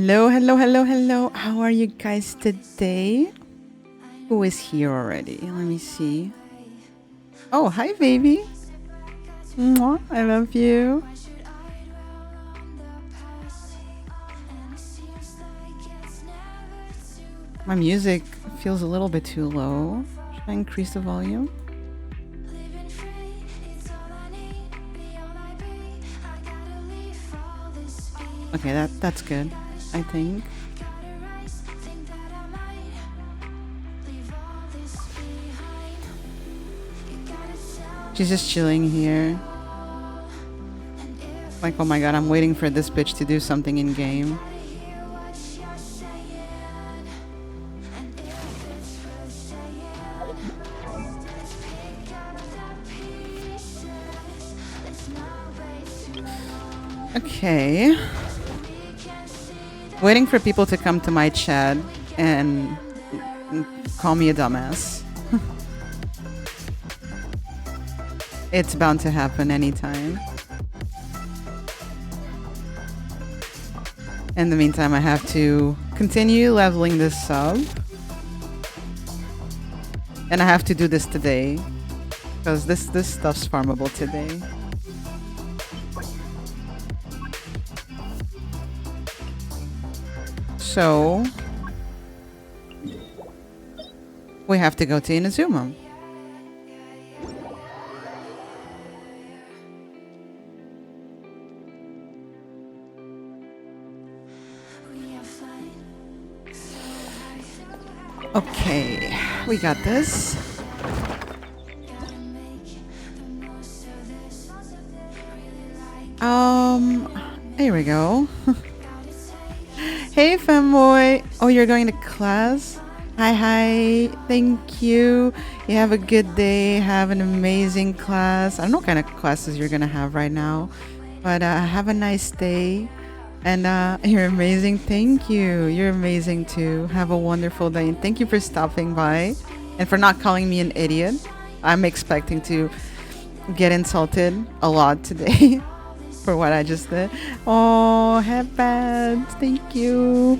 Hello, hello, hello, hello. How are you guys today? Who is here already? Let me see. Oh, hi, baby. Mwah, I love you. My music feels a little bit too low. Should I increase the volume? Okay, that's good, I think. She's just chilling here. Like, oh my god, I'm waiting for this bitch to do something in game. Okay. Waiting for people to come to my chat and call me a dumbass. It's bound to happen anytime. In the meantime, I have to continue leveling this up. And I have to do this today. Because this stuff's farmable today. So we have to go to Inazuma. Okay, we got this. Here we go. Hey, femboy. Oh, you're going to class? Hi. Thank you. You have a good day. Have an amazing class. I don't know what kind of classes you're going to have right now. But have a nice day. And you're amazing. Thank you. You're amazing too. Have a wonderful day. And thank you for stopping by. And for not calling me an idiot. I'm expecting to get insulted a lot today. For what I just did. Oh, headbands. Thank you.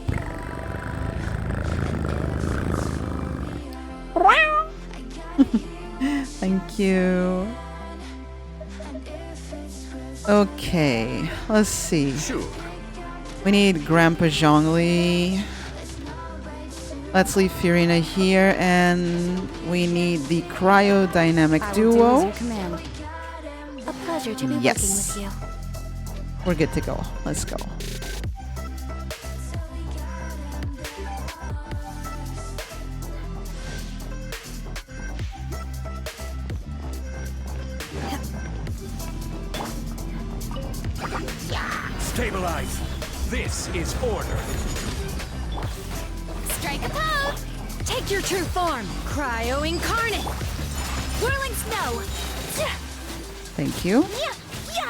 Thank you. Okay, let's see. Sure. We need Grandpa Zhongli. Let's leave Fiorina here, and we need the cryodynamic duo. A pleasure to be working with you. We're good to go. Let's go. Stabilize. This is order. Strike a pose! Take your true form, Cryo Incarnate! Whirling snow! Thank you.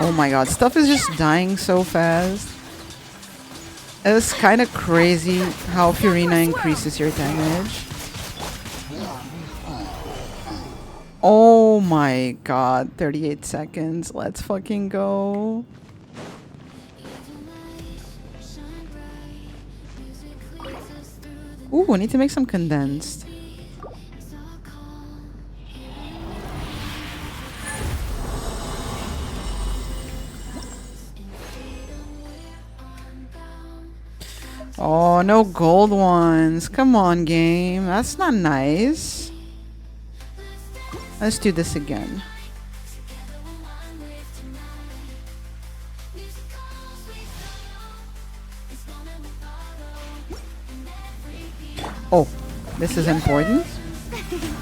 Oh my god, stuff is just dying so fast. It's kind of crazy how Fiorina increases your damage. Oh my god, 38 seconds. Let's fucking go. Ooh, we need to make some condensed. Oh, no gold ones. Come on, game. That's not nice. Let's do this again. Oh, this is important.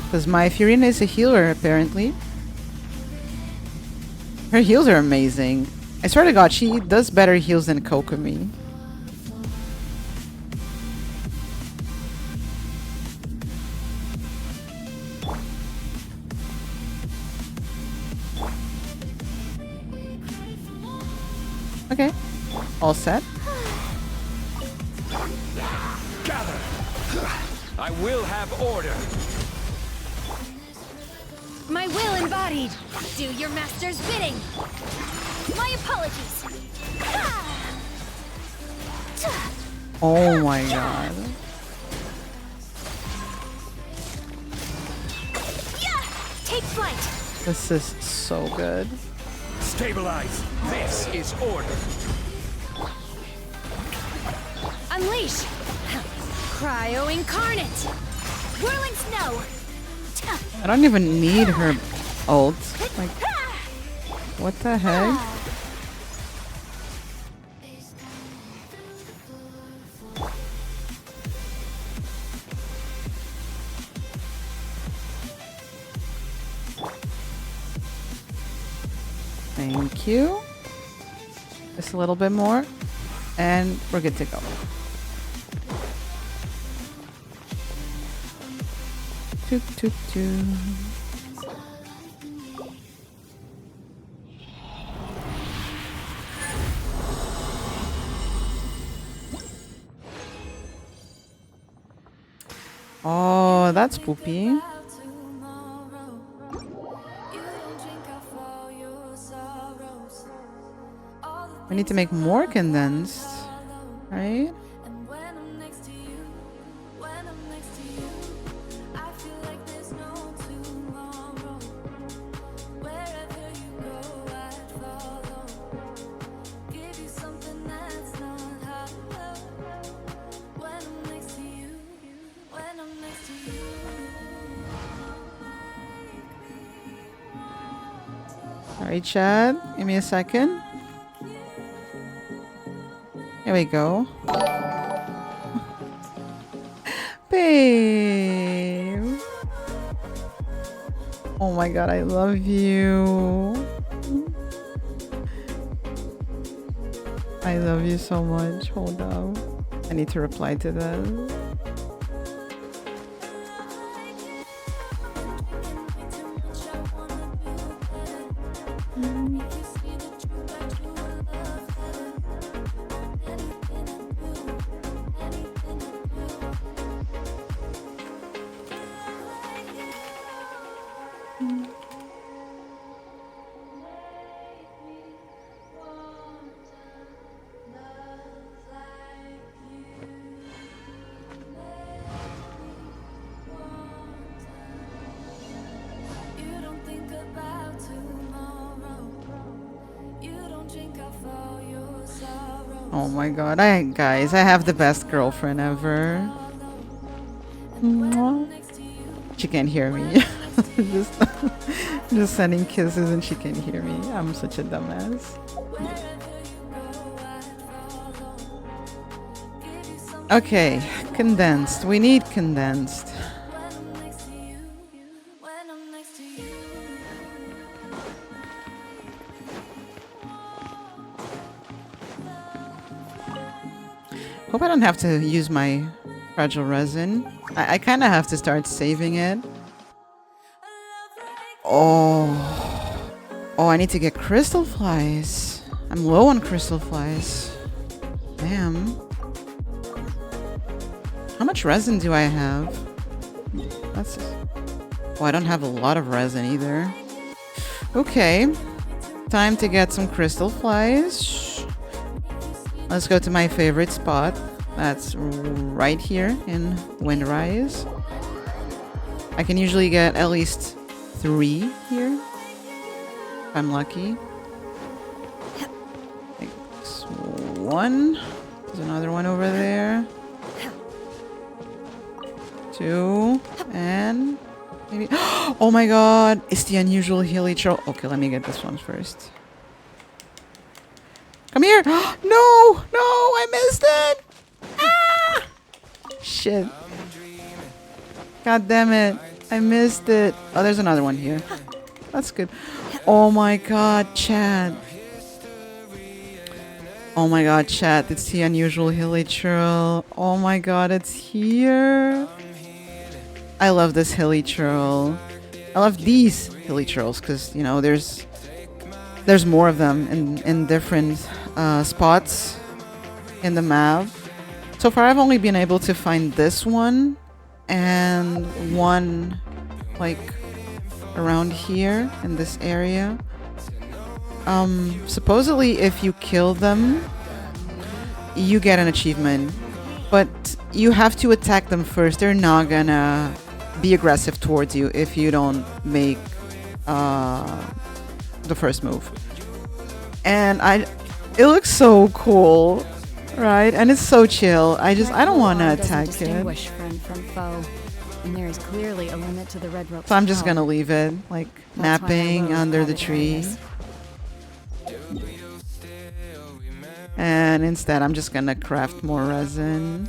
Because my Fiorina is a healer, apparently. Her heals are amazing. I swear to god, she does better heals than Kokomi. Okay, all set. Gather. I will have order. My will embodied! Do your master's bidding! My apologies! Oh my god. Yeah! Take flight! This is so good. Stabilize. This is order. Unleash! Cryo incarnate! Whirling snow! I don't even need her ult. Like, what the heck? Thank you. Just a little bit more. And we're good to go. Toot, toot, toot. Oh, that's poopy. We need to make more condensed, right? Alright, Chad, give me a second. Here we go. Babe. Oh my god, I love you. I love you so much. Hold up. I need to reply to that. Oh my god, guys, I have the best girlfriend ever. Mwah. She can't hear me. just, just sending kisses and she can't hear me. I'm such a dumbass. Okay, condensed. We need condensed. Hope I don't have to use my fragile resin. I kind of have to start saving it. Oh, I need to get crystal flies. I'm low on crystal flies. Damn. How much resin do I have? That's... Oh, I don't have a lot of resin either. Okay. Time to get some crystal flies. Let's go to my favorite spot. That's right here in Windrise. I can usually get at least 3 here. If I'm lucky. Thanks. 1. There's another one over there. 2. And maybe... Oh my god! It's the unusual heliotrope. Okay, let me get this one first. Come here! No! No! I missed it! Ah! Shit. God damn it. I missed it. Oh, there's another one here. That's good. Oh my god, Chad. Oh my god, Chad. It's the unusual heliotrope. Oh my god, it's here. I love this heliotrope. I love these heliotropes because, you know, there's more of them in different spots in the map. So far, I've only been able to find this one and one like around here in this area. Supposedly, if you kill them, you get an achievement. But you have to attack them first. They're not gonna be aggressive towards you if you don't make the first move. And it looks so cool, right? And it's so chill. I don't want to attack it. Distinguish friend from foe, and there is clearly a limit to the red rope. So I'm just gonna leave it, like That's why I napping loathe under the crowded tree. areas. And instead, I'm just gonna craft more resin.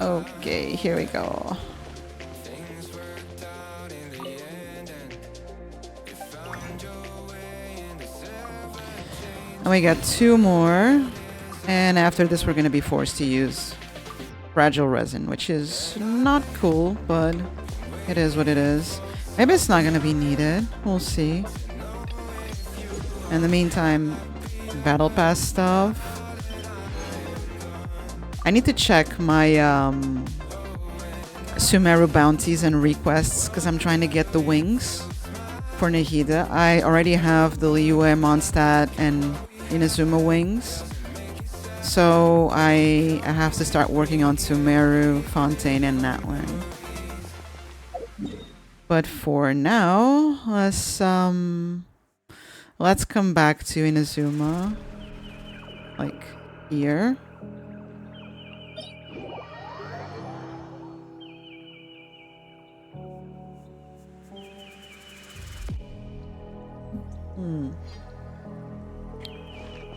Okay, here we go. And we got 2 more. And after this, we're gonna be forced to use fragile resin, which is not cool, but it is what it is. Maybe it's not gonna be needed. We'll see. In the meantime, battle pass stuff. I need to check my Sumeru bounties and requests because I'm trying to get the wings for Nahida. I already have the Liyue, Mondstadt, and Inazuma wings. So I have to start working on Sumeru, Fontaine, and Natlan. But for now, let's come back to Inazuma. Like here.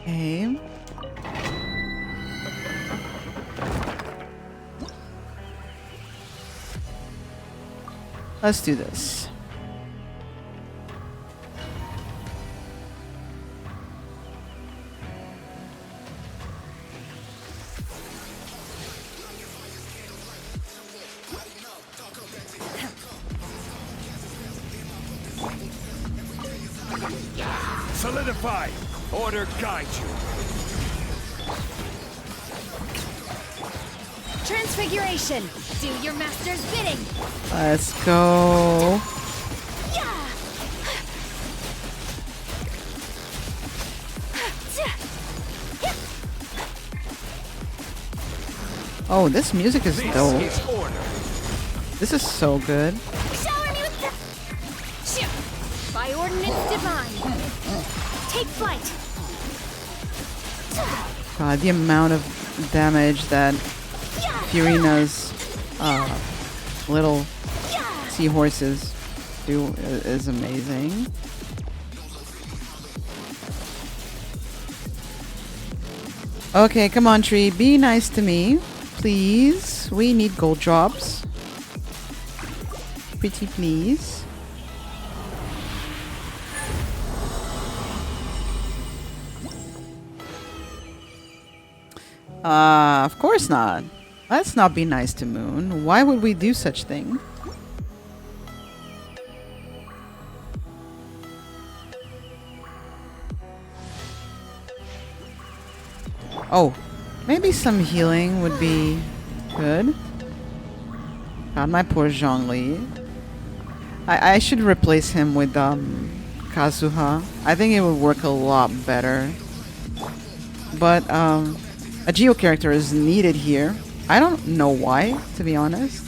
Okay. Let's do this. Solidify! Order guide you! Transfiguration! Do your master's bidding! Let's go. Yeah! Oh, this music is This dope. is order! This is so good. Shower me with the... By ordinance divine! Take flight! God, the amount of damage that Furina's little seahorses do is amazing. Okay, come on, tree. Be nice to me. Please. We need gold drops. Pretty please. Of course not. Let's not be nice to Moon. Why would we do such thing? Oh, maybe some healing would be good. God, my poor Zhongli. I should replace him with Kazuha. I think it would work a lot better. But a Geo character is needed here. I don't know why, to be honest.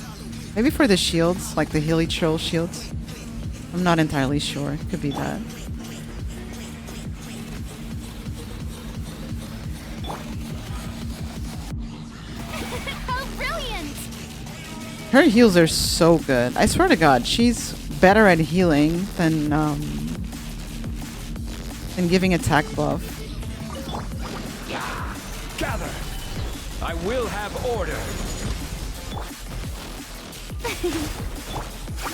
Maybe for the shields, like the Hilly Troll shields. I'm not entirely sure. It could be that. How brilliant! Her heals are so good. I swear to God, she's better at healing than giving attack buff. Gather! I will have order!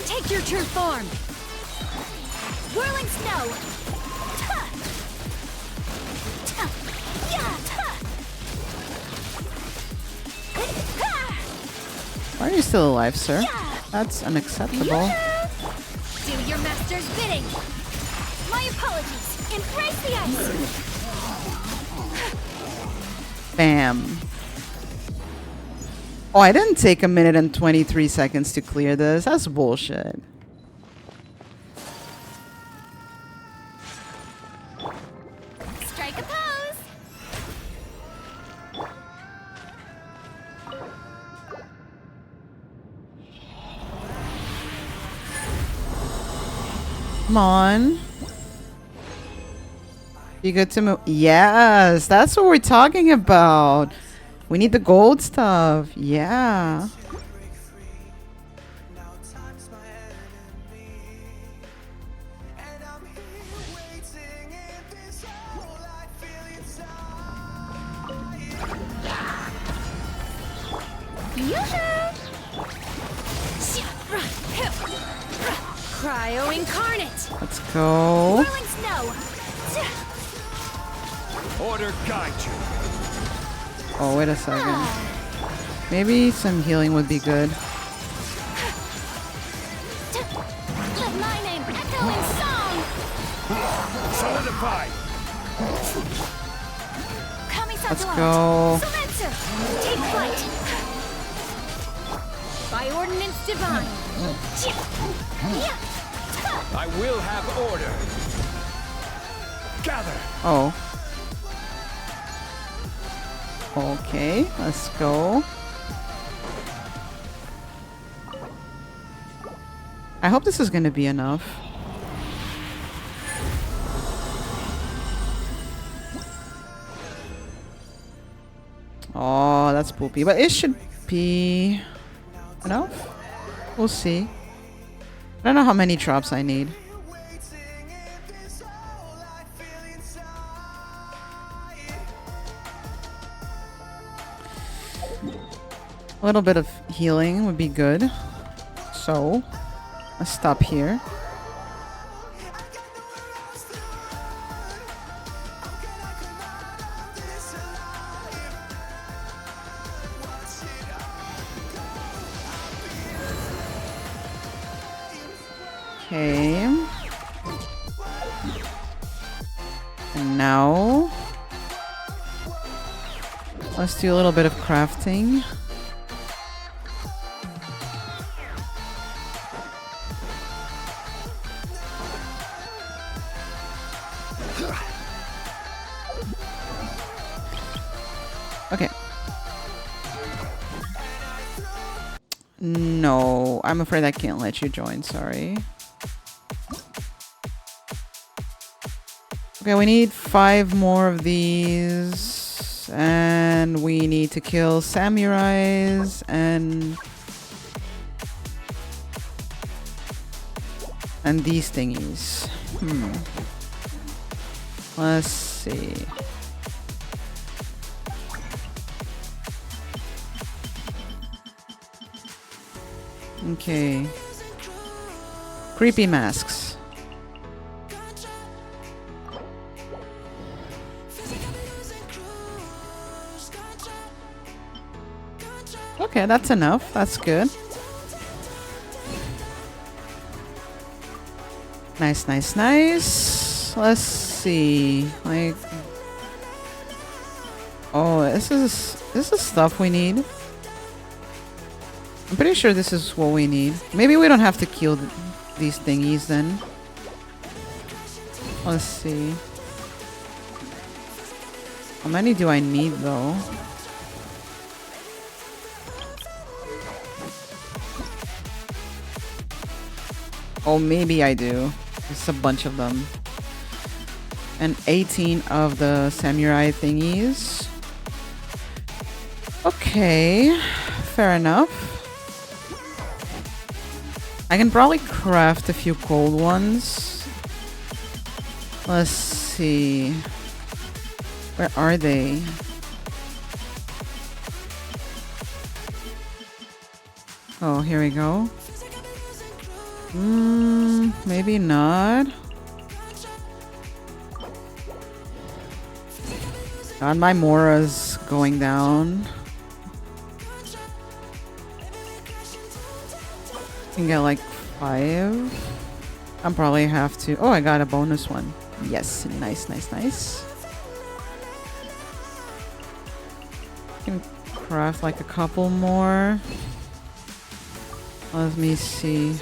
Take your true form! Whirling snow! Why are you still alive, sir? That's unacceptable. Do your master's bidding! My apologies! Embrace the ice! Bam. Oh, I didn't take a minute and 23 seconds to clear this. That's bullshit. Come on. Be good to move. Yes, that's what we're talking about. We need the gold stuff. Yeah. Cryo incarnate. Let's go. Whirling snow. Order guide you. Oh, wait a second. Maybe some healing would be good. Let my name echo in song. Solidify. Let's go. Sylvancer, take flight. By ordinance divine. I will have order. Gather. Oh. Okay, let's go. I hope this is gonna be enough. Oh, that's poopy, but it should be enough. We'll see. I don't know how many drops I need. A little bit of healing would be good. So, let's stop here. Okay. And now, let's do a little bit of crafting. Okay. No, I'm afraid I can't let you join, sorry. Okay, we need 5 more of these. And we need to kill samurais and these thingies. Let's see. Okay. Creepy masks. Okay, that's enough. That's good. Nice, nice, nice. Let's see. Like, oh, this is stuff we need. I'm pretty sure this is what we need. Maybe we don't have to kill these thingies then. Let's see. How many do I need though? Oh, maybe I do. There's a bunch of them. And 18 of the samurai thingies. Okay, fair enough. I can probably craft a few cold ones. Let's see. Where are they? Oh, here we go. Maybe not. God, my Mora's going down. Can get like 5. I'm probably have to. Oh, I got a bonus one. Yes, nice, nice, nice. Can craft like a couple more. Let me see.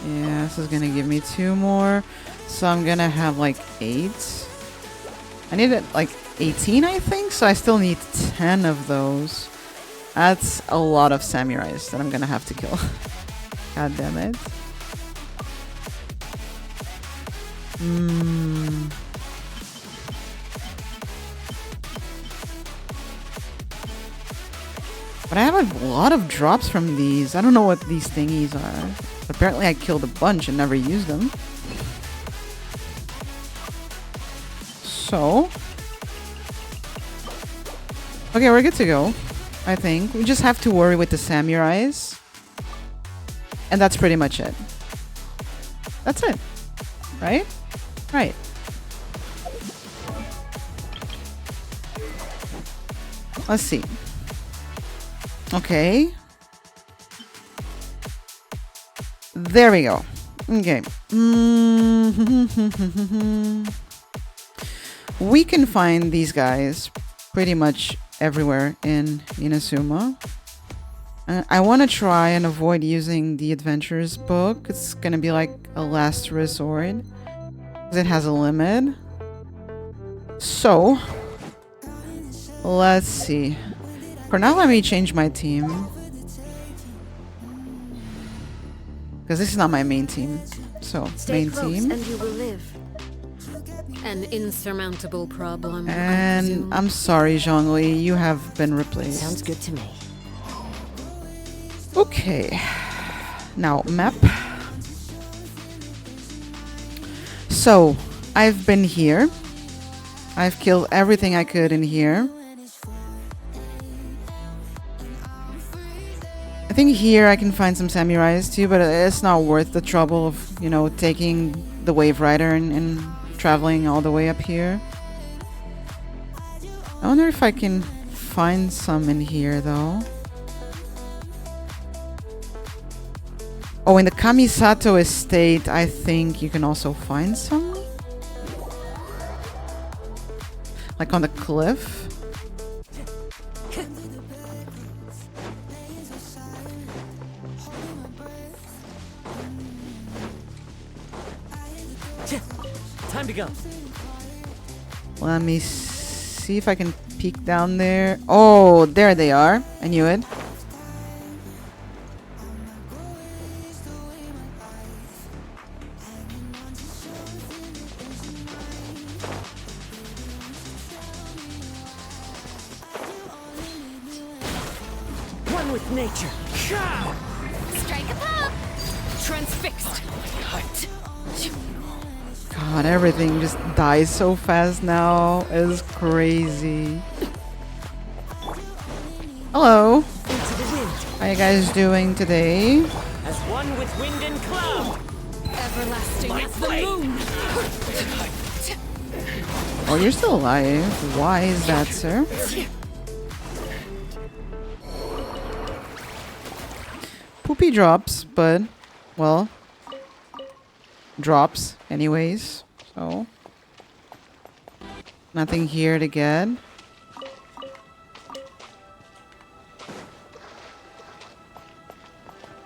Yeah, this is gonna give me 2 more. So I'm gonna have like 8. I need it like 18, I think. So I still need 10 of those. That's a lot of samurais that I'm gonna have to kill. God damn it. But I have a lot of drops from these. I don't know what these thingies are. Apparently I killed a bunch and never used them. So... okay, we're good to go. I think. We just have to worry with the samurais. And that's pretty much it. That's it. Right? Right. Let's see. Okay. There we go. Okay. We can find these guys pretty much everywhere in Inazuma. I want to try and avoid using the adventures book. It's going to be like a last resort. Because it has a limit. So, let's see. For now, let me change my team. Because this is not my main team. So, Stay main close team. and you will live. An insurmountable problem. And I'm sorry, Zhongli, you have been replaced. Sounds good to me. Okay. Now, map. So, I've been here. I've killed everything I could in here. I think here I can find some samurais too, but it's not worth the trouble of, you know, taking the Wave Rider and traveling all the way up here. I wonder if I can find some in here though. Oh, in the Kamisato estate, I think you can also find some. Like on the cliff. Time to go. Let me see if I can peek down there. Oh, there they are. I knew it. One with nature. Strike a pop! Transfixed. God, everything just dies so fast now. It's crazy. Hello. Into the wind. How you guys doing today? As one with wind and cloud. Everlasting as the moon. Oh, you're still alive. Why is that, sir? Poopy drops, but, well, drops anyways, so nothing here to get.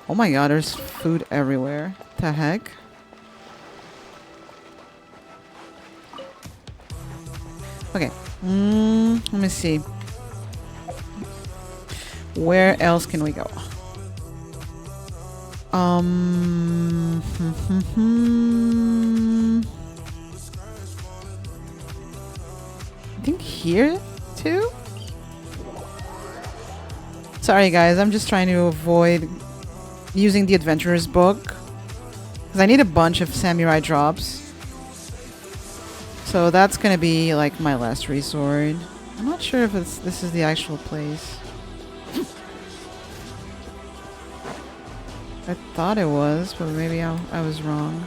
Oh my god, there's food everywhere. The heck? Okay, let me see. Where else can we go? I think here too? Sorry guys, I'm just trying to avoid using the adventurer's book. Because I need a bunch of samurai drops. So that's gonna be like my last resort. I'm not sure if this is the actual place. I thought it was, but maybe I was wrong.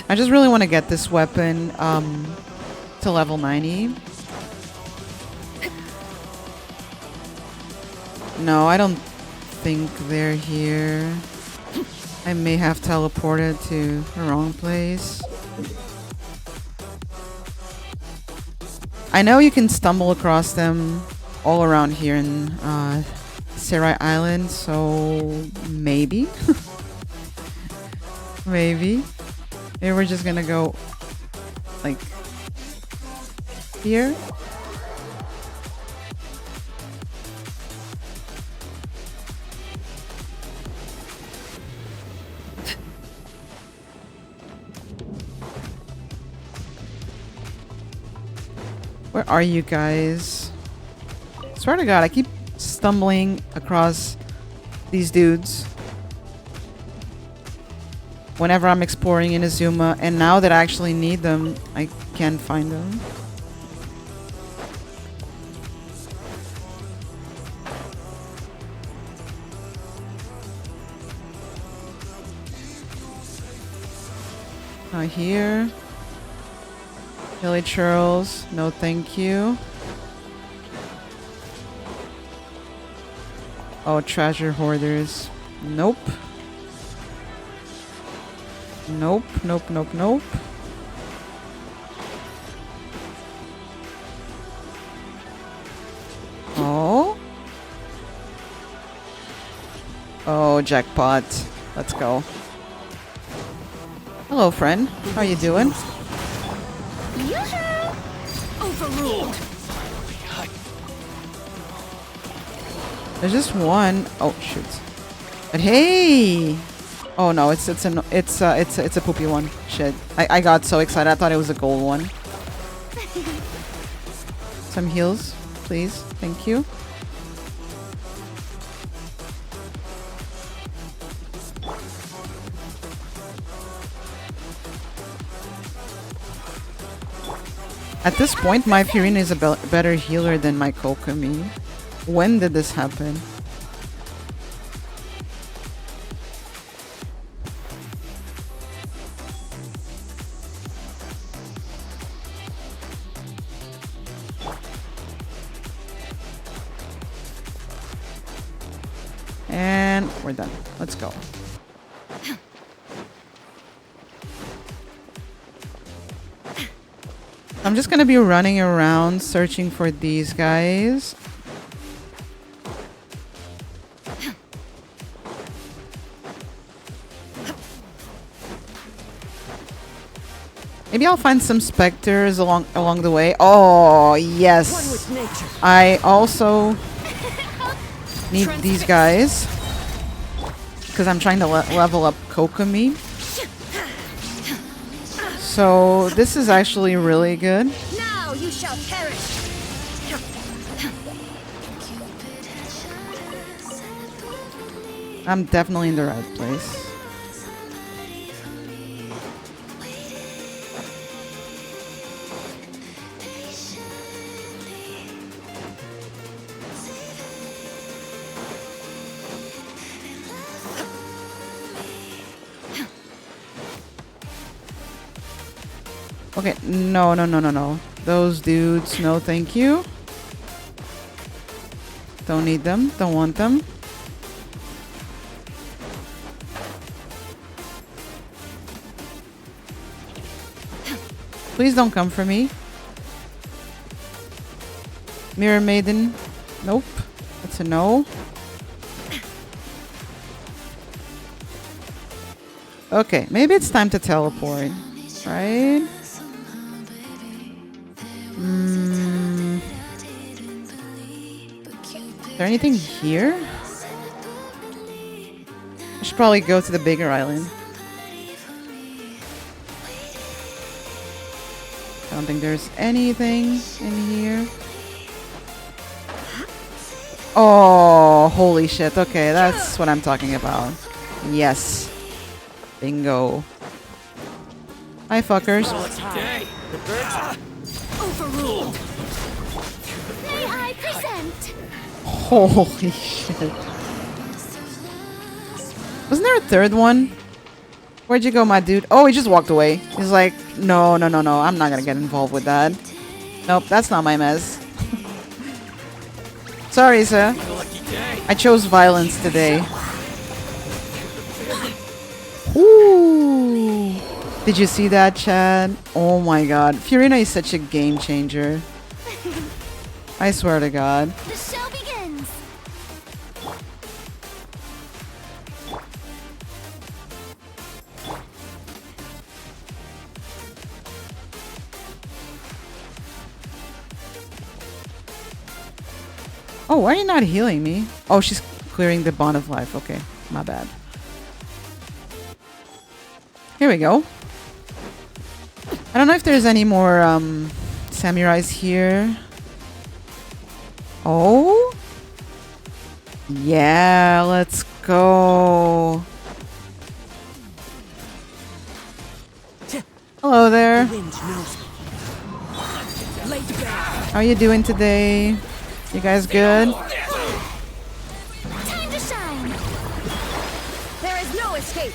I just really want to get this weapon to level 90. No, I don't think they're here. I may have teleported to the wrong place. I know you can stumble across them all around here in Serai Island, so maybe. Maybe we're just gonna go like here. Where are you guys? Swear to God, I keep stumbling across these dudes whenever I'm exploring Inazuma, and now that I actually need them, I can't find them. Not here. Hilly churls, no thank you. Oh, treasure hoarders. Nope. Nope, nope, nope, nope. Oh. Oh, jackpot. Let's go. Hello, friend. How you doing? Yoo-hoo! Overruled. There's just one. Oh shoot! But hey! Oh no, it's a poopy one. Shit! I got so excited. I thought it was a gold one. Some heals, please. Thank you. At this point, my Purina is a better healer than my Kokomi. When did this happen? And we're done. Let's go. I'm just gonna be running around searching for these guys. Maybe I'll find some specters along the way. Oh yes, One with nature. I also need these guys because I'm trying to level up Kokomi. So this is actually really good. Now you shall perish. I'm definitely in the right place. Okay, no, no, no, no, no. Those dudes, no thank you. Don't need them, don't want them. Please don't come for me. Mirror Maiden, nope. That's a no. Okay, maybe it's time to teleport, right? Is there anything here? I should probably go to the bigger island. I don't think there's anything in here. Oh, holy shit. Okay, that's what I'm talking about. Yes. Bingo. Hi, fuckers. Day. The birds. Overruled. May I present? Holy shit. Wasn't there a third one? Where'd you go, my dude? Oh, he just walked away. He's like, no, no, no, no. I'm not gonna get involved with that. Nope, that's not my mess. Sorry, sir. I chose violence today. Ooh. Did you see that, Chad? Oh my god. Furina is such a game changer. I swear to God. The show begins. Oh, why are you not healing me? Oh, she's clearing the bond of life. Okay, my bad. Here we go. I don't know if there's any more Samurai's here. Oh? Yeah, let's go. Hello there. The wind knows me. Laid bare. How are you doing today? You guys good? Time to shine. There is no escape.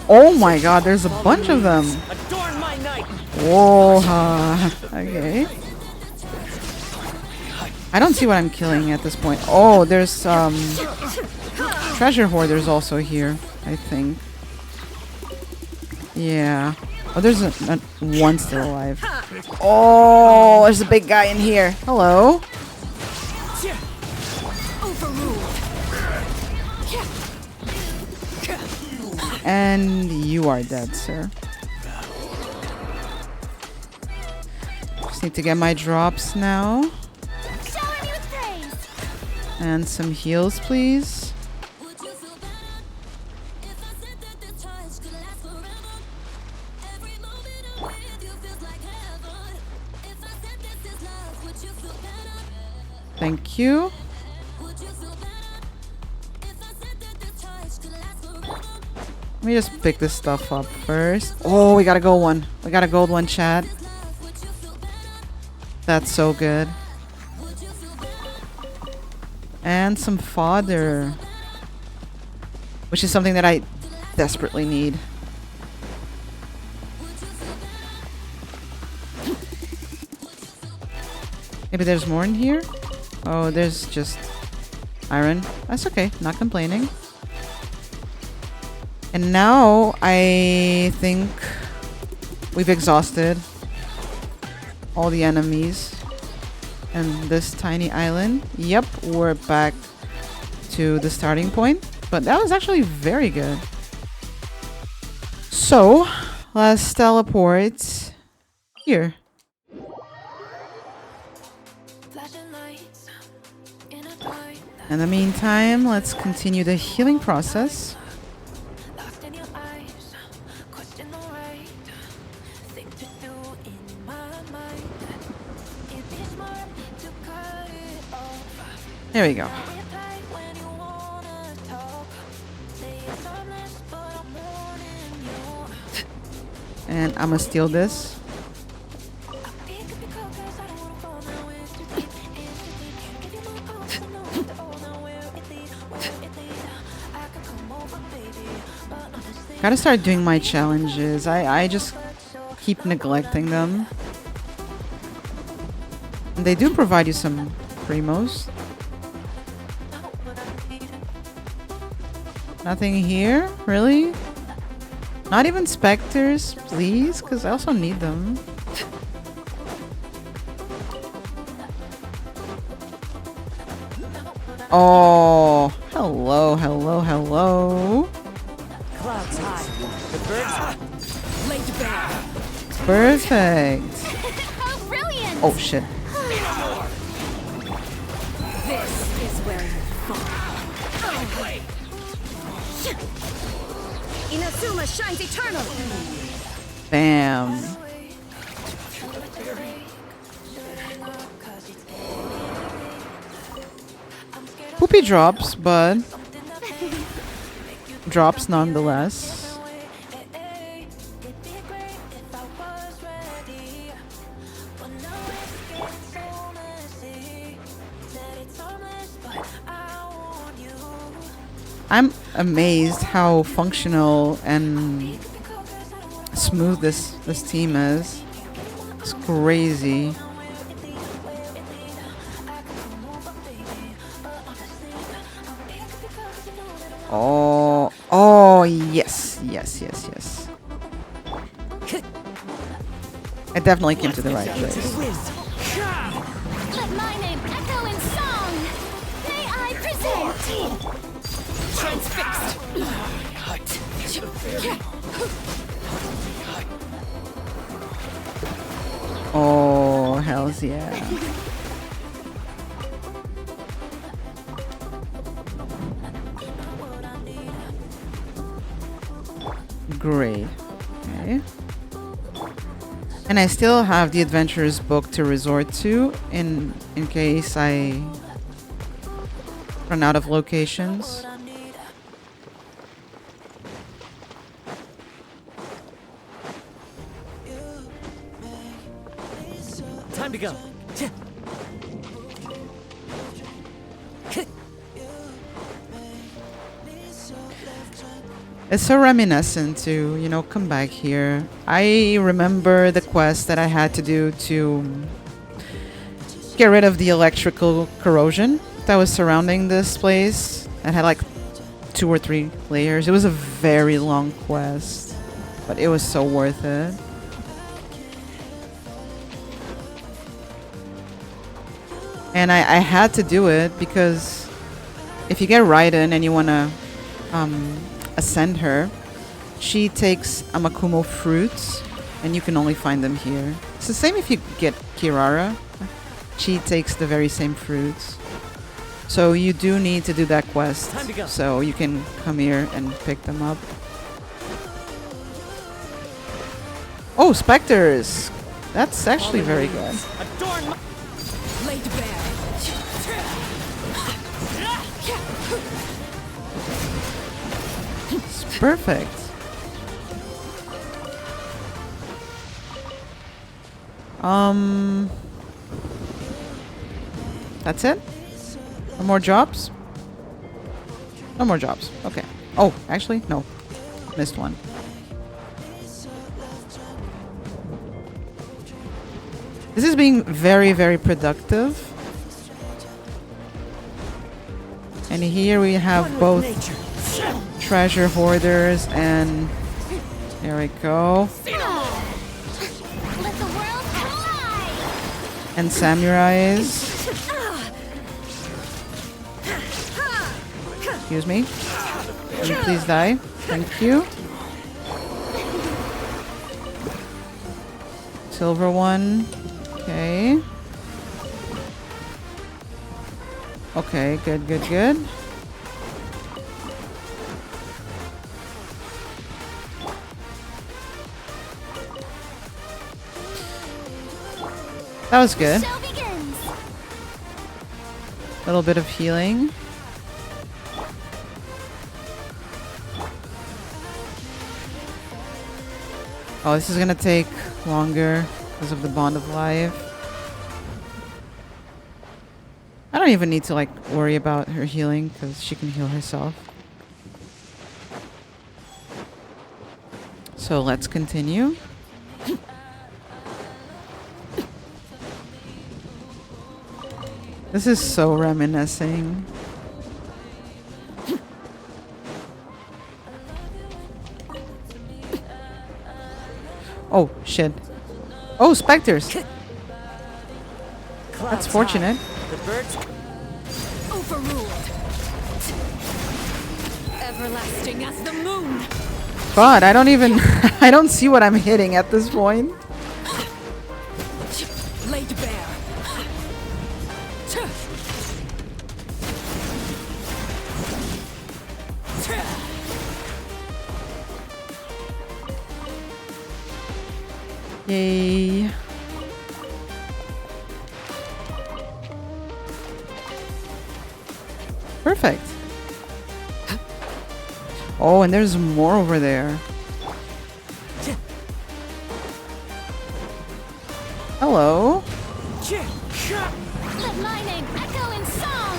Oh my god, there's a bunch of them. Adorn my night. Whoa. Okay. I don't see what I'm killing at this point. Oh, there's treasure hoarders also here, I think. Yeah. Oh, there's one still alive. Oh, there's a big guy in here. Hello. And you are dead, sir. Just need to get my drops now. Shower me with praise. And some heals, please. Thank you. Let me just pick this stuff up first. Oh, we got a gold one. We got a gold one, chat. That's so good. And some fodder. Which is something that I desperately need. Maybe there's more in here? Oh, there's just iron. That's okay. Not complaining. And now I think we've exhausted all the enemies in this tiny island. Yep, we're back to the starting point. But that was actually very good. So, let's teleport here. In the meantime, let's continue the healing process. There we go. And I'm gonna steal this. Gotta start doing my challenges. I just keep neglecting them. And they do provide you some primos. Nothing here? Really? Not even specters, please? Because I also need them. Oh, hello, hello, hello. Clouds high. The birds laid bare. Perfect. How brilliant! Oh, shit. This is where you fall. Inazuma shines eternal. Bam. Poopy drops, but drops nonetheless. I'm amazed how functional and smooth this team is. It's crazy. Oh, yes, yes, yes, yes. I definitely came to the right place. Let my name echo in song. May I present? Transfixed. Oh, hells yeah. Great. Okay. And I still have the adventurer's book to resort to in case I run out of locations. Time to go. It's so reminiscent to, you know, come back here. I remember the quest that I had to do to get rid of the electrical corrosion that was surrounding this place. It had like 2 or 3 layers. It was a very long quest, but it was so worth it. And I had to do it because if you get Raiden and you want to ascend her, she takes Amakumo fruits, and you can only find them here. It's the same if you get Kirara. She takes the very same fruits. So you do need to do that quest. Time to go. So you can come here and pick them up. Oh, specters! That's actually very good. Adorn my laid bare. It's perfect. That's it? No more jobs? No more jobs. Okay. Oh, actually, no. Missed one. This is being very, very productive. And here we have both treasure hoarders and here we go. Let the world collide! And samurais. Excuse me. Can you please die? Thank you. Silver one. Okay. Okay, good, good, good. That was good. Show begins! A little bit of healing. Oh, this is gonna take longer because of the bond of life. I don't even need to like worry about her healing because she can heal herself. So let's continue. This is so reminiscing. Oh, shit. Oh, specters. That's fortunate. The birds overruled. Everlasting as the moon. God, I don't even... I don't see what I'm hitting at this point. Laid bare. Yay. Perfect. Oh, and there's more over there. Hello. Let my name echo in song!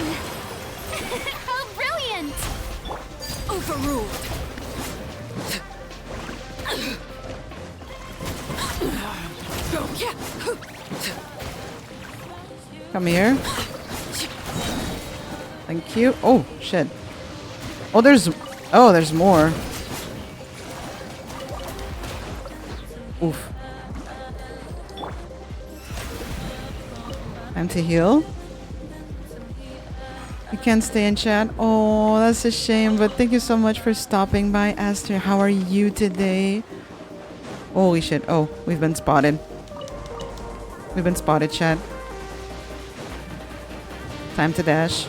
How brilliant! Overruled. Come here. Thank you. Oh, shit. Oh, there's more. Oof. Time to heal. You can't stay in chat. Oh, that's a shame, but thank you so much for stopping by, Esther. How are you today? Holy shit. Oh, we've been spotted. We've been spotted, chat. Time to dash.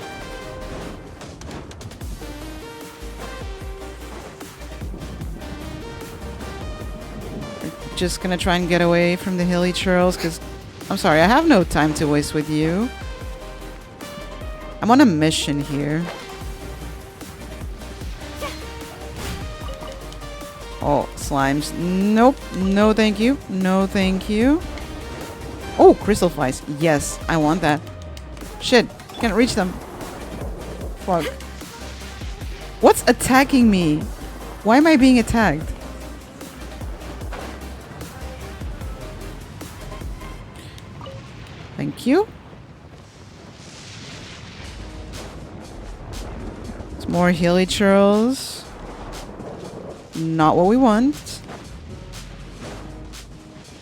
just gonna try and get away from the hilly churls because I'm sorry, I have no time to waste with you. I'm on a mission here. Oh, slimes. Nope. No, thank you. No, thank you. Oh, crystal flies. Yes, I want that. Shit, can't reach them. Fuck. What's attacking me? Why am I being attacked? Thank you. It's more hilly churls. Not what we want.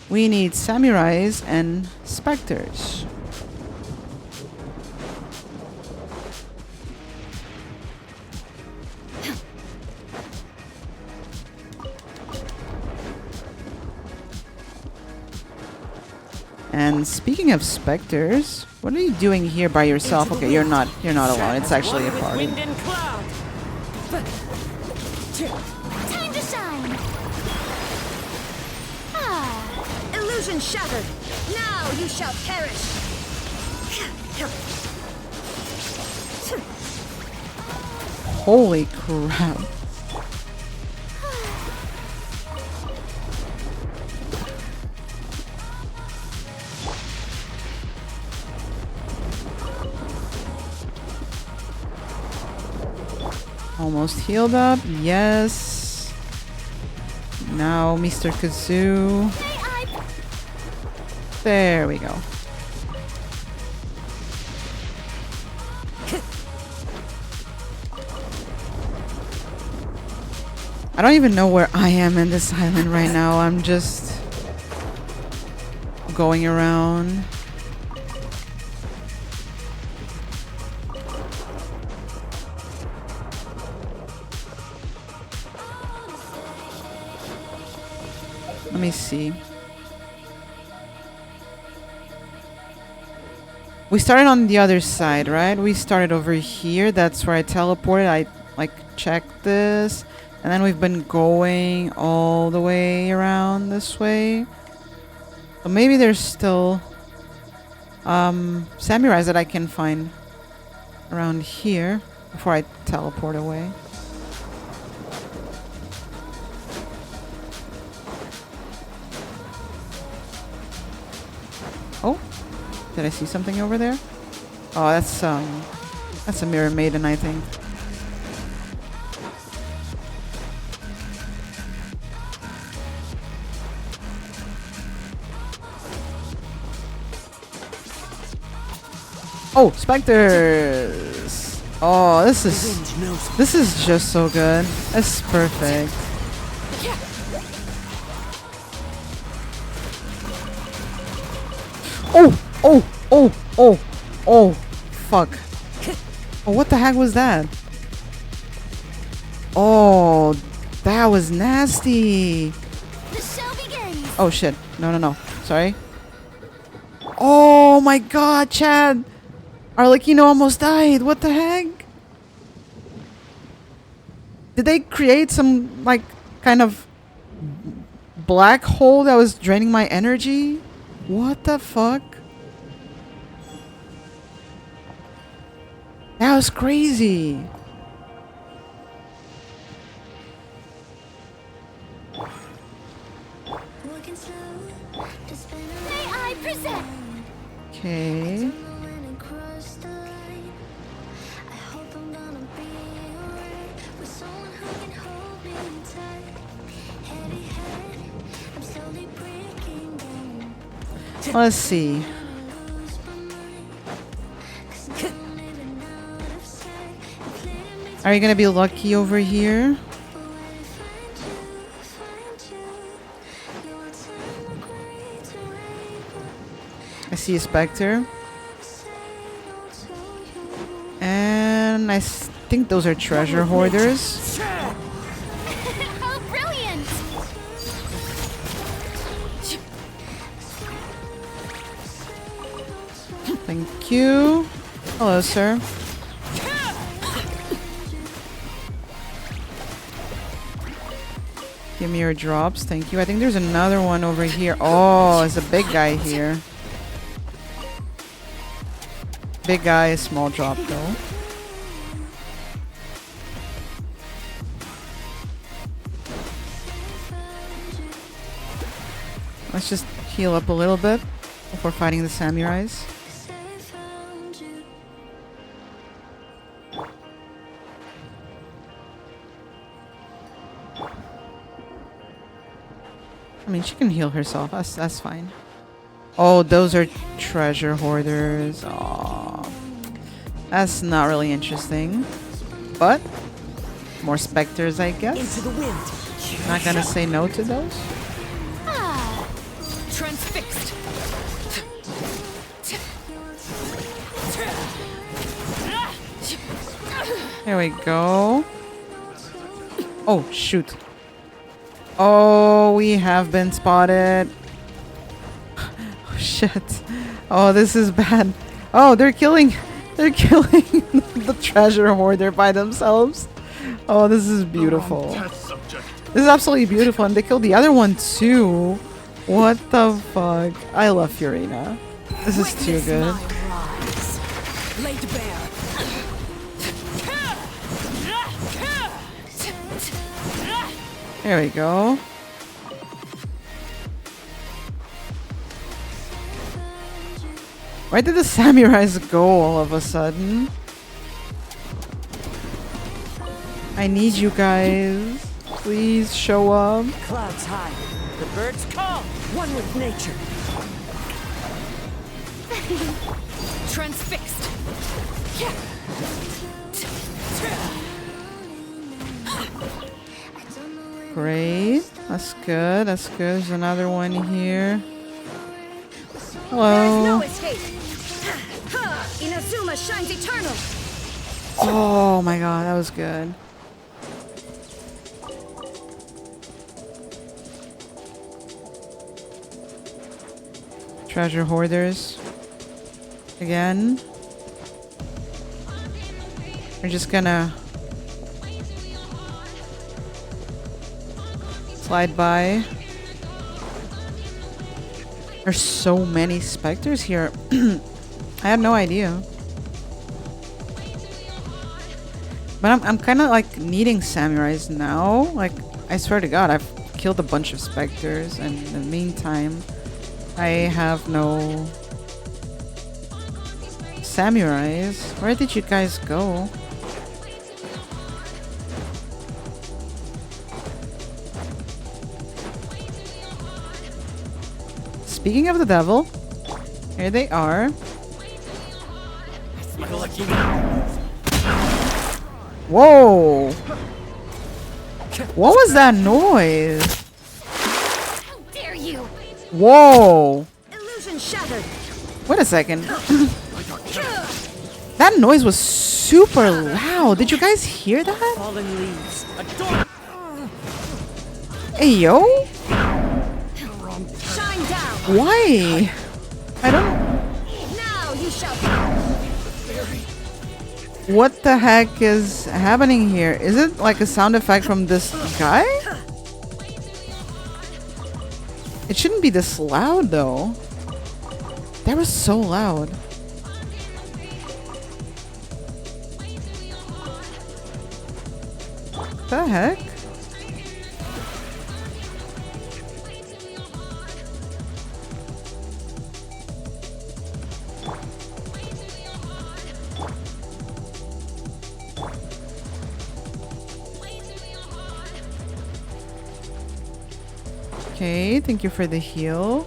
We need samurais and specters. And speaking of specters, what are you doing here by yourself? Okay, you're not alone. It's actually a party. Wind and cloud. Time to shine. Ah, Illusion shattered. Now you shall perish. Holy crap. Almost healed up. Yes. Now, Mr. Kazoo. There we go. I don't even know where I am in this island right now. I'm just going around. Let me see. We started on the other side, right? We started over here. That's where I teleported. I like checked this. And then we've been going all the way around this way. So maybe there's still samurais that I can find around here before I teleport away. Oh, did I see something over there? Oh, that's a mirror maiden, I think. Oh, specters! Oh, this is just so good. It's perfect. Oh, fuck. Oh, what the heck was that? Oh, that was nasty. the show begins. Oh, shit. No. Sorry. Oh my god, Chad. Arlecchino almost died. What the heck? Did they create some, like, kind of black hole that was draining my energy? What the fuck? That was crazy. May I present? Okay. Let's see. Are you gonna be lucky over here? I see a specter. And I think those are treasure hoarders. How brilliant! Thank you. Hello, sir. Give me your drops. Thank you. I think there's another one over here. Oh, it's a big guy here. Big guy, small drop though. Let's just heal up a little bit before fighting the samurais. I mean, she can heal herself. That's fine. Oh, those are treasure hoarders. Oh, that's not really interesting. But more specters, I guess. Into the wind. Not gonna say no to those. Transfixed. There we go. Oh, shoot. Oh, we have been spotted. Oh, shit. Oh, this is bad. Oh, they're killing the treasure hoarder by themselves. Oh, this is beautiful. This is absolutely beautiful. And they killed the other one too. What the fuck? I love Fiorina. This is too good. Laid bare. There we go. Where did the samurais go all of a sudden? I need you guys. Please show up. Clouds high. The birds call. One with nature. Transfixed. Great. That's good. That's good. There's another one here. Hello. There's no escape. Inazuma shines eternal. Oh my god, that was good. Treasure hoarders. Again. We're just gonna slide by. There's so many specters here. I had no idea. But I'm kind of like needing samurais now. Like, I swear to God, I've killed a bunch of specters, and in the meantime, I have no samurais. Where did you guys go? Speaking of the devil, here they are. Whoa! What was that noise? How dare you! Whoa! Illusion shattered. Wait a second. That noise was super loud. Did you guys hear that? Fallen leaves. Hey, yo? Shine down. Why? I don't... Now you shall. What the heck is happening here? Is it like a sound effect from this guy? It shouldn't be this loud though. That was so loud. What the heck? Okay, thank you for the heal.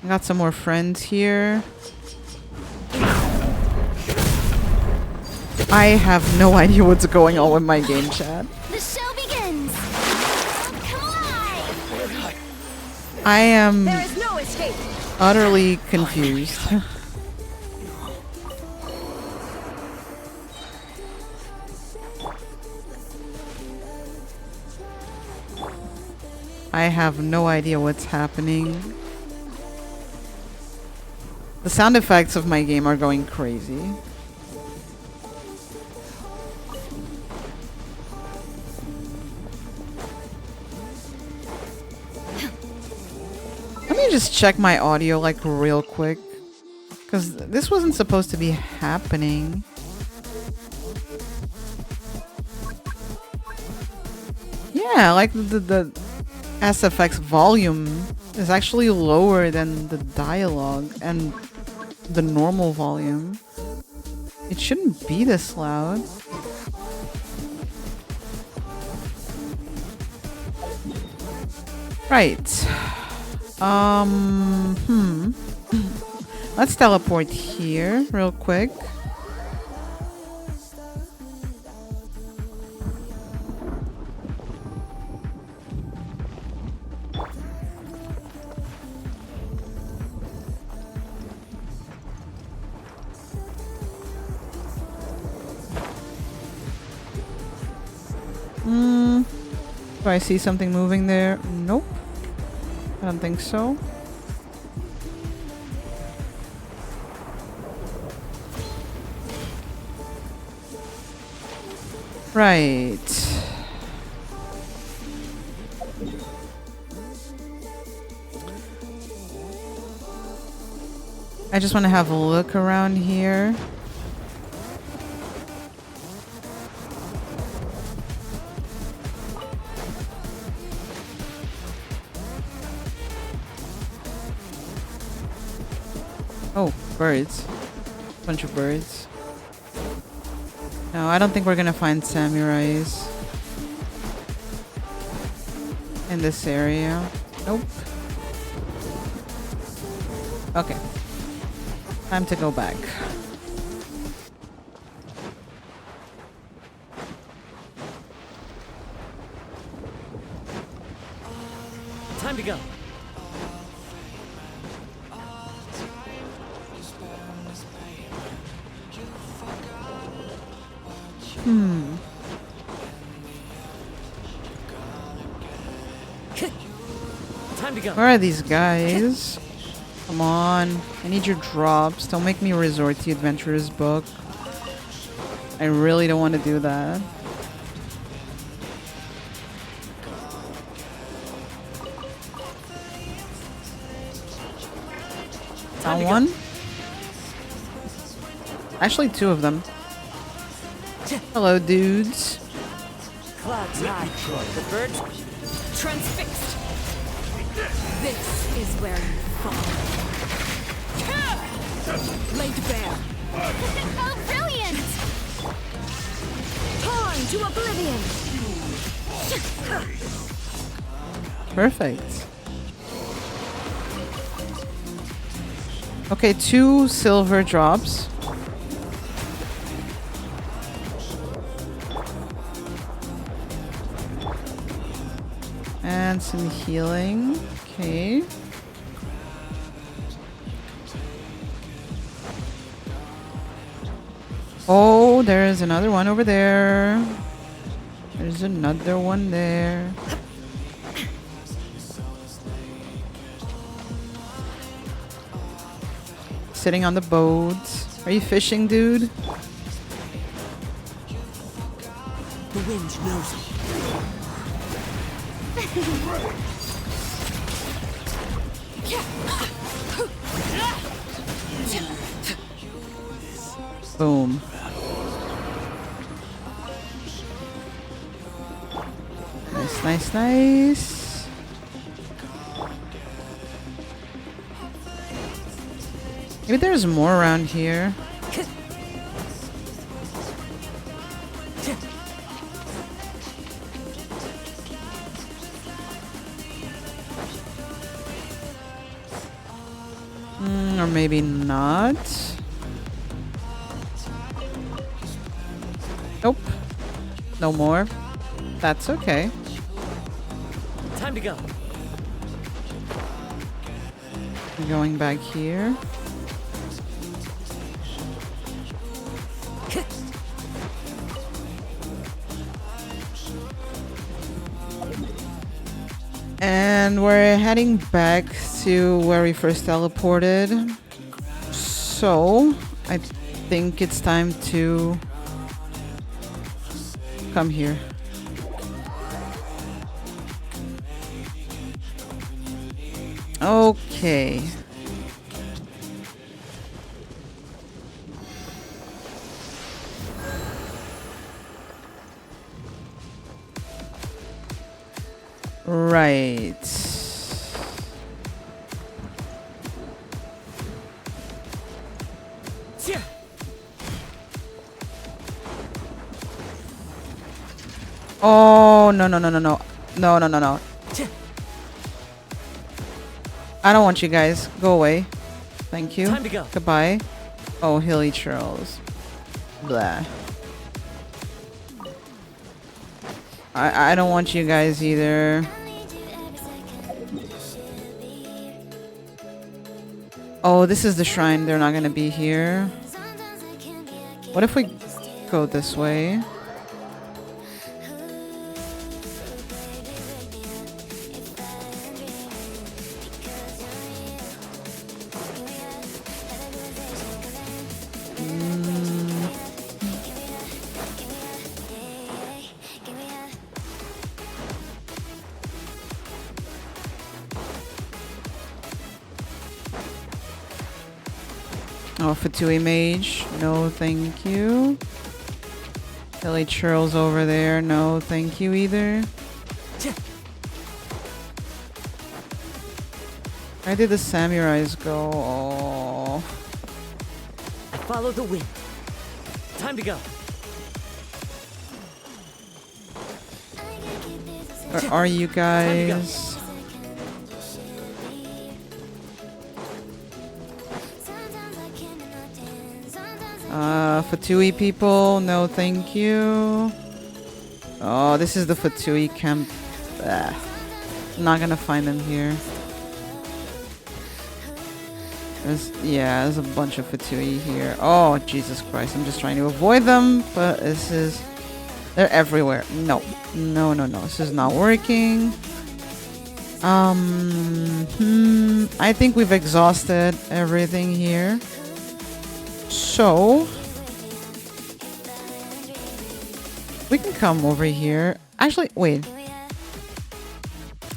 I got some more friends here. I have no idea what's going on with my game chat. The show begins! Come alive! I am There is no escape. utterly confused. I have no idea what's happening. The sound effects of my game are going crazy. Let me just check my audio like real quick. Because this wasn't supposed to be happening. Yeah, like the SFX volume is actually lower than the dialogue and the normal volume. It shouldn't be this loud. Right. Let's teleport here real quick. Do I see something moving there? Nope. I don't think so. Right. I just want to have a look around here. Oh, birds. Bunch of birds. No, I don't think we're gonna find samurais in this area. Nope. Okay. Time to go back. Time to go. Time to go. Where are these guys? Come on. I need your drops. Don't make me resort to Adventurer's Book. I really don't want to do that. That one? Actually, two of them. Hello, dudes. Clouds high. The birds transfixed. This is where you fall. Laid bare. Oh, brilliant! Torn to oblivion. Perfect. Okay, 2 silver drops. And some healing. Okay. Oh, there's another one over there. There's another one there. Sitting on the boat. Are you fishing, dude? The wind knows it. Boom. Nice, nice, nice. Maybe there's more around here. Or maybe not. Nope. No more. That's okay. Time to go. I'm going back here. And we're heading back to where we first teleported. So, I think it's time to come here. Okay. Right. Oh, no, no, no, no, no. No, no, no, no. I don't want you guys. Go away. Thank you. Time to go. Goodbye. Oh, hilly churls. Blah. I don't want you guys either. Oh, this is the shrine. They're not gonna be here. What if we go this way? Oh, Fatui Mage. No, thank you. Hilly Churls over there. No, thank you either. Where did the samurais go? Oh. Follow the wind. Time to go. Where are you guys? Fatui people, no thank you. Oh, this is the Fatui camp. Ugh. I'm not gonna find them here. There's a bunch of Fatui here. Oh, Jesus Christ, I'm just trying to avoid them, but they're everywhere. No, no, no, no, this is not working. I think we've exhausted everything here. So we can come over here. Actually, wait.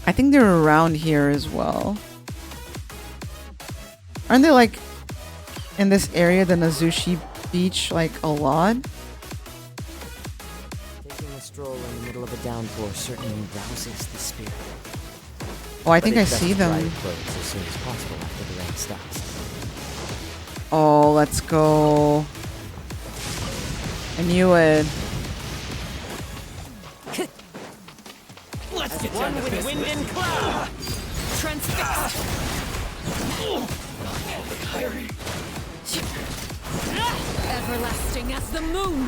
I think they're around here as well. Aren't they like in this area, the Nazushi beach, like a lot? Taking a stroll in the middle of a downpour certainly rouses the spirit. Oh, I think I see them. As soon as possible after the rain stops. Oh, let's go. I knew it. Let's get one with wind and cloud. Transfixed. Everlasting as the moon.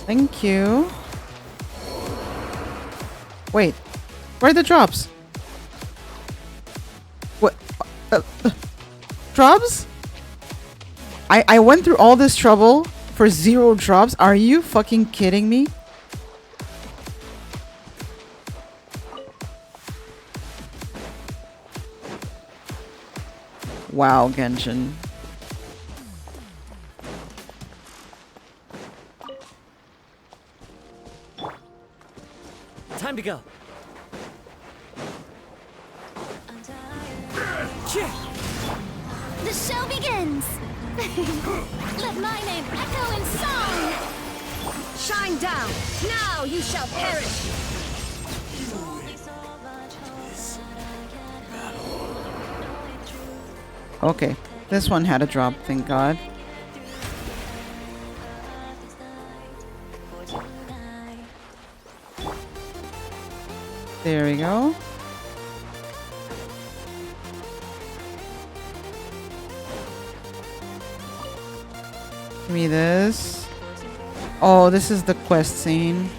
Thank you. Wait, where are the drops? What? Drops? I went through all this trouble for 0 drops. Are you fucking kidding me? Wow, Genshin. Time to go. The show begins. Let my name echo in song. Shine down. Now you shall perish. Okay, this one had a drop, thank God. There we go. Give me this. Oh, this is the quest scene.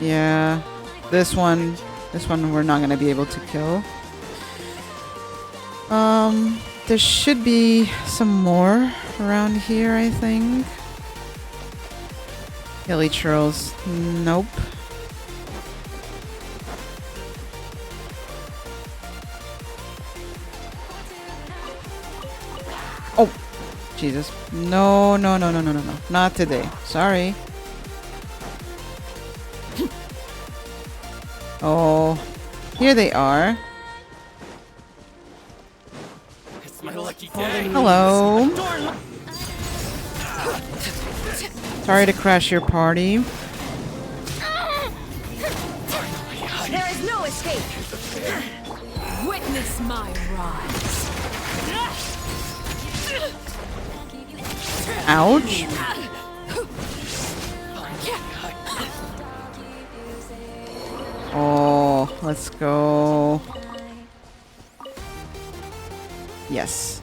Yeah. This one we're not gonna be able to kill. There should be some more around here, I think. Hilly Churls. Nope. Oh, Jesus. No, no, no, no, no, no, no. Not today. Sorry. Oh, here they are. It's my lucky day. Hello. Sorry to crash your party. There is no escape. Witness my rise. Ouch. Oh, let's go. Yes.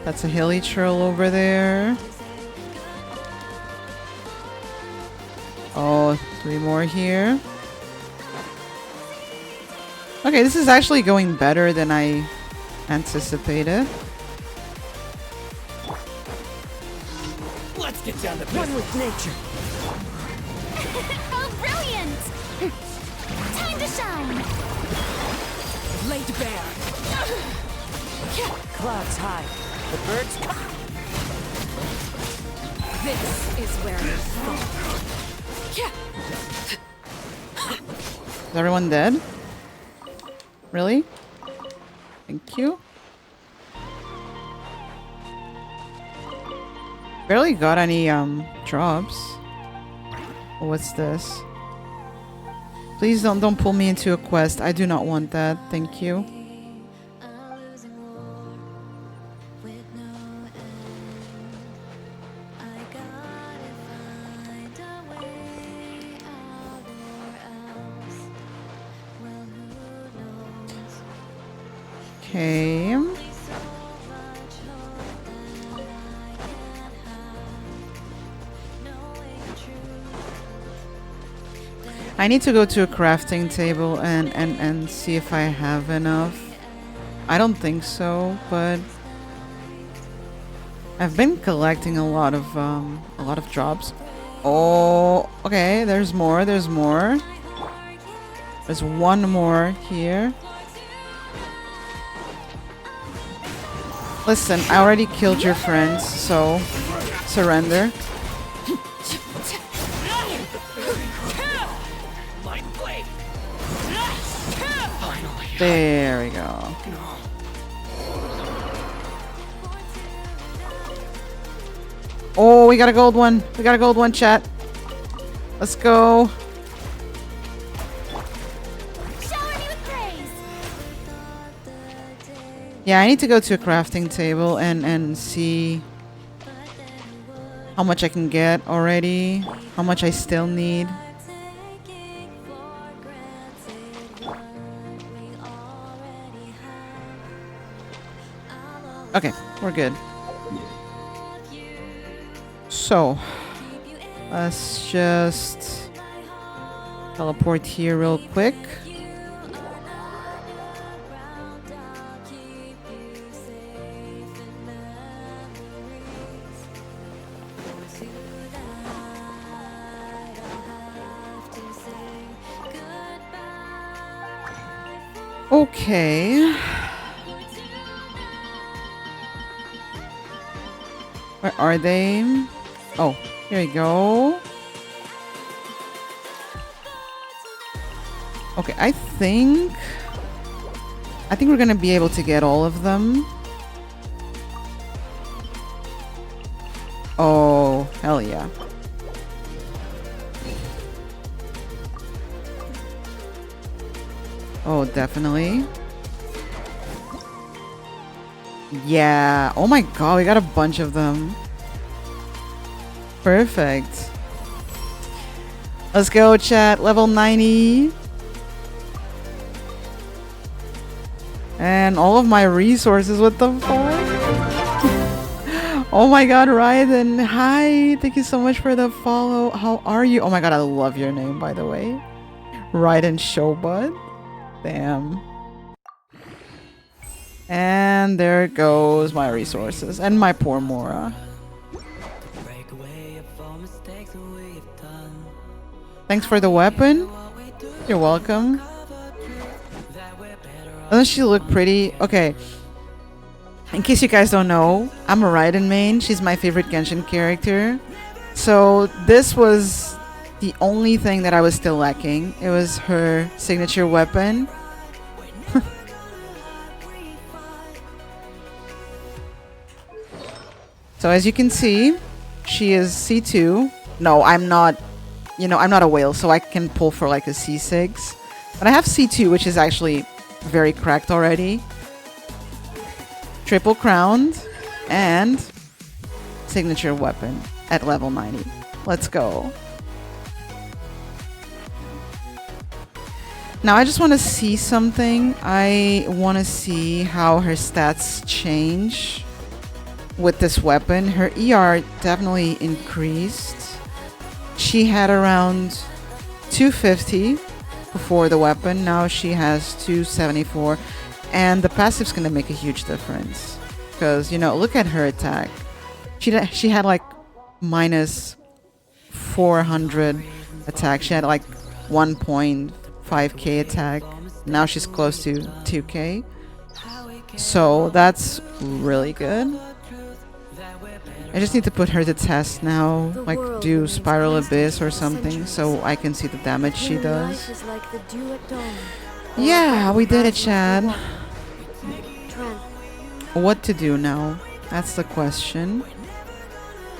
That's a hilly churl over there. Oh, 3 more here. Okay, this is actually going better than I anticipated. Let's get down to One business. with nature. Oh, brilliant! Time to shine! Laid bare. Clouds high. The birds come. This is where you fall. Is everyone dead? Really? Thank you. Barely got any drops. What's this? Please don't pull me into a quest. I do not want that. Thank you. Okay. I need to go to a crafting table and see if I have enough. I don't think so, but I've been collecting a lot of drops. Oh, okay, there's more, there's more. There's one more here. Listen, I already killed your friends, so surrender. Light blade. Finally. There we go. Oh, we got a gold one. We got a gold one, chat. Let's go. Shower me with praise! Yeah, I need to go to a crafting table and see how much I can get already, how much I still need. Okay, we're good. So, let's just teleport here real quick. Okay. Where are they? Oh, here we go. Okay, I think we're gonna be able to get all of them. Oh, hell yeah. Oh, definitely. Yeah. Oh my god, we got a bunch of them. Perfect. Let's go, chat. Level 90. And all of my resources. What the fuck? Oh my god, Raiden. Hi. Thank you so much for the follow. How are you? Oh my god, I love your name, by the way. Raiden Showbud. Damn. And there goes my resources. And my poor Mora. Thanks for the weapon. You're welcome. Doesn't she look pretty? Okay. In case you guys don't know, I'm a Raiden main. She's my favorite Genshin character. So this was the only thing that I was still lacking. It was her signature weapon. So as you can see, she is C2. No, I'm not, you know, I'm not a whale, so I can pull for like a C6. But I have C2, which is actually very cracked already. Triple crowned and signature weapon at level 90. Let's go. Now I just want to see something. I want to see how her stats change with this weapon. Her ER definitely increased. She had around 250 before the weapon. Now she has 274. And the passive's gonna make a huge difference. Because, you know, look at her attack. She had like minus 400 attack. She had like 1.5k attack. Now she's close to 2k. So that's really good. I just need to put her to test now, like do Spiral Abyss or something, so I can see the damage she does. Yeah, we did it, Chad. What to do now? That's the question.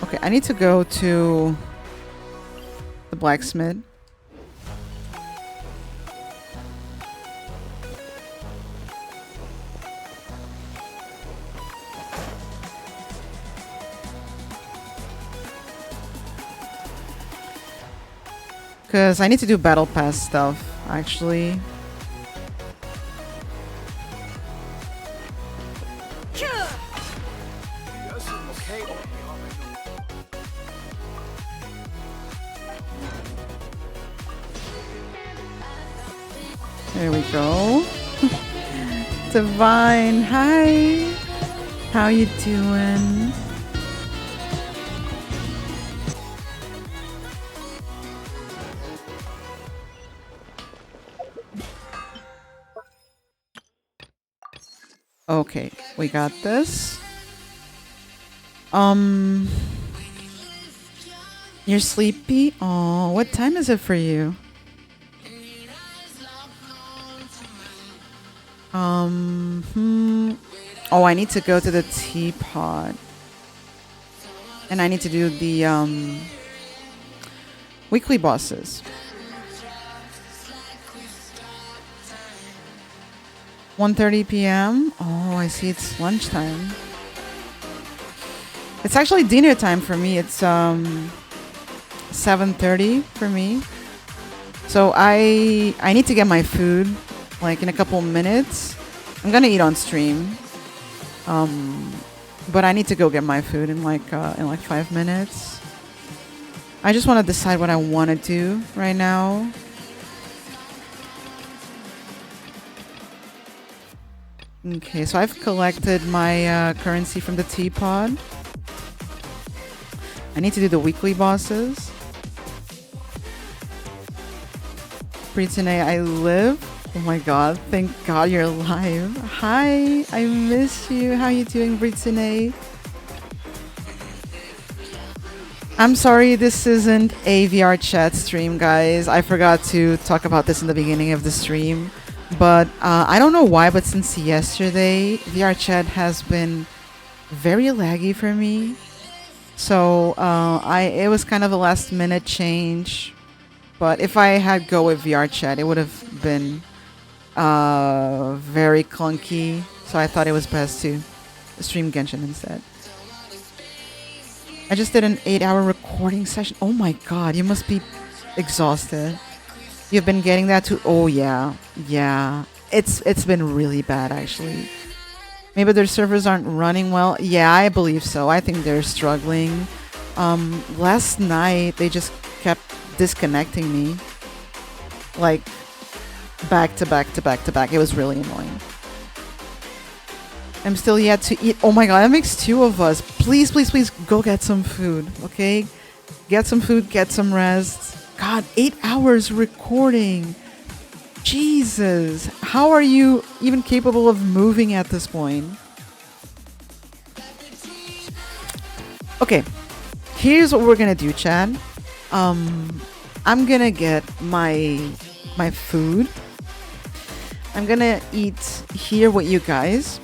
Okay, I need to go to the blacksmith. Because I need to do battle pass stuff, actually. There we go. Divine, hi. How you doing? Okay, we got this. You're sleepy? Oh, what time is it for you? Oh, I need to go to the teapot. And I need to do the weekly bosses. 1:30 p.m. Oh, I see it's lunchtime. It's actually dinner time for me. It's 7:30 for me. So I need to get my food like in a couple minutes. I'm gonna eat on stream. But I need to go get my food in like 5 minutes. I just want to decide what I want to do right now. Okay, so I've collected my currency from the teapot. I need to do the weekly bosses. Pretune, I live. Oh my god, thank god you're alive. Hi, I miss you. How you doing, Pretune? I'm sorry this isn't a VR chat stream, guys. I forgot to talk about this in the beginning of the stream. But I don't know why, but since yesterday, VR chat has been very laggy for me. So it was kind of a last minute change. But if I had go with VR chat, it would have been very clunky. So I thought it was best to stream Genshin instead. I just did an 8-hour recording session. Oh my god, you must be exhausted. You've been getting that too? Oh yeah, yeah. It's been really bad actually. Maybe their servers aren't running well. Yeah, I believe so. I think they're struggling. Last night they just kept disconnecting me, like back to back to back to back. It was really annoying. I'm still yet to eat. Oh my god, that makes 2 of us. Please, please, please go get some food, okay? Get some food, get some rest. God, 8 hours recording. Jesus. How are you even capable of moving at this point? Okay. Here's what we're gonna do, Chad. I'm gonna get my food. I'm gonna eat here with you guys.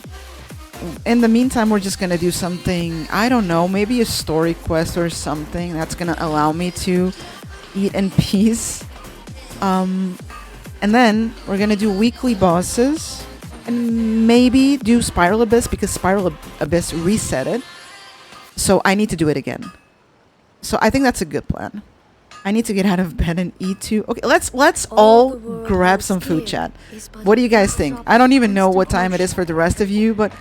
In the meantime, we're just gonna do something, I don't know, maybe a story quest or something that's gonna allow me to eat in peace. And then we're gonna do weekly bosses and maybe do Spiral Abyss because Spiral Abyss reset it. So I need to do it again. So I think that's a good plan. I need to get out of bed and eat too. Okay, let's all grab some food, chat. What do you guys think? I don't even know what time it is for the rest of you, but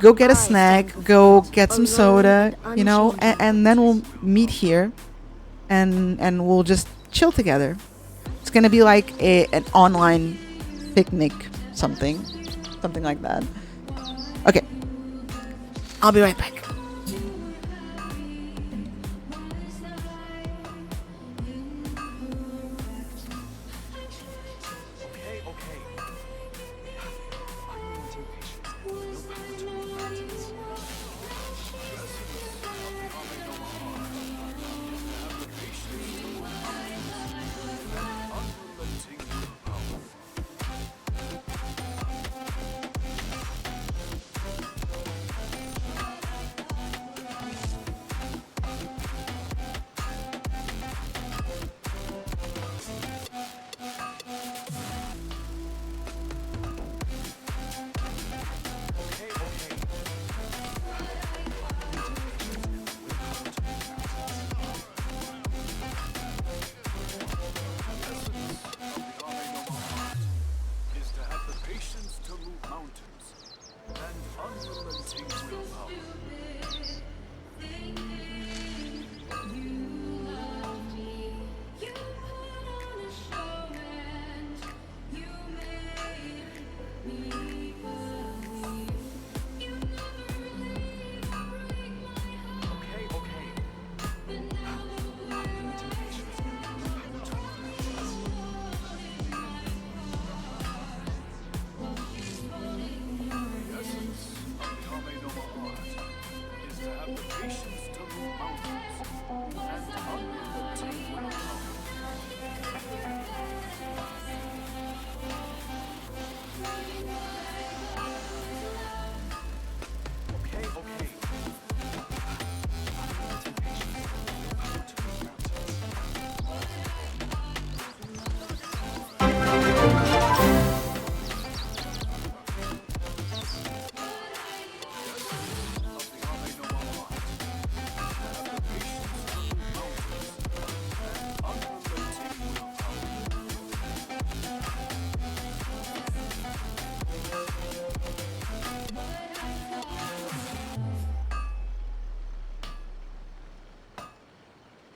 go get a snack, go get some soda, you know, and then we'll meet here and we'll just chill together. It's gonna be like an online picnic, something like that. Okay, I'll be right back.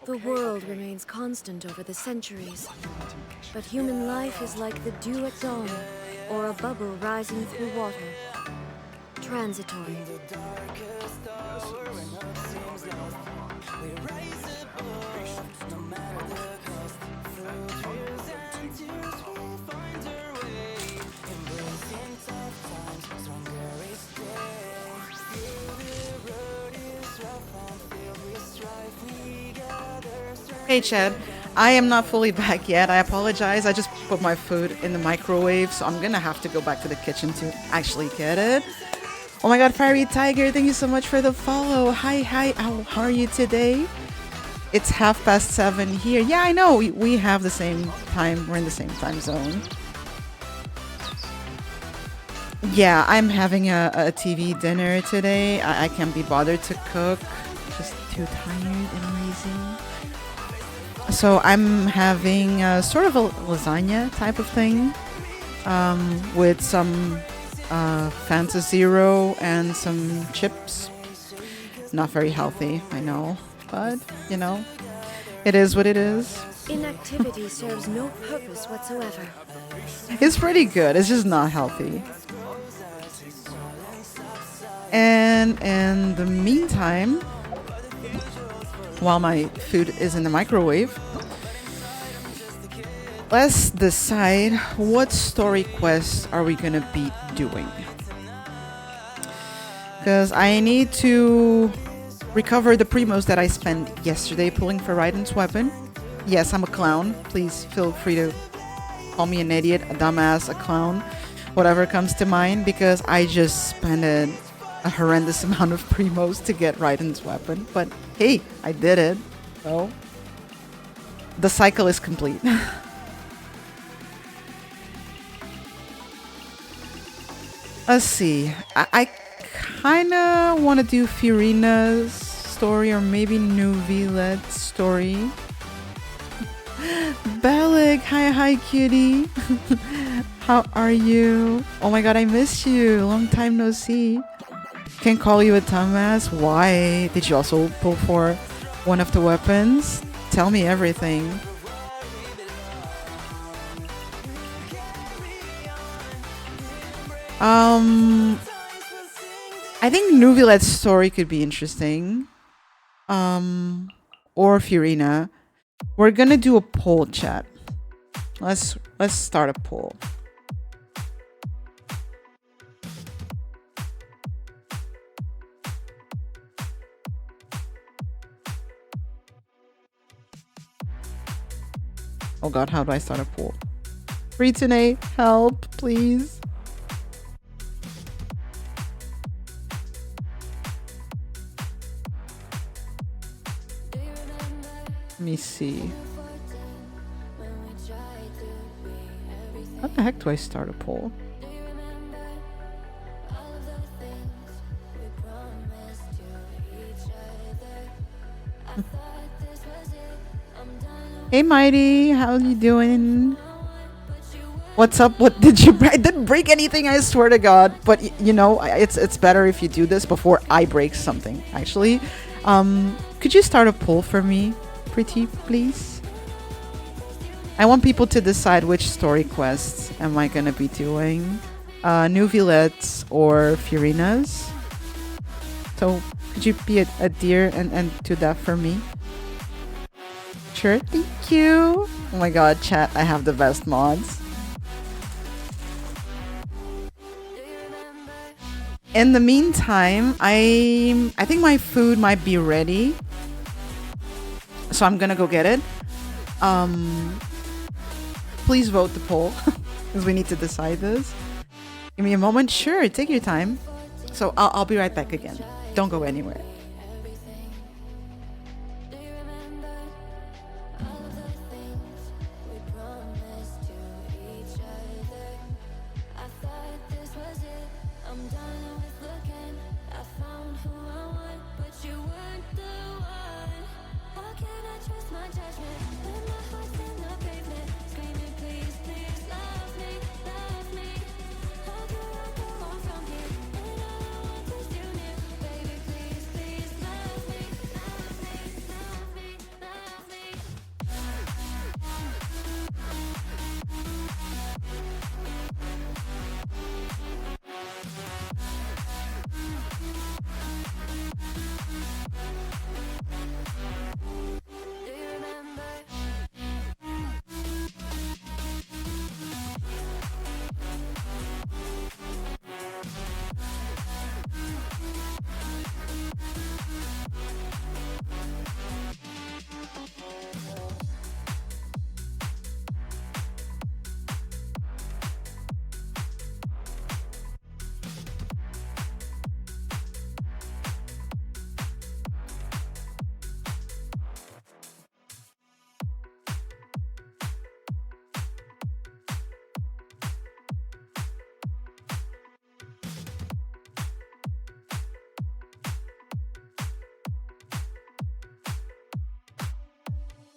The world remains constant over the centuries, but human life is like the dew at dawn, or a bubble rising through water. Transitory. Hey Chad, I am not fully back yet. I apologize. I just put my food in the microwave, so I'm gonna have to go back to the kitchen to actually get it. Oh my god, Fiery Tiger, thank you so much for the follow. Hi, how are you today? It's 7:30 here. Yeah, I know. We have the same time. We're in the same time zone. Yeah, I'm having a TV dinner today. I can't be bothered to cook. Just too tired and lazy. So I'm having sort of a lasagna type of thing with some Fanta Zero and some chips. Not very healthy, I know, but you know, it is what it is. Inactivity serves no purpose whatsoever. It's pretty good, it's just not healthy. And in the meantime, while my food is in the microwave, let's decide what story quests are we gonna be doing. Because I need to recover the primos that I spent yesterday pulling for Raiden's weapon. Yes, I'm a clown. Please feel free to call me an idiot, a dumbass, a clown, whatever comes to mind, because I just spent a horrendous amount of primos to get Raiden's weapon. But hey, I did it. So the cycle is complete. Let's see. I kind of want to do Fiorina's story or maybe Nuvilet's story. Bellic, hi cutie. How are you? Oh my god, I missed you. Long time no see. Can't call you a dumbass. Why? Did you also pull for one of the weapons? Tell me everything. I think Nuvilet's story could be interesting. Or Fiorina. We're gonna do a poll, chat. Let's start a poll. Oh god, how do I start a poll? Ritune, help, please. Let me see. How the heck do I start a poll? Hey Mighty, how you doing? What's up? What did you break? I didn't break anything, I swear to god. But you know, it's better if you do this before I break something, actually. Could you start a poll for me, pretty please? I want people to decide which story quests am I gonna be doing. Nuvilet's or Fiorina's. So could you be a dear and do that for me? Sure, thank you. Oh my god, chat, I have the best mods. In the meantime, I think my food might be ready. So I'm gonna go get it. Please vote the poll, because we need to decide this. Give me a moment. Sure, take your time. So I'll be right back again. Don't go anywhere.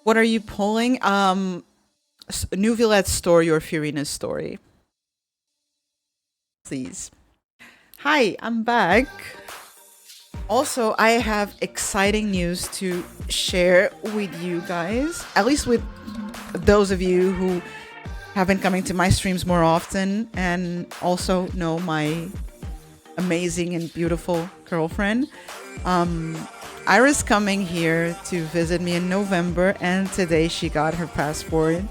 What are you pulling? Nuvilet's story or Fiorina's story? Please. Hi, I'm back. Also, I have exciting news to share with you guys. At least with those of you who have been coming to my streams more often and also know my amazing and beautiful girlfriend. Iris coming here to visit me in November, and today she got her passport.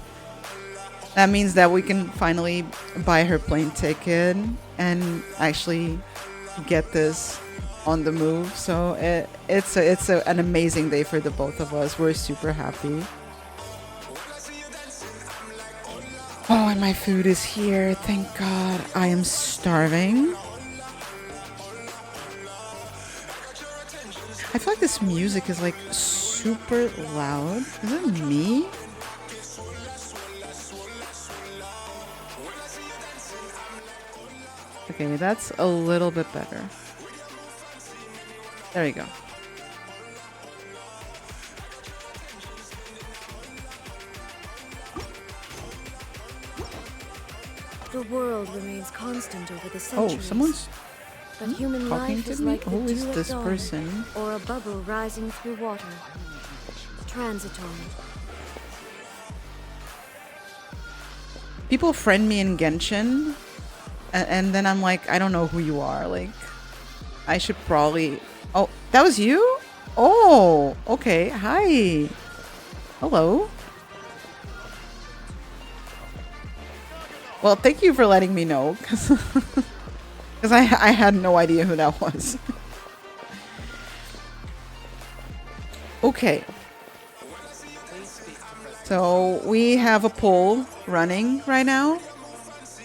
That means that we can finally buy her plane ticket and actually get this on the move. So an amazing day for the both of us. We're super happy. Oh, and my food is here. Thank God. I am starving. I feel like this music is like super loud. Is it me? Okay, that's a little bit better. There you go. The world remains constant over the centuries. Oh, someone's But human talking life to is me? like the Who is dew at this dawn, person? or a bubble rising through water. Transitory. People friend me in Genshin, and then I'm like, I don't know who you are. Like, I should probably... Oh, that was you? Oh, okay. Hi. Hello. Well, thank you for letting me know, because I had no idea who that was. Okay. So we have a poll running right now.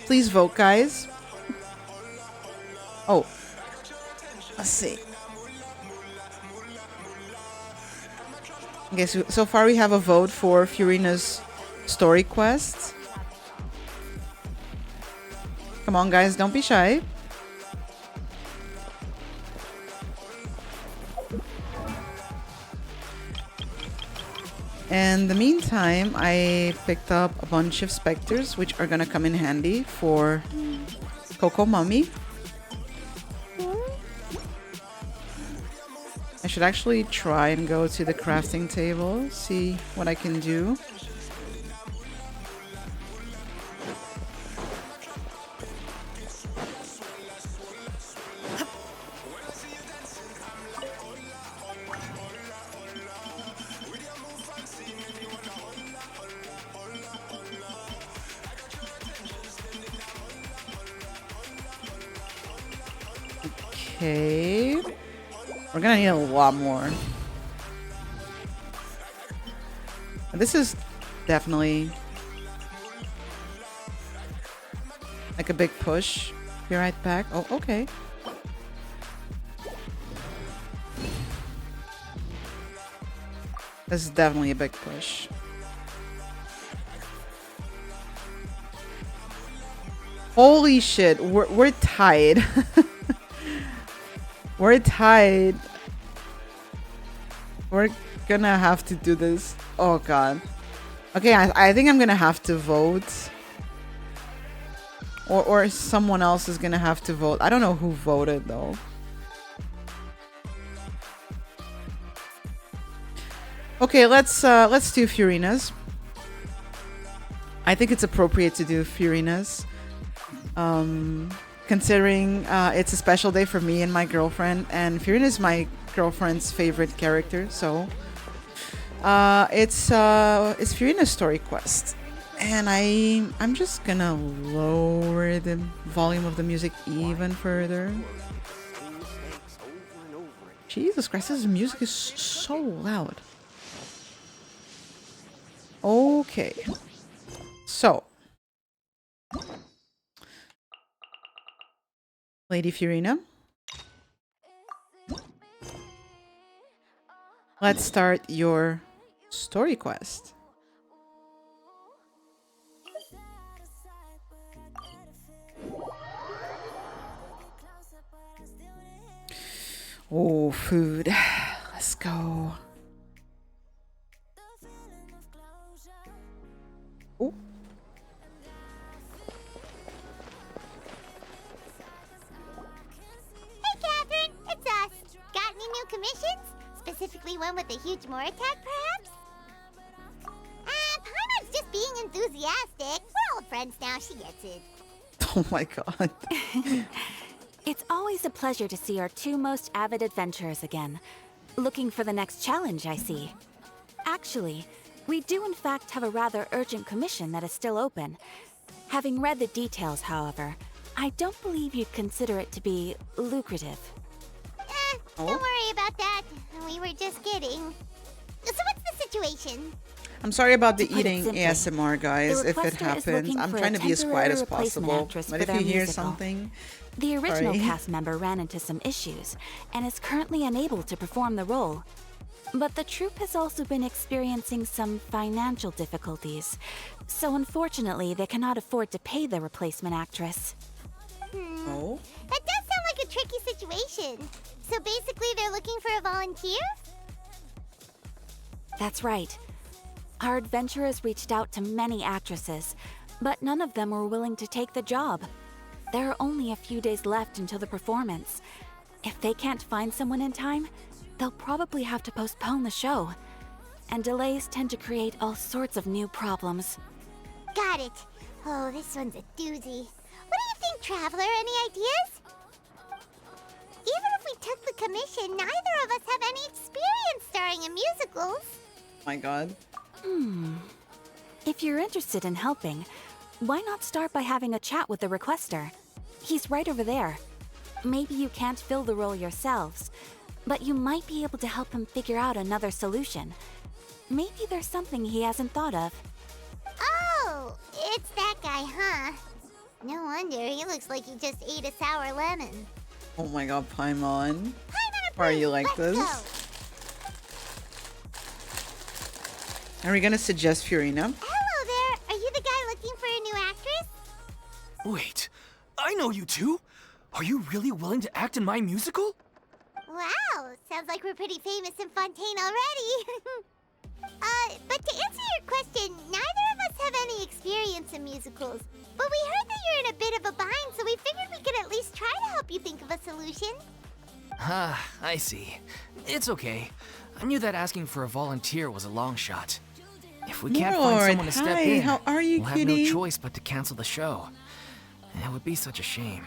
Please vote, guys. Oh, let's see. Okay, so far we have a vote for Furina's story quest. Come on, guys, don't be shy. In the meantime, I picked up a bunch of specters, which are gonna come in handy for Coco Mummy. I should actually try and go to the crafting table, see what I can do. Okay. We're gonna need a lot more. This is definitely like a big push. Be right back. Oh, okay. This is definitely a big push. Holy shit, we're tied. We're tied. We're gonna have to do this. Oh god. Okay, I think I'm gonna have to vote. Or someone else is gonna have to vote. I don't know who voted though. Okay, let's do Furina's. I think it's appropriate to do Furina's. Considering it's a special day for me and my girlfriend, and Furina is my girlfriend's favorite character, so it's Furina's story quest. And I'm just gonna lower the volume of the music even further. Jesus Christ, this music is so loud. Okay. So, Lady Furina, let's start your story quest. Oh, food. Let's go. Oh. Hey, Catherine, it's us. Got any new commissions? Specifically one with a huge more attack, perhaps? Paimon's just being enthusiastic. We're old friends now, she gets it. Oh my god. It's always a pleasure to see our two most avid adventurers again. Looking for the next challenge, I see. Actually, We do in fact have a rather urgent commission that is still open. Having read the details, however, I don't believe you'd consider it to be lucrative. Don't worry about that. We were just kidding. So what's the situation? I'm sorry about the To put it eating simply, ASMR, guys, the if it requester is happens. looking I'm for a trying to be as quiet as temporary replacement possible. actress But for if their you hear musical. something, The original sorry. cast member ran into some issues and is currently unable to perform the role. But the troupe has also been experiencing some financial difficulties, so unfortunately they cannot afford to pay the replacement actress. Oh? That does sound like a tricky situation. So basically they're looking for a volunteer? That's right. Our adventurers reached out to many actresses, but none of them were willing to take the job. There are only a few days left until the performance. If they can't find someone in time, they'll probably have to postpone the show. And delays tend to create all sorts of new problems. Got it. Oh, this one's a doozy. What do you think, Traveler? Any ideas? Even if we took the commission, neither of us have any experience starring in musicals. My god. If you're interested in helping, why not start by having a chat with the requester? He's right over there. Maybe you can't fill the role yourselves, but you might be able to help him figure out another solution. Maybe there's something he hasn't thought of. Oh, it's that guy, huh? No wonder, he looks like he just ate a sour lemon. Oh my god, Paimon. Paimon Why are you approved, like let's this? Are we gonna suggest Fiorina? Go. Hello there, are you the guy looking for a new actress? Wait, I know you two. Are you really willing to act in my musical? Wow, sounds like we're pretty famous in Fontaine already. But to answer your question, neither of us have any experience in musicals. But we heard that you're in a bit of a bind, so we figured we could at least try to help you think of a solution. Ah, I see. It's okay. I knew that asking for a volunteer was a long shot. If we can't find Lord, someone to step hi, in, how are you, we'll kitty? have no choice but to cancel the show. It would be such a shame.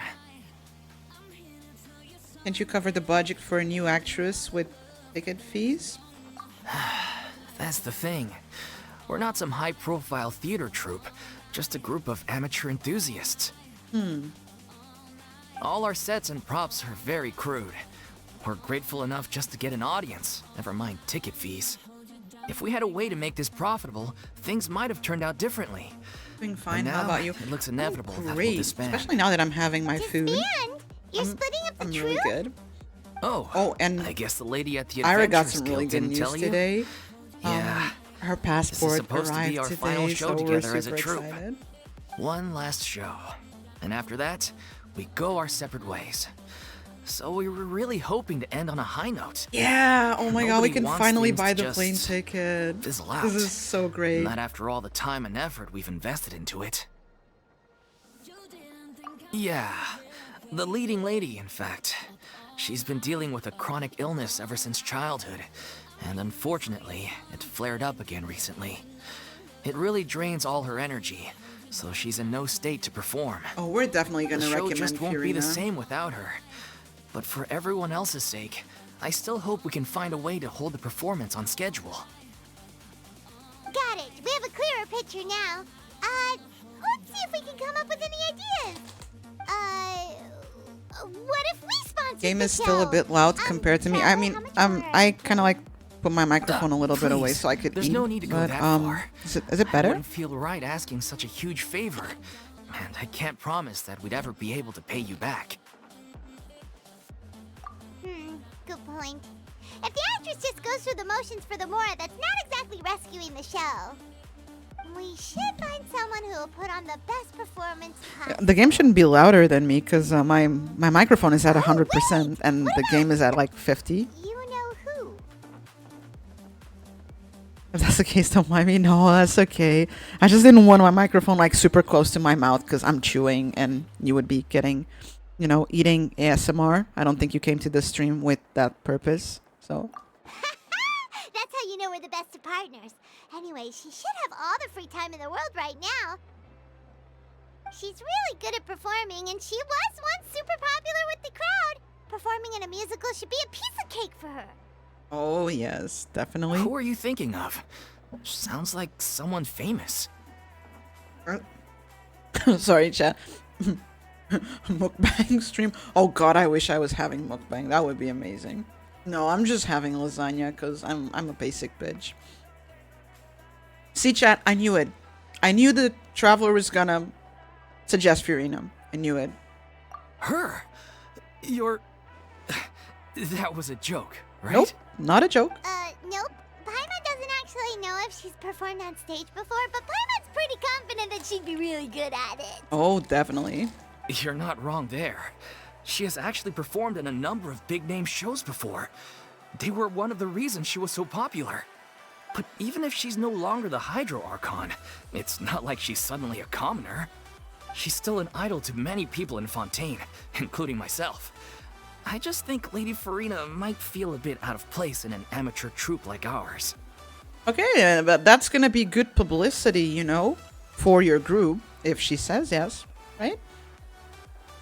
Can't you cover the budget for a new actress with ticket fees? That's the thing. We're not some high-profile theater troupe, just a group of amateur enthusiasts. All our sets and props are very crude. We're grateful enough just to get an audience, never mind ticket fees. If we had a way to make this profitable, things might have turned out differently. Doing fine. But How now, about you? it looks inevitable that we'll Great, disband. especially now that I'm having my food. Disband? You're splitting up the I'm troupe? really good. Oh, and I guess the lady at the Ira got Adventurers some really Guild good didn't news tell you? today. Yeah. Her This is passport supposed to arrived be our today, final show so we're together as a super troupe. excited. One last show. And after that, we go our separate ways. So we were really hoping to end on a high note. Yeah, oh my god, we Nobody can wants finally things buy to the plane just ticket. fizzle out. This is so great. Not after all the time and effort we've invested into it. Yeah, the leading lady, in fact. She's been dealing with a chronic illness ever since childhood, and unfortunately, it flared up again recently. It really drains all her energy, so she's in no state to perform. Oh, we're definitely The gonna show recommend just won't be the Fiorina. same without her. But for everyone else's sake, I still hope we can find a way to hold the performance on schedule. Got it. We have a clearer picture now. Let's see if we can come up with any ideas. What if we sponsor Game the is still a show? bit loud compared to me. I mean, I kind of like put my microphone a little bit away Please, so I could there's eat. no need to go but, that far. Is it I better? wouldn't feel right asking such a huge favor, and I can't promise that we'd ever be able to pay you back. Good point. If the actress just goes through the motions for the Mora, that's not exactly rescuing the show. We should find someone who will put on the best performance possible. The game shouldn't be louder than me because my microphone is at 100% and the game is at like 50. You know who? If that's the case, don't mind me. No, that's okay. I just didn't want my microphone like super close to my mouth because I'm chewing and you would be getting, you know, eating ASMR. I don't think you came to the stream with that purpose. So That's how you know we're the best of partners. Anyway, she should have all the free time in the world right now. She's really good at performing, and she was once super popular with the crowd. Performing in a musical should be a piece of cake for her. oh yes, definitely. Who are you thinking of? Sounds like someone famous. Sorry, chat. Mukbang stream. Oh god, I wish I was having mukbang. That would be amazing. No, I'm just having lasagna because I'm a basic bitch. See, chat, I knew it. I knew the traveler was gonna suggest Furina. I knew it. Her? You're... That was a joke, right? Nope, not a joke. Nope. Paimon doesn't actually know if she's performed on stage before, but Paimon's pretty confident that she'd be really good at it. Oh, definitely. You're not wrong there. She has actually performed in a number of big-name shows before. They were one of the reasons she was so popular. But even if she's no longer the Hydro Archon, it's not like she's suddenly a commoner. She's still an idol to many people in Fontaine, including myself. I just think Lady Furina might feel a bit out of place in an amateur troupe like ours. Okay, but that's gonna be good publicity, you know, for your group, if she says yes, right?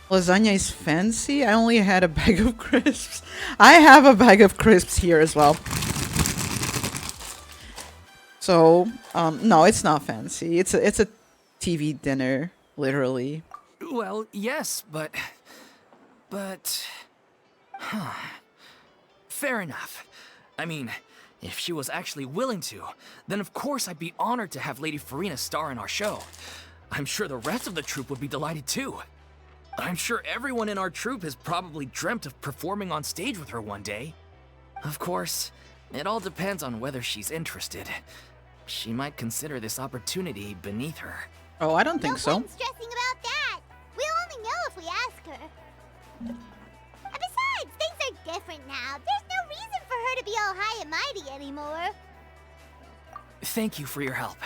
Lasagna is fancy? I only had a bag of crisps. I have a bag of crisps here as well. So, no, it's not fancy. It's a TV dinner, literally. Well, yes, but... Fair enough. I mean, if she was actually willing to, then of course I'd be honored to have Lady Furina star in our show. I'm sure the rest of the troupe would be delighted too. I'm sure everyone in our troupe has probably dreamt of performing on stage with her one day. Of course, it all depends on whether she's interested. She might consider this opportunity beneath her. Oh, I don't think so. No point stressing about that. We'll only know if we ask her. And besides, things are different now. There's no reason for her to be all high and mighty anymore. Thank you for your help.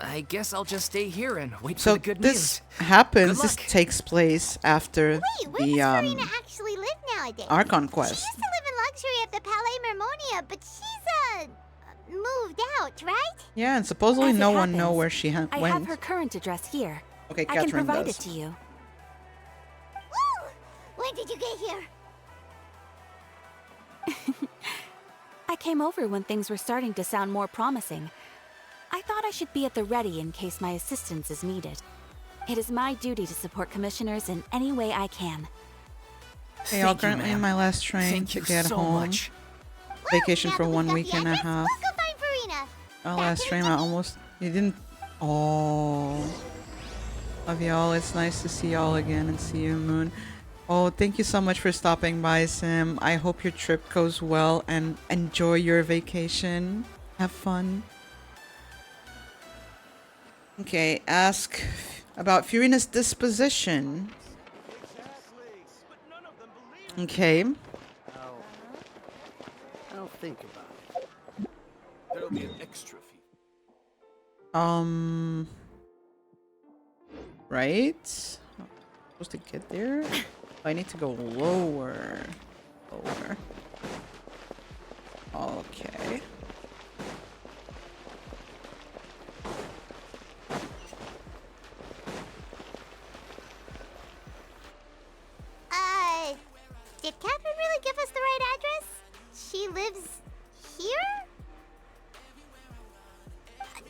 I guess I'll just stay here and wait for So the good this news. happens. Good This luck. takes place after Wait, where the does Furina actually live nowadays? Archon She quest. used to live in luxury at the Palais Mermonia, but she's, moved out, right? Yeah, and supposedly As it no one know happens, where she I went. have her current address here. Okay, I can Catherine provide does. it to you. Woo! When did you get here? I came over when things were starting to sound more promising. I thought I should be at the ready in case my assistance is needed. It is my duty to support commissioners in any way I can. Hey, y'all, Thank you, currently in ma'am. my last train Thank to you get so home. much. Vacation Now for that we 1 got week the and a address, half. Let's go find Furina. Oh, last stream I almost... You didn't... Oh. Love y'all. It's nice to see y'all again and see you, Moon. Oh, thank you so much for stopping by, Sim. I hope your trip goes well and enjoy your vacation. Have fun. Okay, ask about Furina's disposition. Okay. I'll think about it. There'll be an extra fee. Right? Supposed to get there? I need to go lower. Lower. Okay. Did Catherine really give us the right address? She lives here?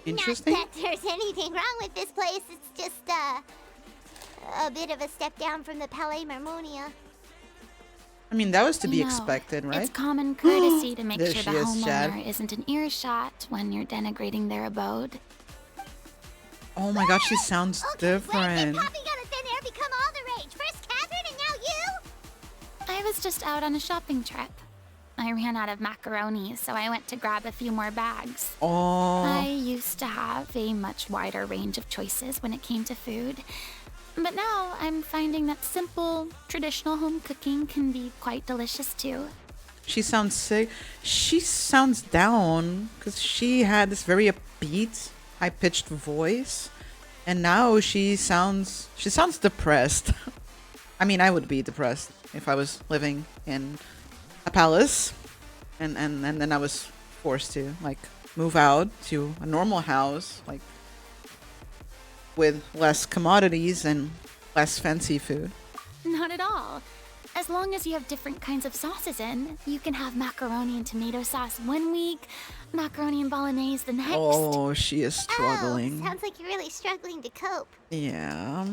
Interesting. Not that there's anything wrong with this place. It's just, a bit of a step down from the Palais Mermonia. I mean, that was to be You know, expected, right? It's common courtesy to make There sure she the is, homeowner Chad. isn't an earshot when you're denigrating their abode. Oh my god, she sounds Okay, when did different. popping out of thin air become all the rage? First Catherine and now you? I was just out on a shopping trip. I ran out of macaroni, so I went to grab a few more bags. I Oh, used to have a much wider range of choices when it came to food. But now I'm finding that simple, traditional home cooking can be quite delicious too. she sounds sick. She sounds down because she had this very upbeat, high-pitched voice, and now she sounds depressed. I mean, I would be depressed if I was living in a palace, and then I was forced to like move out to a normal house, like with less commodities and less fancy food. Not at all. as long as you have different kinds of sauces in, you can have macaroni and tomato sauce one week, macaroni and bolognese the next. Oh, she is struggling. Oh, sounds like you're really struggling to cope. Yeah.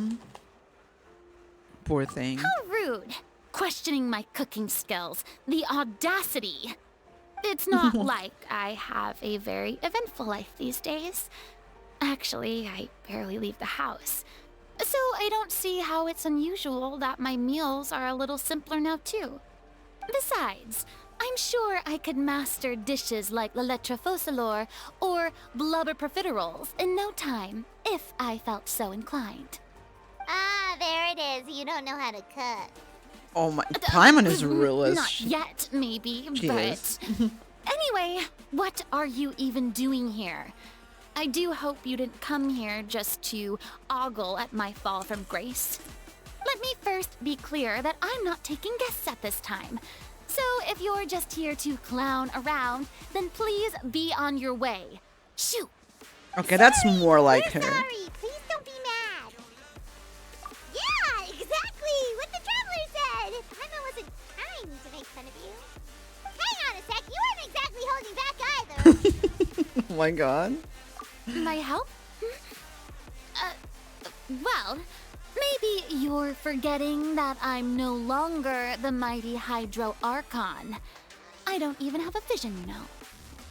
Poor thing. How rude! Questioning my cooking skills. The audacity! It's not like I have a very eventful life these days. Actually, I barely leave the house. So I don't see how it's unusual that my meals are a little simpler now, too. Besides, I'm sure I could master dishes like la lettre focilor or blubber profiteroles in no time, if I felt so inclined. Ah, there it is. You don't know how to cook. Oh my, Paimon is realist. Not yet, maybe, She but... is. Anyway, what are you even doing here? I do hope you didn't come here just to ogle at my fall from grace. Let me first be clear that I'm not taking guests at this time. So if you're just here to clown around, then please be on your way. Shoot! Okay, that's more like We're her. sorry. Please don't be mad. Yeah, exactly what the traveler said. Paimon wasn't trying to make fun of you. Hang on a sec. You weren't exactly holding back either. Oh my god. My help? Well, maybe you're forgetting that I'm no longer the mighty Hydro Archon. I don't even have a vision, you know.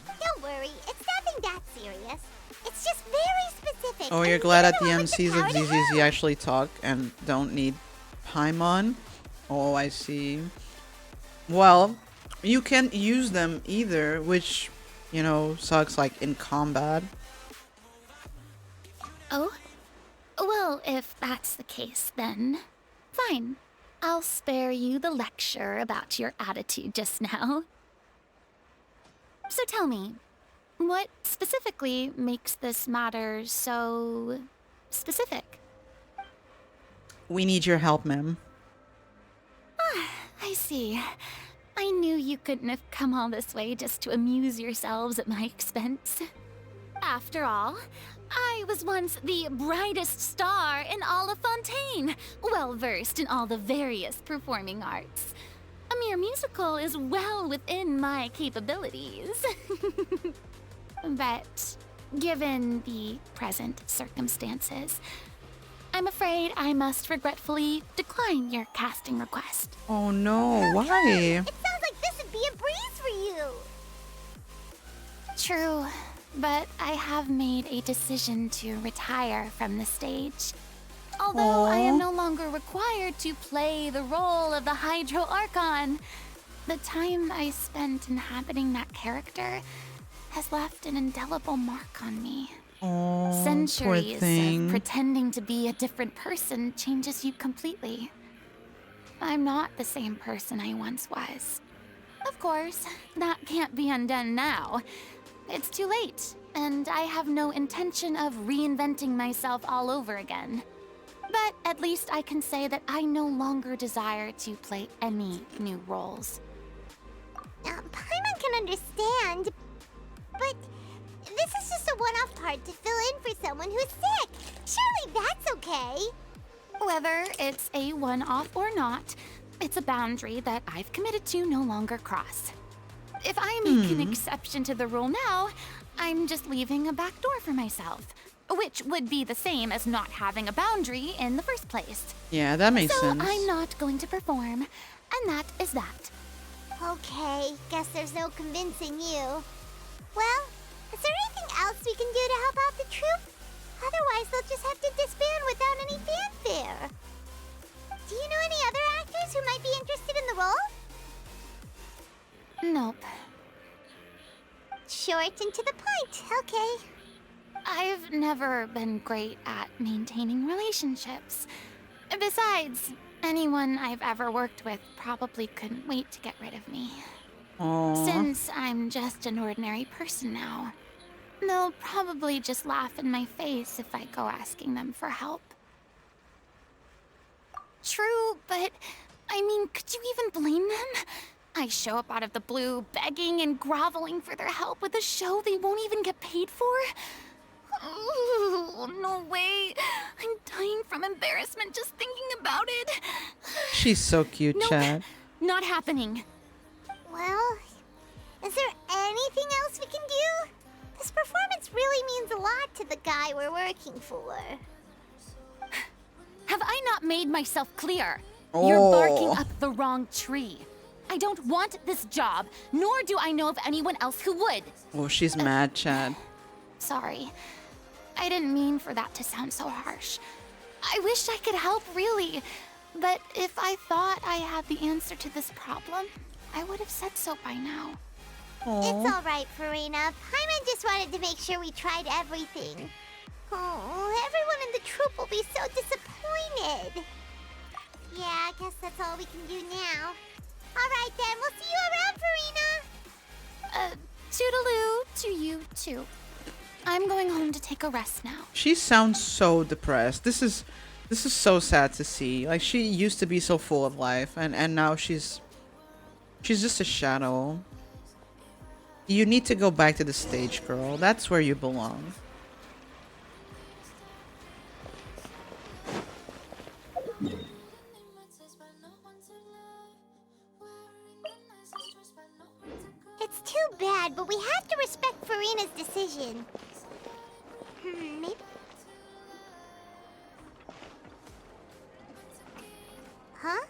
Don't worry. It's nothing that serious. It's just very specific. Oh, and you're glad you're at the the one with MCs power of to ZZZ help. actually talk and don't need Paimon? Oh, I see. Well, you can't use them either, which, you know, sucks like in combat. Oh? Well, if that's the case, then fine. I'll spare you the lecture about your attitude just now. So tell me, what specifically makes this matter so specific? We need your help, ma'am. I see. I knew you couldn't have come all this way just to amuse yourselves at my expense. After all, I was once the brightest star in all of Fontaine, well versed in all the various performing arts. A mere musical is well within my capabilities. But given the present circumstances, I'm afraid I must regretfully decline your casting request. Oh no, why? It sounds like this would be a breeze for you. True, but I have made a decision to retire from the stage. Although I am no longer required to play the role of the Hydro Archon, the time I spent inhabiting that character has left an indelible mark on me. Oh, poor Centuries thing. of pretending to be a different person changes you completely. I'm not the same person I once was. Of course, that can't be undone now. It's too late, and I have no intention of reinventing myself all over again. But at least I can say that I no longer desire to play any new roles. Paimon can understand, but this is just a one-off part to fill in for someone who's sick. Surely that's okay. Whether it's a one-off or not, it's a boundary that I've committed to no longer cross. If I make an exception to the rule now, I'm just leaving a back door for myself, which would be the same as not having a boundary in the first place. Yeah, that makes So sense. I'm not going to perform, and that is that. Okay, guess there's no convincing you. Well, is there anything else we can do to help out the troupe? Otherwise, they'll just have to disband without any fanfare. Do you know any other actors who might be interested in the role? Nope. Short and to the point, okay. I've never been great at maintaining relationships. Besides, anyone I've ever worked with probably couldn't wait to get rid of me. Aw. Since I'm just an ordinary person now, they'll probably just laugh in my face if I go asking them for help. True, but I mean, could you even blame them? I show up out of the blue, begging and groveling for their help with a show they won't even get paid for? Oh, no way. I'm dying from embarrassment just thinking about it. She's so cute, Nope, Chad. not happening. Well, is there anything else we can do? This performance really means a lot to the guy we're working for. Have I not made myself clear? You're barking Oh. up the wrong tree. I don't want this job, nor do I know of anyone else who would. Oh, she's mad, Chad. Sorry. I didn't mean for that to sound so harsh. I wish I could help, really. But if I thought I had the answer to this problem, I would have said so by now. It's all right, Farina. Paimon just wanted to make sure we tried everything. Oh, everyone in the troupe will be so disappointed. Yeah, I guess that's all we can do now. All right, then. We'll see you around, Farina. Toodaloo to you, too. I'm going home to take a rest now. She sounds so depressed. This is so sad to see. Like, she used to be so full of life, and now she's just a shadow. You need to go back to the stage, girl. That's where you belong. It's too bad, but we have to respect Farina's decision. Maybe. Huh?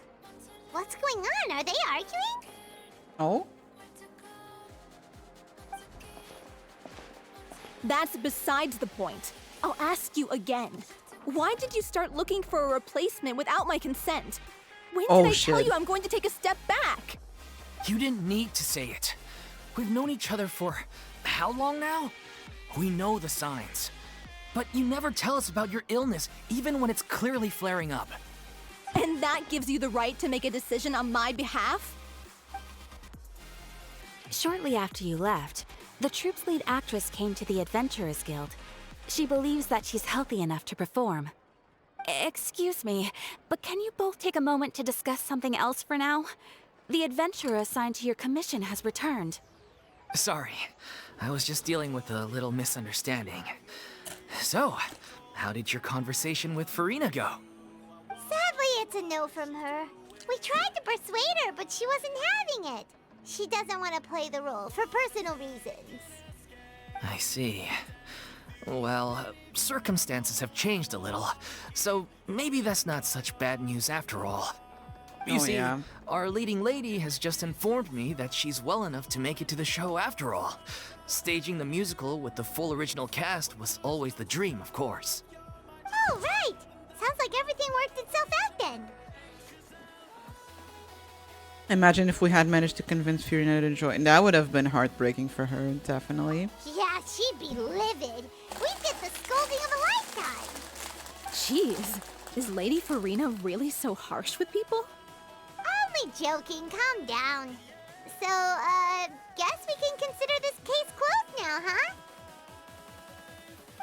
What's going on? Are they arguing? Oh? That's besides the point. I'll ask you again. Why did you start looking for a replacement without my consent? When did I tell shit. you I'm going to take a step back? You didn't need to say it. We've known each other for how long now? We know the signs. But you never tell us about your illness, even when it's clearly flaring up. And that gives you the right to make a decision on my behalf? Shortly after you left, the troupe's lead actress came to the Adventurers Guild. She believes that she's healthy enough to perform. Excuse me, but can you both take a moment to discuss something else for now? The adventurer assigned to your commission has returned. Sorry, I was just dealing with a little misunderstanding. So, how did your conversation with Farina go? Sadly, it's a no from her. We tried to persuade her, but she wasn't having it. She doesn't want to play the role for personal reasons. I see. Well, circumstances have changed a little, so maybe that's not such bad news after all. You Oh, see, yeah. our leading lady has just informed me that she's well enough to make it to the show after all. Staging the musical with the full original cast was always the dream, of course. Oh, right! Sounds like everything worked itself out then. Imagine if we had managed to convince Fiorina to join. That would have been heartbreaking for her, definitely. Yeah, she'd be livid. We'd get the scolding of a lifetime. Jeez, is Lady Farina really so harsh with people? Only joking, calm down. So, guess we can consider this case closed now, huh?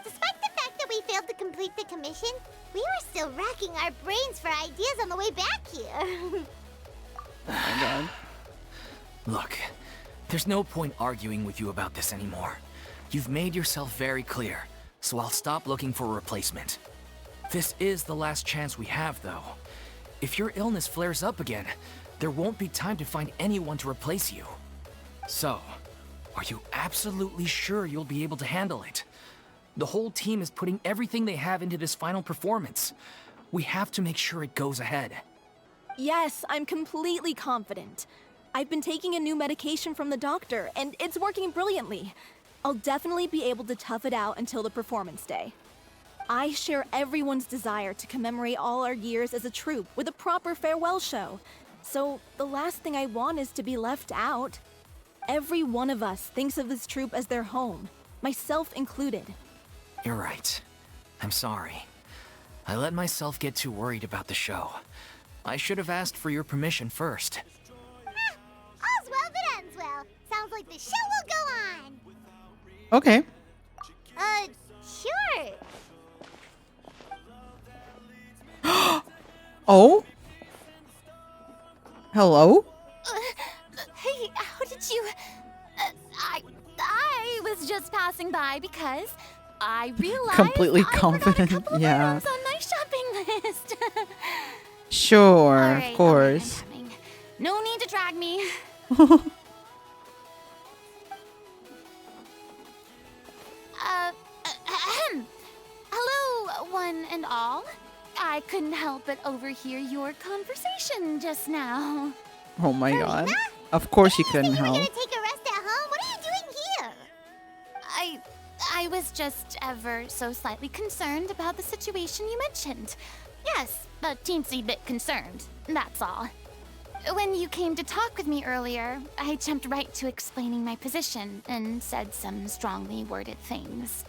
Despite the fact that we failed to complete the commission, we were still racking our brains for ideas on the way back here. Oh my god. Look, there's no point arguing with you about this anymore. You've made yourself very clear, so I'll stop looking for a replacement. This is the last chance we have, though. If your illness flares up again, there won't be time to find anyone to replace you. So, are you absolutely sure you'll be able to handle it? The whole team is putting everything they have into this final performance. We have to make sure it goes ahead. Yes, I'm completely confident. I've been taking a new medication from the doctor, and it's working brilliantly. I'll definitely be able to tough it out until the performance day. I share everyone's desire to commemorate all our years as a troupe with a proper farewell show. So the last thing I want is to be left out. Every one of us thinks of this troupe as their home, myself included. You're right. I'm sorry. I let myself get too worried about the show. I should have asked for your permission first. All's well that ends well. Sounds like the show will go on. Okay. Sure. Oh? Hello? Hey, how did you... I was just passing by because I realized Completely I forgot a confident, couple of yeah. items on my shopping list. Sure, All of right, course. I'm coming. No need to drag me. Ahem. Hello, one and all. I couldn't help but overhear your conversation just now. Oh my god. Of course you couldn't You were help. gonna take a rest at home? What are you doing here? I was just ever so slightly concerned about the situation you mentioned. Yes, a teensy bit concerned, that's all. When you came to talk with me earlier, I jumped right to explaining my position and said some strongly worded things.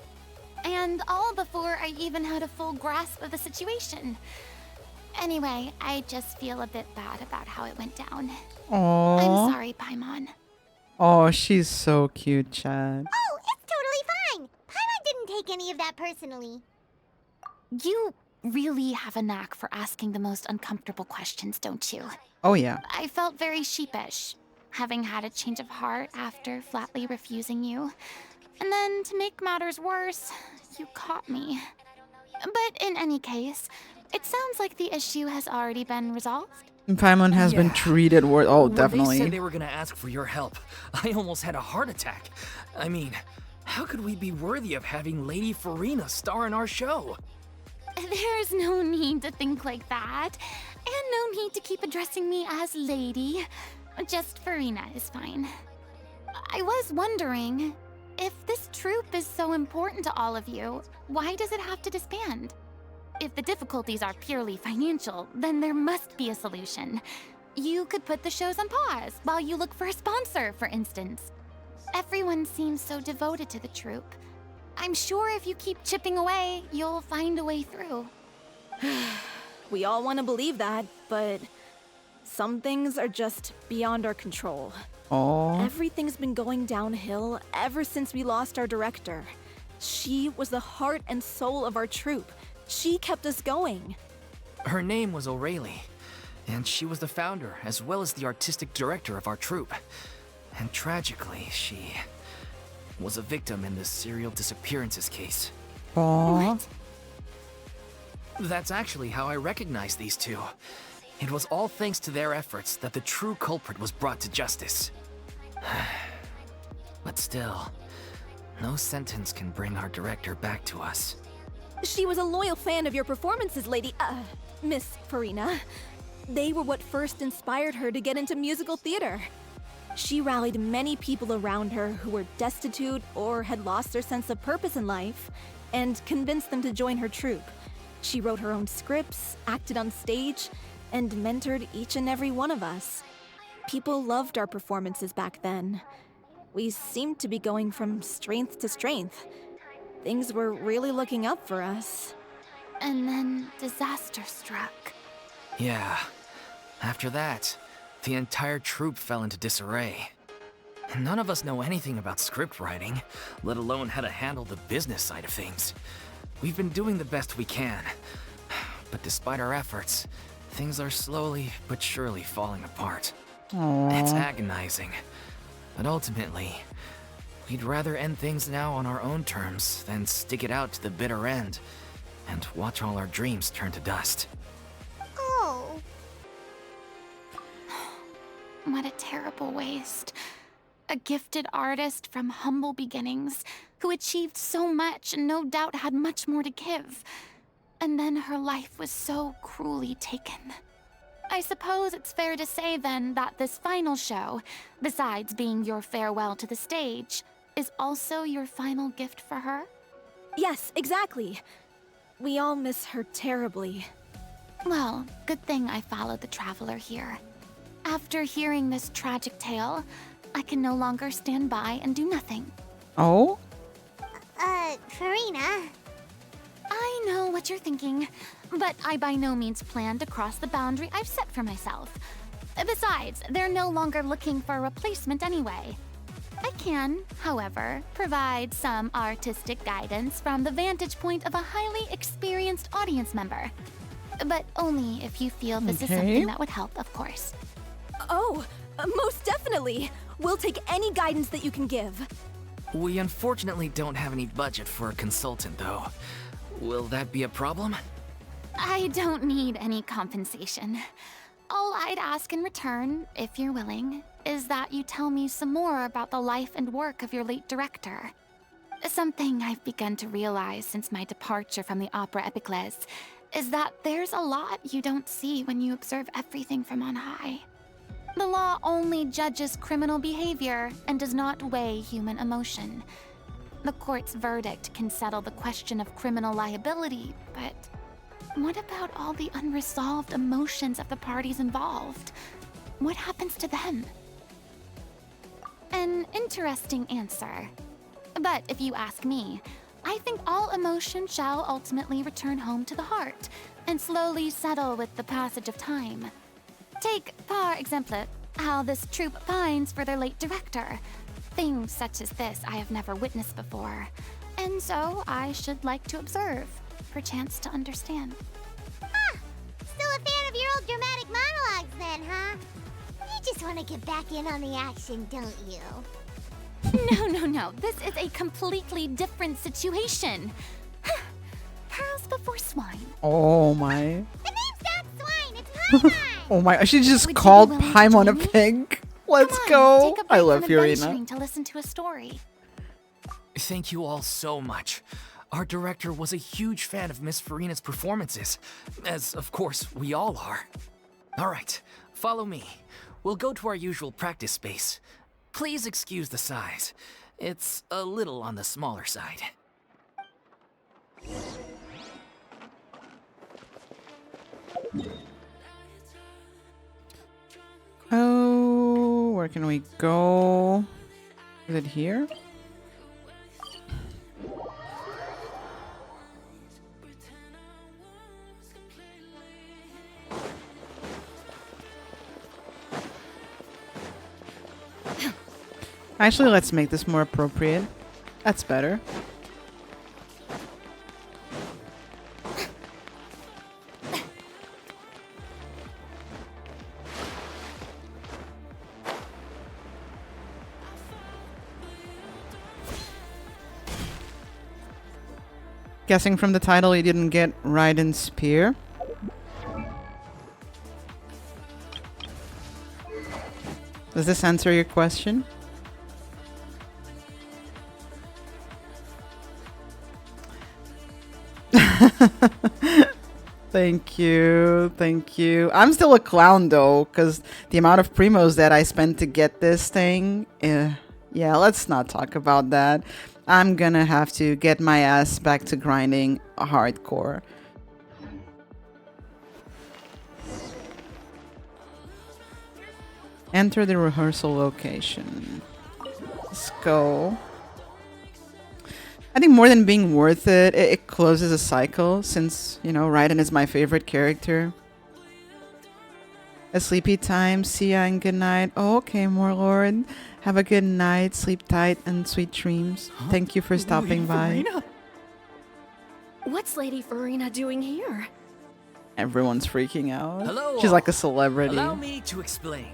And all before I even had a full grasp of the situation. Anyway, I just feel a bit bad about how it went down. Aww. I'm sorry, Paimon. Oh, she's so cute, Chad. Oh, it's totally fine. Paimon didn't take any of that personally. You really have a knack for asking the most uncomfortable questions, don't you? Oh yeah. I felt very sheepish, having had a change of heart after flatly refusing you. And then, to make matters worse, you caught me. But in any case, it sounds like the issue has already been resolved. Paimon has been Yeah. treated worse. Oh, When they said definitely. they were gonna ask for your help, I almost had a heart attack. I mean, how could we be worthy of having Lady Farina star in our show? There's no need to think like that. And no need to keep addressing me as lady. Just Farina is fine. I was wondering, if this troupe is so important to all of you, why does it have to disband? If the difficulties are purely financial, then there must be a solution. You could put the shows on pause while you look for a sponsor, for instance. Everyone seems so devoted to the troupe. I'm sure if you keep chipping away, you'll find a way through. We all want to believe that, but some things are just beyond our control. Oh. Everything's been going downhill ever since we lost our director. She was the heart and soul of our troupe. She kept us going. Her name was O'Reilly, and she was the founder as well as the artistic director of our troupe. And tragically, she was a victim in the serial disappearances case. Aw. That's actually how I recognized these two. It was all thanks to their efforts that the true culprit was brought to justice. But still, no sentence can bring our director back to us. She was a loyal fan of your performances, Miss Farina. They were what first inspired her to get into musical theater. She rallied many people around her who were destitute or had lost their sense of purpose in life, and convinced them to join her troupe. She wrote her own scripts, acted on stage, and mentored each and every one of us. People loved our performances back then. We seemed to be going from strength to strength. Things were really looking up for us. And then disaster struck. Yeah. After that, the entire troupe fell into disarray. None of us know anything about script writing, let alone how to handle the business side of things. We've been doing the best we can. But despite our efforts, things are slowly but surely falling apart. It's agonizing. But ultimately, we'd rather end things now on our own terms than stick it out to the bitter end and watch all our dreams turn to dust. Oh. What a terrible waste. A gifted artist from humble beginnings who achieved so much and no doubt had much more to give. And then her life was so cruelly taken. I suppose it's fair to say then that this final show, besides being your farewell to the stage, is also your final gift for her? Yes, exactly. We all miss her terribly. Well, good thing I followed the traveler here. After hearing this tragic tale, I can no longer stand by and do nothing. Oh? Farina. I know what you're thinking, but I by no means plan to cross the boundary I've set for myself. Besides, they're no longer looking for a replacement anyway. I can, however, provide some artistic guidance from the vantage point of a highly experienced audience member. But only if you feel this is Okay. something that would help, of course. Oh, most definitely. We'll take any guidance that you can give. We unfortunately don't have any budget for a consultant, though. Will that be a problem? I don't need any compensation. All I'd ask in return, if you're willing, is that you tell me some more about the life and work of your late director. Something I've begun to realize since my departure from the Opera Epiclese is that there's a lot you don't see when you observe everything from on high. The law only judges criminal behavior and does not weigh human emotion. The court's verdict can settle the question of criminal liability, but what about all the unresolved emotions of the parties involved? What happens to them? An interesting answer. But if you ask me, I think all emotion shall ultimately return home to the heart and slowly settle with the passage of time. Take, par exemple, how this troupe pines for their late director. Things such as this I have never witnessed before, and so I should like to observe, perchance to understand. Huh. Still a fan of your old dramatic monologues then, huh? You just want to get back in on the action, don't you? No. This is a completely different situation. Pearls before swine. Oh my. The name's not swine, it's Paimon! Oh my, she just Would you be called willing to Paimon a join me? pig. Let's Come on, go. take a I break love from Fiorina. adventuring to listen to a story. Thank you all so much. Our director was a huge fan of Miss Farina's performances, as of course we all are. All right, follow me. We'll go to our usual practice space. Please excuse the size. It's a little on the smaller side. Oh, where can we go? Is it here? Actually, let's make this more appropriate. That's better. Guessing from the title, you didn't get Raiden's spear. Does this answer your question? Thank you, thank you. I'm still a clown though, because the amount of primos that I spent to get this thing, yeah, let's not talk about that. I'm gonna have to get my ass back to grinding hardcore. Enter the rehearsal location. Let's go. I think more than being worth it, it closes a cycle since, you know, Raiden is my favorite character. A sleepy time, see ya and good night. Oh, okay, Warlord. Have a good night, sleep tight, and sweet dreams. Thank you for stopping by. What's Lady Farina doing here? Everyone's freaking out. Hello, She's like a celebrity. Allow me to explain.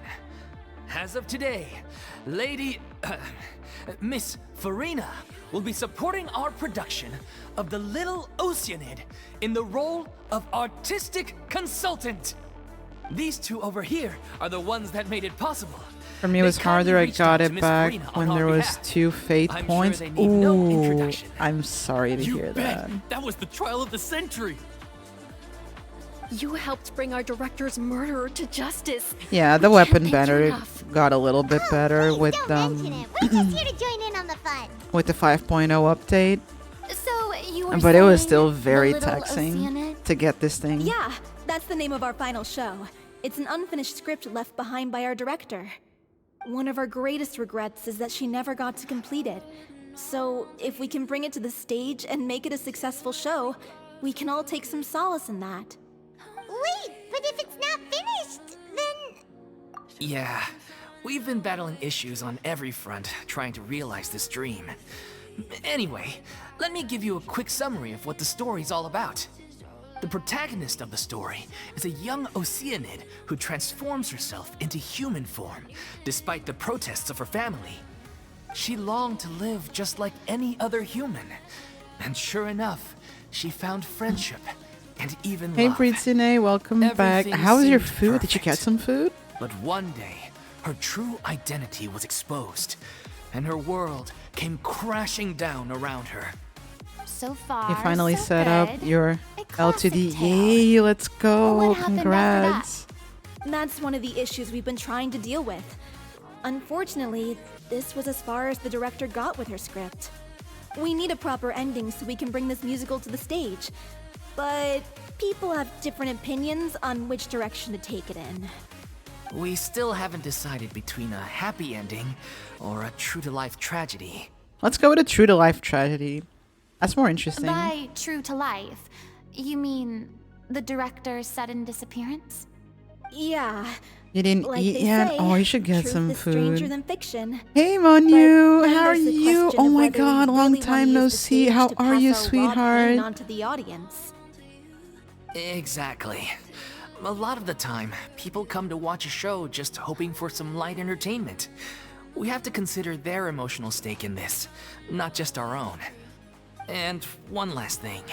As of today, Miss Farina will be supporting our production of The Little Oceanid in the role of artistic consultant. These two over here are the ones that made it possible. For me, it was harder. I got it back when there was 2 fate points. Ooh, I'm sorry to hear that. That was the trial of the century. You helped bring our director's murderer to justice. Yeah, the We weapon can't thank you banner enough. got a little bit better Please with don't mention it. We're just here to join in on the fun. with the 5.0 update. So you were But it was saying still the very Little taxing Oceanid? to get this thing. Yeah, that's the name of our final show. It's an unfinished script left behind by our director. One of our greatest regrets is that she never got to complete it. So, if we can bring it to the stage and make it a successful show, we can all take some solace in that. Wait, but if it's not finished, then... Yeah, we've been battling issues on every front trying to realize this dream. Anyway, let me give you a quick summary of what the story's all about. The protagonist of the story is a young Oceanid who transforms herself into human form, despite the protests of her family. She longed to live just like any other human. And sure enough, she found friendship and even Hey, love. Britsune, welcome back. Everything How was your seemed food? Did you get perfect. some food? But one day, her true identity was exposed, and her world came crashing down around her. So far, You finally so set good. up your A classic L2D. tale. Yay, let's go. What happened after that? Congrats. That's one of the issues we've been trying to deal with. Unfortunately, this was as far as the director got with her script. We need a proper ending so we can bring this musical to the stage. But people have different opinions on which direction to take it in. We still haven't decided between a happy ending or a true-to-life tragedy. Let's go with a true to life tragedy. That's more interesting. By true to life, you mean the director's sudden disappearance? Yeah, You didn't like eat they yet? say, Oh, you should get truth some is stranger food. than fiction. Hey, Monu, But then how are there's the you? question Oh of my whether we god, long really wanna time no use the see. stage How to are pass you, our raw pain sweetheart? onto the audience. Exactly. A lot of the time, people come to watch a show just hoping for some light entertainment. We have to consider their emotional stake in this, not just our own. And one last thing.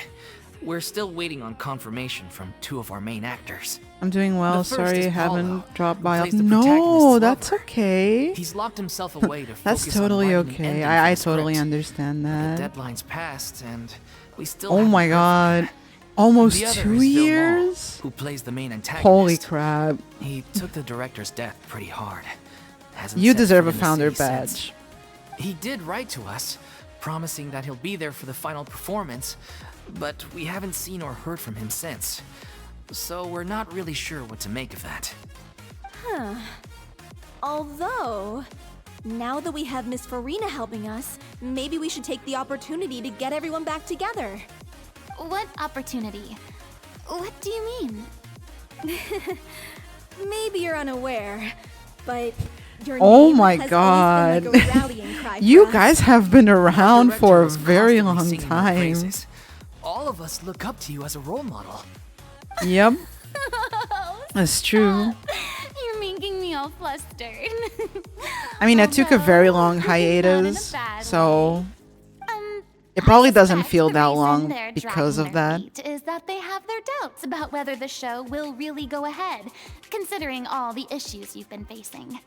We're still waiting on confirmation from 2 of our main actors. I'm doing well. The first Sorry, is I haven't Paulo, dropped who by. plays the No, protagonist's that's lover. okay. He's locked himself away to That's focus on totally writing an okay. ending I for the totally script. understand The that. deadline's passed, and we still Oh haven't my heard from god. him. Almost The other 2 is Vilmont, years? who plays the main antagonist. Holy crap. He took the director's death pretty hard. Hasn't You set deserve a foot in the founder city since. badge. He did write to us, promising that he'll be there for the final performance, but we haven't seen or heard from him since. So we're not really sure what to make of that. Although, now that we have Miss Farina helping us, maybe we should take the opportunity to get everyone back together. What opportunity? What do you mean? Maybe you're unaware, but your Oh name my has god. always been like a rallying cry for You us. guys have been around Director for a was very constantly long singing your time. praises. All of us look up to you as a role model. Yep. That's true. You're making me all flustered. I mean, I took a very Although, long not in a hiatus, bad so Um, it probably I doesn't suspect feel the that reason long they're because dragging of their that. feet is that they have their doubts about whether the show will really go ahead, considering all the issues you've been facing.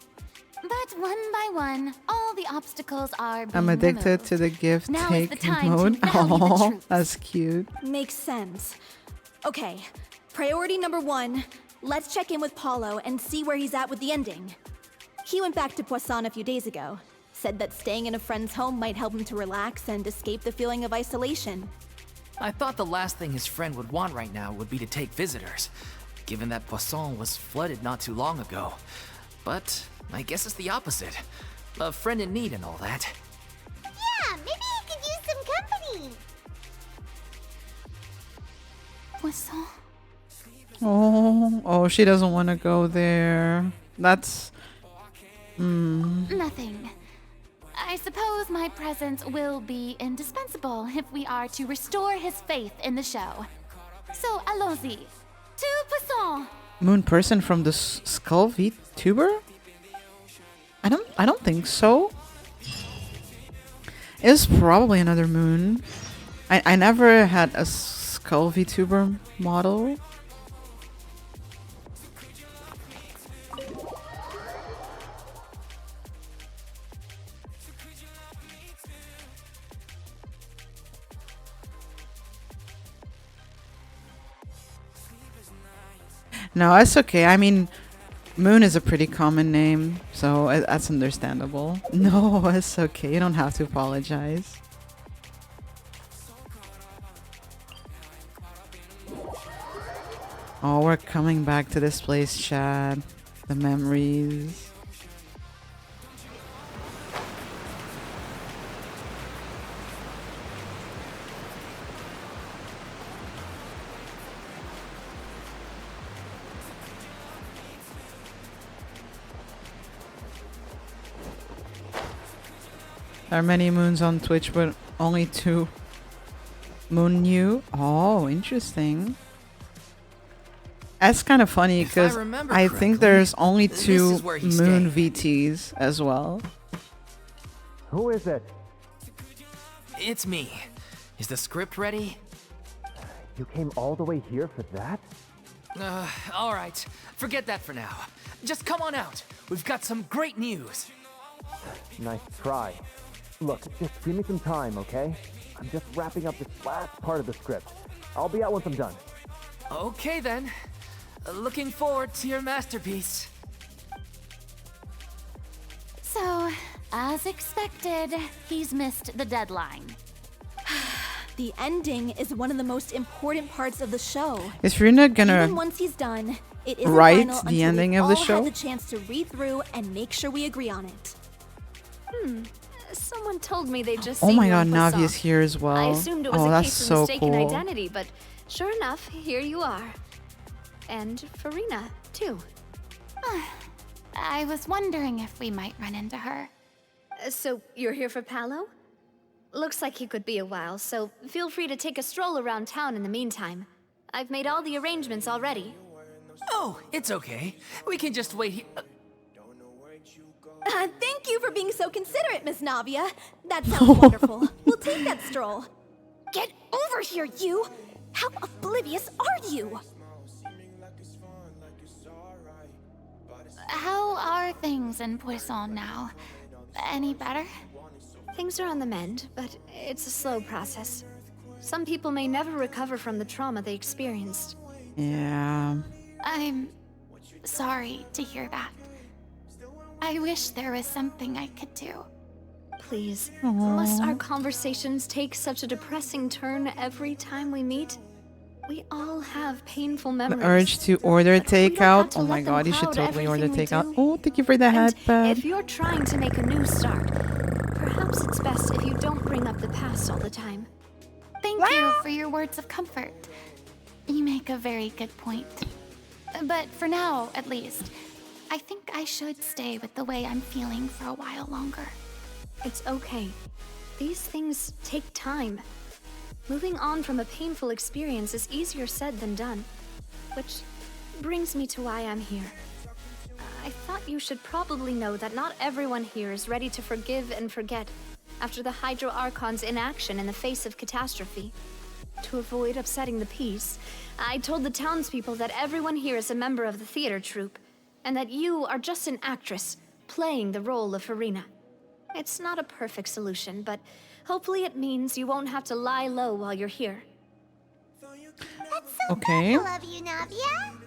But one by one, all the obstacles are being I'm addicted removed. to the gift Now is the take time to mode. value the Oh, truth. that's cute. Makes sense. Okay, priority number 1. Let's check in with Paulo and see where he's at with the ending. He went back to Poisson a few days ago. Said that staying in a friend's home might help him to relax and escape the feeling of isolation. I thought the last thing his friend would want right now would be to take visitors, given that Poisson was flooded not too long ago. But I guess it's the opposite. A friend in need and all that. Yeah, maybe he could use some company. Poisson. Oh, she doesn't want to go there. That's. Nothing. I suppose my presence will be indispensable if we are to restore his faith in the show. So, allons-y. To Poisson! Moon person from the Skull VTuber? I don't think so. It's probably another moon. I never had a Skull VTuber model. No, it's okay. I mean, Moon is a pretty common name, so that's understandable. No, it's okay. You don't have to apologize. Oh, we're coming back to this place, Chad. The memories. There are many moons on Twitch, but only 2 moon new. Oh, interesting. That's kind of funny If I because remember I think correctly, there's only this 2 is where he moon stayed. VTs as well. Who is it? It's me. Is the script ready? You came all the way here for that? Alright. Forget that for now. Just come on out. We've got some great news. Nice try. Look, just give me some time, okay? I'm just wrapping up this last part of the script. I'll be out once I'm done. Okay then. Looking forward to your masterpiece. So, as expected, he's missed the deadline. The ending is one of the most important parts of the show. Is Farina Even gonna once he's done, it isn't write final the until ending we've of the all show? had the chance to read through and make sure we agree on it. Someone told me they just Oh seen my you god, on Navi Croissant. is here as well. I assumed it was Oh, a that's case of so mistaken cool. identity, but sure enough, here you are. And Farina, too. I was wondering if we might run into her. So, you're here for Paolo? Looks like he could be a while, so feel free to take a stroll around town in the meantime. I've made all the arrangements already. Oh, it's okay. We can just wait here. Thank you for being so considerate, Miss Navia. That sounds wonderful. We'll take that stroll. Get over here, you! How oblivious are you? How are things in Poisson now? Any better? Things are on the mend, but it's a slow process. Some people may never recover from the trauma they experienced. Yeah. I'm sorry to hear that. I wish there was something I could do. Please, must our conversations take such a depressing turn every time we meet? We all have painful The memories. urge to order but we don't have takeout. to Oh let my them god, you should cloud totally order everything we takeout. do. Oh, thank you for the And headband. if you're trying to make a new start, perhaps it's best if you don't bring up the past all the time. Thank you for your words of comfort. You make a very good point. But for now, at least, I think I should stay with the way I'm feeling for a while longer. It's okay. These things take time. Moving on from a painful experience is easier said than done. Which brings me to why I'm here. I thought you should probably know that not everyone here is ready to forgive and forget after the Hydro Archon's inaction in the face of catastrophe. To avoid upsetting the peace, I told the townspeople that everyone here is a member of the theater troupe, and that you are just an actress playing the role of Farina. It's not a perfect solution, but hopefully it means you won't have to lie low while you're here. That's so Okay. thoughtful of you, Navia.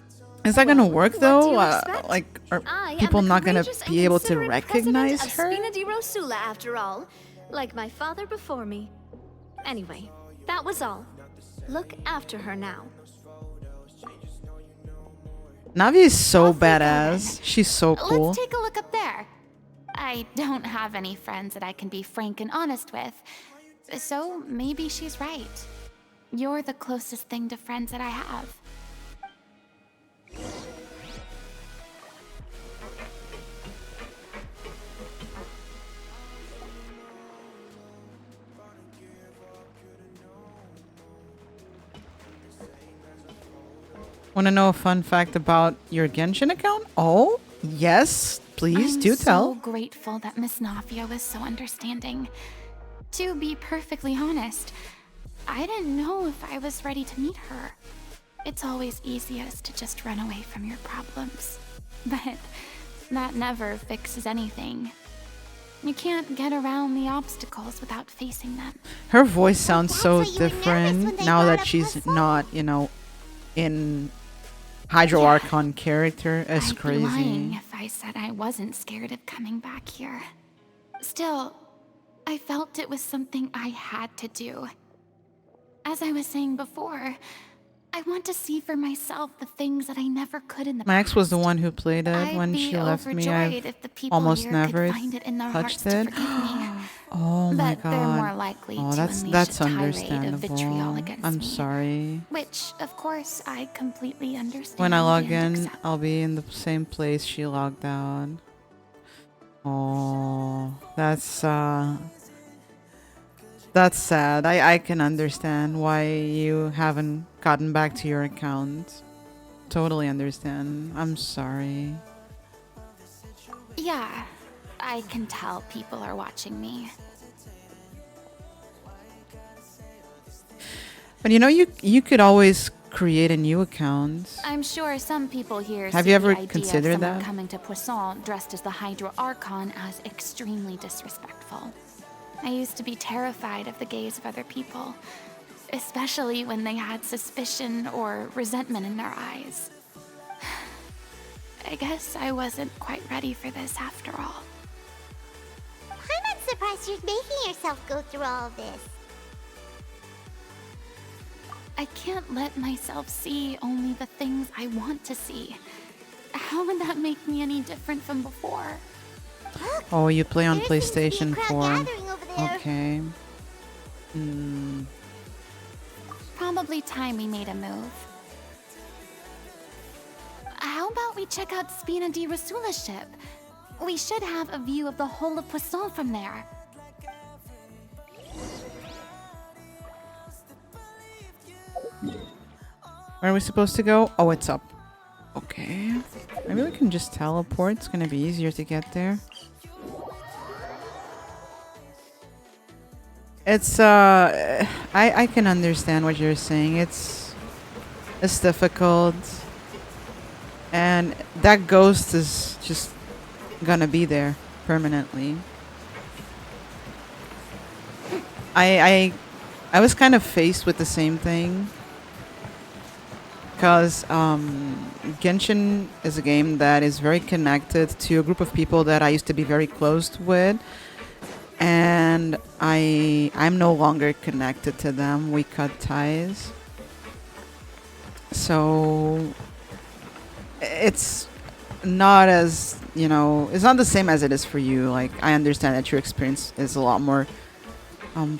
Is that gonna work What do though? you expect? Like, are I am people the not gonna courageous and be able to considerate recognize president her? of Spina di Rosula, after all, like my father before me. Anyway, that was all. Look after her now. Navi is so Off we go badass. She's so cool. Let's take a look up there. I don't have any friends that I can be frank and honest with, so maybe she's right. You're the closest thing to friends that I have. Want to know a fun fact about your Genshin account? Oh, yes. Please I'm do tell. so grateful that Miss Navia was so understanding. To be perfectly honest, I didn't know if I was ready to meet her. It's always easiest to just run away from your problems. But that never fixes anything. You can't get around the obstacles without facing them. Her voice sounds that's so why you were nervous different when they now brought that up she's Hustle? not, in Hydro Yeah. Archon character. It's I'd be lying crazy. if I said I wasn't scared of coming back here. Still, I felt it was something I had to do. As I was saying before, I want to see for myself the things that I never could in the My ex was the past. one who played it I'd when be she left me. overjoyed I've if the people almost here never could find it in their hearts touched to it. forgive me. Oh my But they're more god. likely Oh, to that's unleash a tirade of understandable. vitriol against I'm me. sorry. Which, of course, I completely understand. When I log and in, accept. I'll be in the same place she logged out. Oh, that's sad. I can understand why you haven't gotten back to your account. Totally understand. I'm sorry. Yeah, I can tell people are watching me. But you know, you could always create a new account. I'm sure some people here Have see you ever the idea considered of someone that? coming to Poisson dressed as the Hydro Archon as extremely disrespectful. I used to be terrified of the gaze of other people, especially when they had suspicion or resentment in their eyes. I guess I wasn't quite ready for this after all. I'm not surprised you're making yourself go through all of this. I can't let myself see only the things I want to see. How would that make me any different from before? Oh, you play on There seems to be a PlayStation crowd 4. gathering over there. Okay. Probably time we made a move. How about we check out Spina di Rasula's ship? We should have a view of the whole of Poisson from there. Where are we supposed to go? Oh, it's up. Okay. Maybe we can just teleport. It's gonna be easier to get there. It's I can understand what you're saying. It's difficult. And that ghost is just gonna be there permanently. I was kind of faced with the same thing. Because Genshin is a game that is very connected to a group of people that I used to be very close with. And I'm no longer connected to them. We cut ties. So it's not as, you know, it's not the same as it is for you. Like, I understand that your experience is a lot more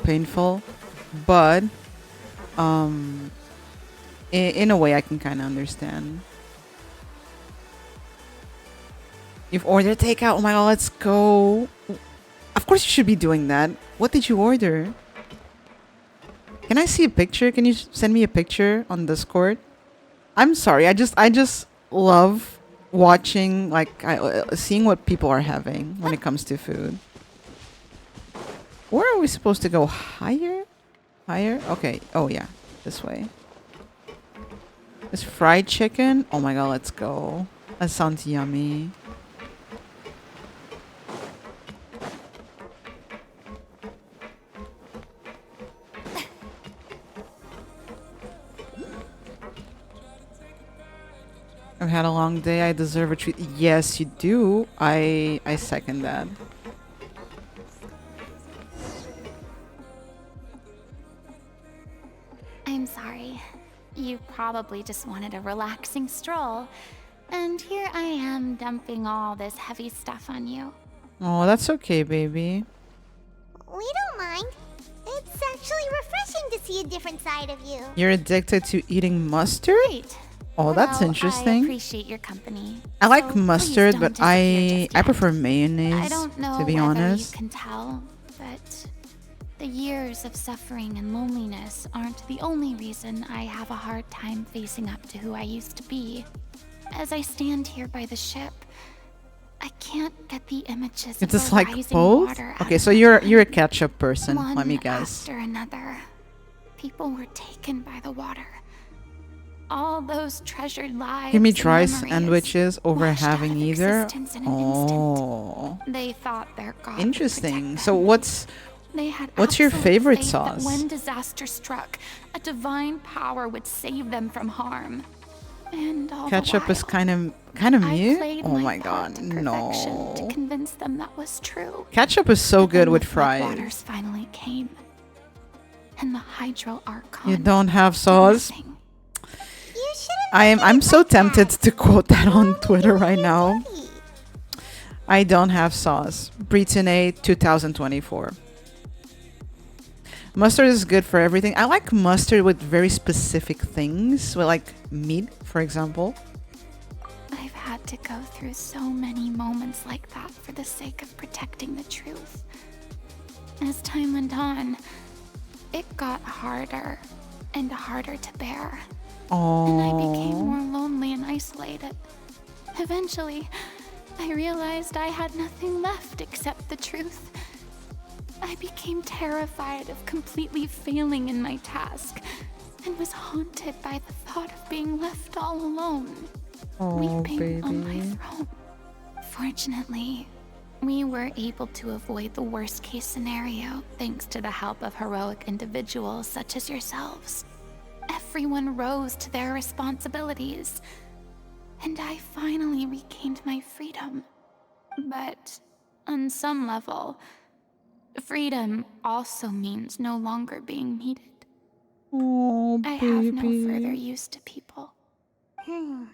painful. But in a way, I can kind of understand. You've ordered takeout. Oh my god, let's go. Of course you should be doing that. What did you order? Can I see a picture? Can you send me a picture on Discord? I'm sorry. I just love watching, like, seeing what people are having when it comes to food. Where are we supposed to go? Higher? Higher? Okay. Oh yeah, this way. This fried chicken. Oh my god, let's go. That sounds yummy. I've had a long day. I deserve a treat. Yes, you do. I second that. I'm sorry. You probably just wanted a relaxing stroll. And here I am dumping all this heavy stuff on you. Oh, that's okay, baby. We don't mind. It's actually refreshing to see a different side of you. You're addicted to eating mustard? Great. Oh, that's Well, interesting. I appreciate your company. I like so mustard, please but don't disappear just I yet. prefer mayonnaise, I don't know to be whether honest. you can tell, but the years of suffering and loneliness aren't the only reason I have a hard time facing up to who I used to be. As I stand here by the ship, I can't get the images It's of just the like rising both? water out Okay, of so my you're mind. a ketchup person. Let me One guess. after another, people were taken by the water. All those treasured lives. Give me and dry memories sandwiches over washed out having of either. existence in an Oh, instant. They thought their god would interesting. protect So them. They had what's your absolute favorite faith sauce? That when disaster struck, a divine power would save them from harm. And all ketchup the is while, kind of I mute? played Oh my part god, to perfection no. to convince them that was true. Ketchup is so But good then with the fries. floodwaters finally came, and the Hydro Archon. You don't have did sauce? nothing. You shouldn't I'm so tempted to quote that on Only Twitter doing right your now. duty. I don't have sauce. Brittany 2024. Mustard is good for everything. I like mustard with very specific things, with like meat, for example. I've had to go through so many moments like that for the sake of protecting the truth. As time went on, it got harder and harder to bear. And I became Oh, more lonely and isolated. Eventually, I realized I had nothing left except the truth. I became terrified of completely failing in my task and was haunted by the thought of being left all alone, weeping on my throne. Fortunately, we were able to avoid the worst case scenario thanks to the help of heroic individuals such as yourselves. Everyone rose to their responsibilities, and I finally regained my freedom. But on some level, freedom also means no longer being needed. Oh, I baby. have no further use to people.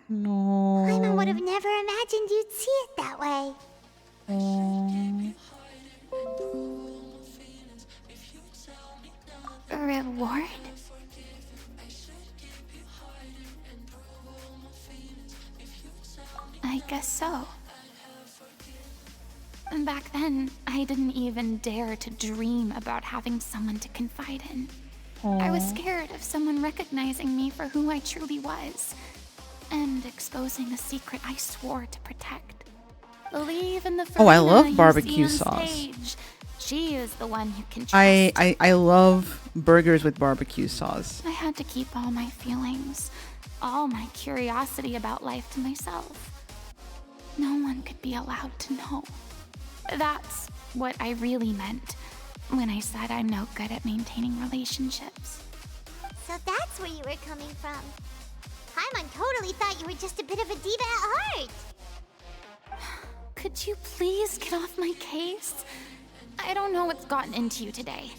No. Paimon would have never imagined you'd see it that way. A reward? I guess so. Back then, I didn't even dare to dream about having someone to confide in. I was scared of someone recognizing me for who I truly was and exposing a secret I swore to protect. Believe in the Oh, I Farina love you barbecue see on sauce. stage. She is the one you can trust. I love burgers with barbecue sauce. I had to keep all my feelings, all my curiosity about life to myself. No one could be allowed to know. That's what I really meant when I said I'm no good at maintaining relationships. So that's where you were coming from. Paimon totally thought you were just a bit of a diva at heart. Could you please get off my case? I don't know what's gotten into you today.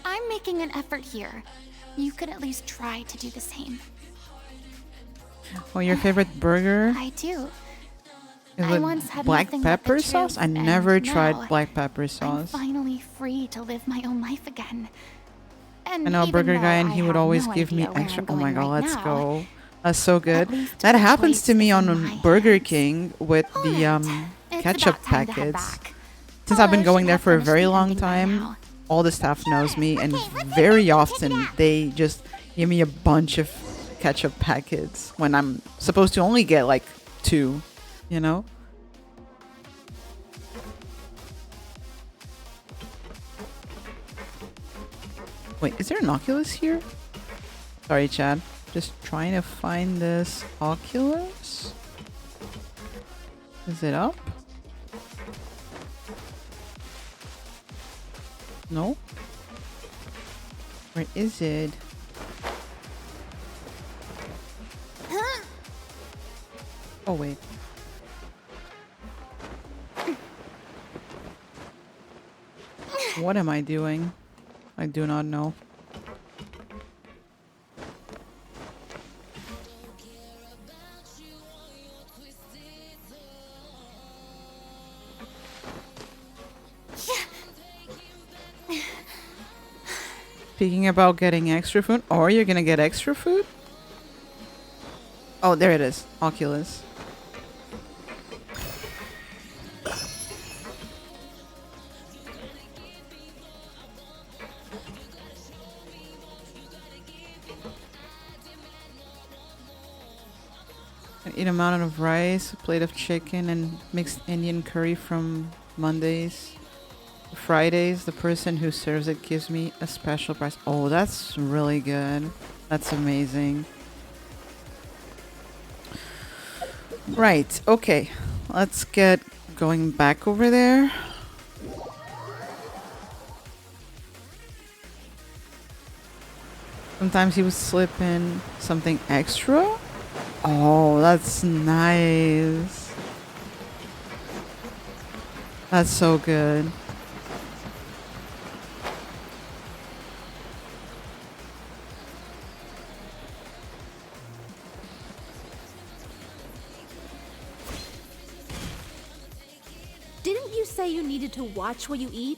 I'm making an effort here. You could at least try to do the same. Oh, your favorite burger? I do. Is I it once had black nothing but the pepper sauce? I truth, never and tried now black pepper I'm sauce. finally free to live my own life again. And I know a even burger though guy, and I he would have always no give me idea where extra. I'm Oh my going god, right let's now, go. That's so good. least That the happens choice to me is on in my Burger hands. King with the It's ketchup about time to head packets. back. Since I've been Although going should there have for a finished very the long ending by time, now. all the staff knows me, and Okay, let's very check it often out. they just give me a bunch of ketchup packets when I'm supposed to only get like 2, you know? Wait, is there an Oculus here? Sorry, Chad. Just trying to find this Oculus. Is it up? No? Where is it? Oh, wait. What am I doing? I do not know. Speaking about getting extra food, or you're gonna get extra food? Oh, there it is. Oculus. I eat a mountain of rice, a plate of chicken, and mixed Indian curry from Mondays. Fridays, the person who serves it gives me a special price. Oh, that's really good. That's amazing. Right, okay. Let's get going back over there. Sometimes he would slip in something extra. Oh, that's nice. That's so good. Didn't you say you needed to watch what you eat?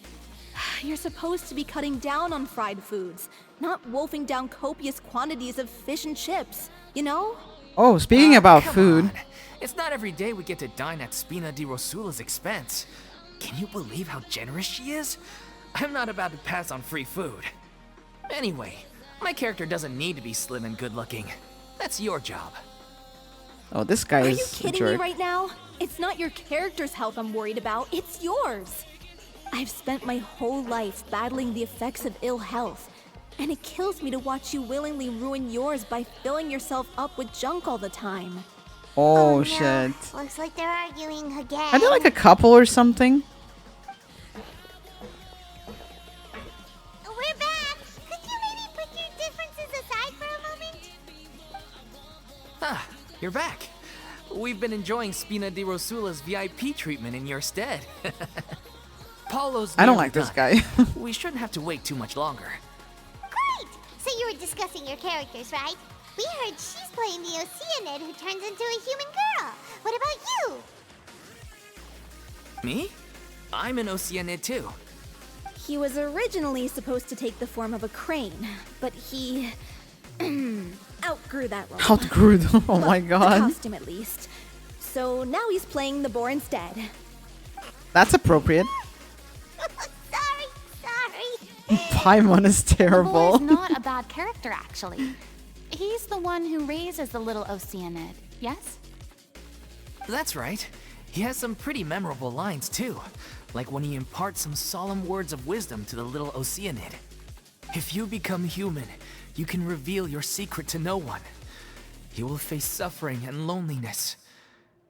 You're supposed to be cutting down on fried foods, not wolfing down copious quantities of fish and chips, you know? Oh, speaking about Come food. on. It's not every day we get to dine at Spina di Rosula's expense. Can you believe how generous she is? I'm not about to pass on free food. Anyway, my character doesn't need to be slim and good looking. That's your job. Oh, this guy Are is you a kidding me jerk. right now? It's not your character's health I'm worried about, it's yours. I've spent my whole life battling the effects of ill health, and it kills me to watch you willingly ruin yours by filling yourself up with junk all the time. Oh, no. shit. Looks like they're arguing again. Are they like a couple or something? We're back. Could you maybe put your differences aside for a moment? Ah, you're back. We've been enjoying Spina di Rosula's VIP treatment in your stead. Paulo's I don't nearly like this done. guy. We shouldn't have to wait too much longer. Great! So you were discussing your characters, right? We heard she's playing the Oceanid who turns into a human girl. What about you? Me? I'm an Oceanid too. He was originally supposed to take the form of a crane, but he outgrew that role. Outgrew them. Oh my The god. costume at least. So now he's playing the boar instead. That's appropriate. sorry. Paimon is The terrible. boy's not a bad character, actually. He's the one who raises the little Oceanid, yes? That's right. He has some pretty memorable lines too, like when he imparts some solemn words of wisdom to the little Oceanid. If you become human, you can reveal your secret to no one. You will face suffering and loneliness.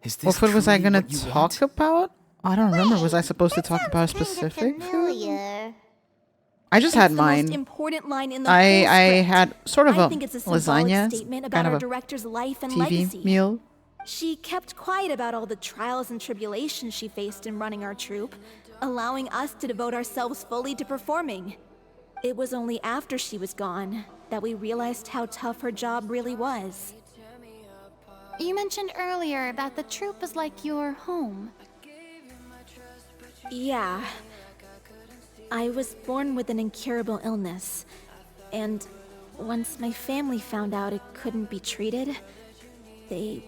Is this What was I truly gonna what you talk want? about? I don't remember. Was I supposed to That talk sounds about a kinda specific food? familiar. I just It's had the mine. most important line in the whole I script. had sort of I a think it's a symbolic lasagna, statement about kind our of a director's life and TV legacy. meal. She kept quiet about all the trials and tribulations she faced in running our troupe, allowing us to devote ourselves fully to performing. It was only after she was gone that we realized how tough her job really was. You mentioned earlier that the troupe is like your home. Yeah. I was born with an incurable illness, and once my family found out it couldn't be treated, they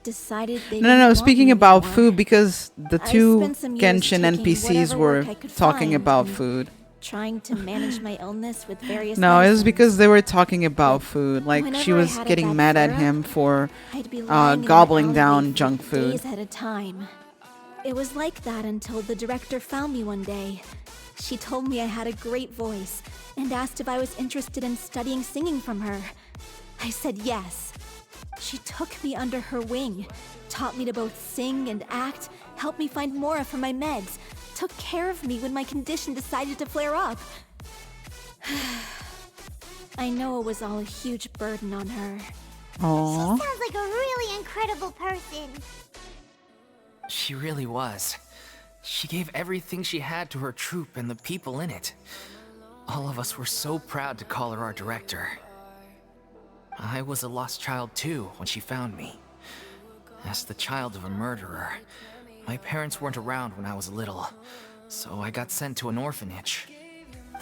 decided they No, didn't no, want speaking me about anymore. food, because the I two spent some years Genshin taking NPCs whatever were work I could talking find about and food. trying to manage my illness with various No, it was medicines. because they were talking about But food. Like, she whenever I was had a getting bad mad at flare-up, him for I'd be lying in an gobbling alleyway down for junk food. days at a time. It was like that until the director found me one day. She told me I had a great voice and asked if I was interested in studying singing from her. I said yes. She took me under her wing, taught me to both sing and act, helped me find Mora for my meds, took care of me when my condition decided to flare up. I know it was all a huge burden on her. Aww. Sounds like a really incredible person. She really was. She gave everything she had to her troupe and the people in it. All of us were so proud to call her our director. I was a lost child too when she found me. As the child of a murderer, my parents weren't around when I was little, so I got sent to an orphanage.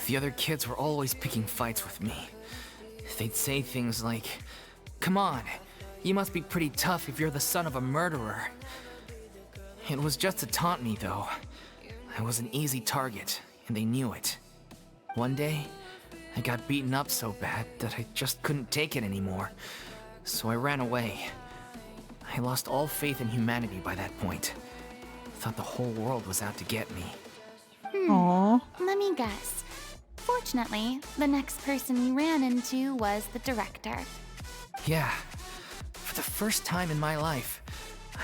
The other kids were always picking fights with me. They'd say things like, "Come on, you must be pretty tough if you're the son of a murderer." It was just to taunt me, though. I was an easy target, and they knew it. One day, I got beaten up so bad that I just couldn't take it anymore, so I ran away. I lost all faith in humanity by that point. Thought the whole world was out to get me. Aww. Let me guess. Fortunately, the next person you ran into was the director. Yeah, for the first time in my life,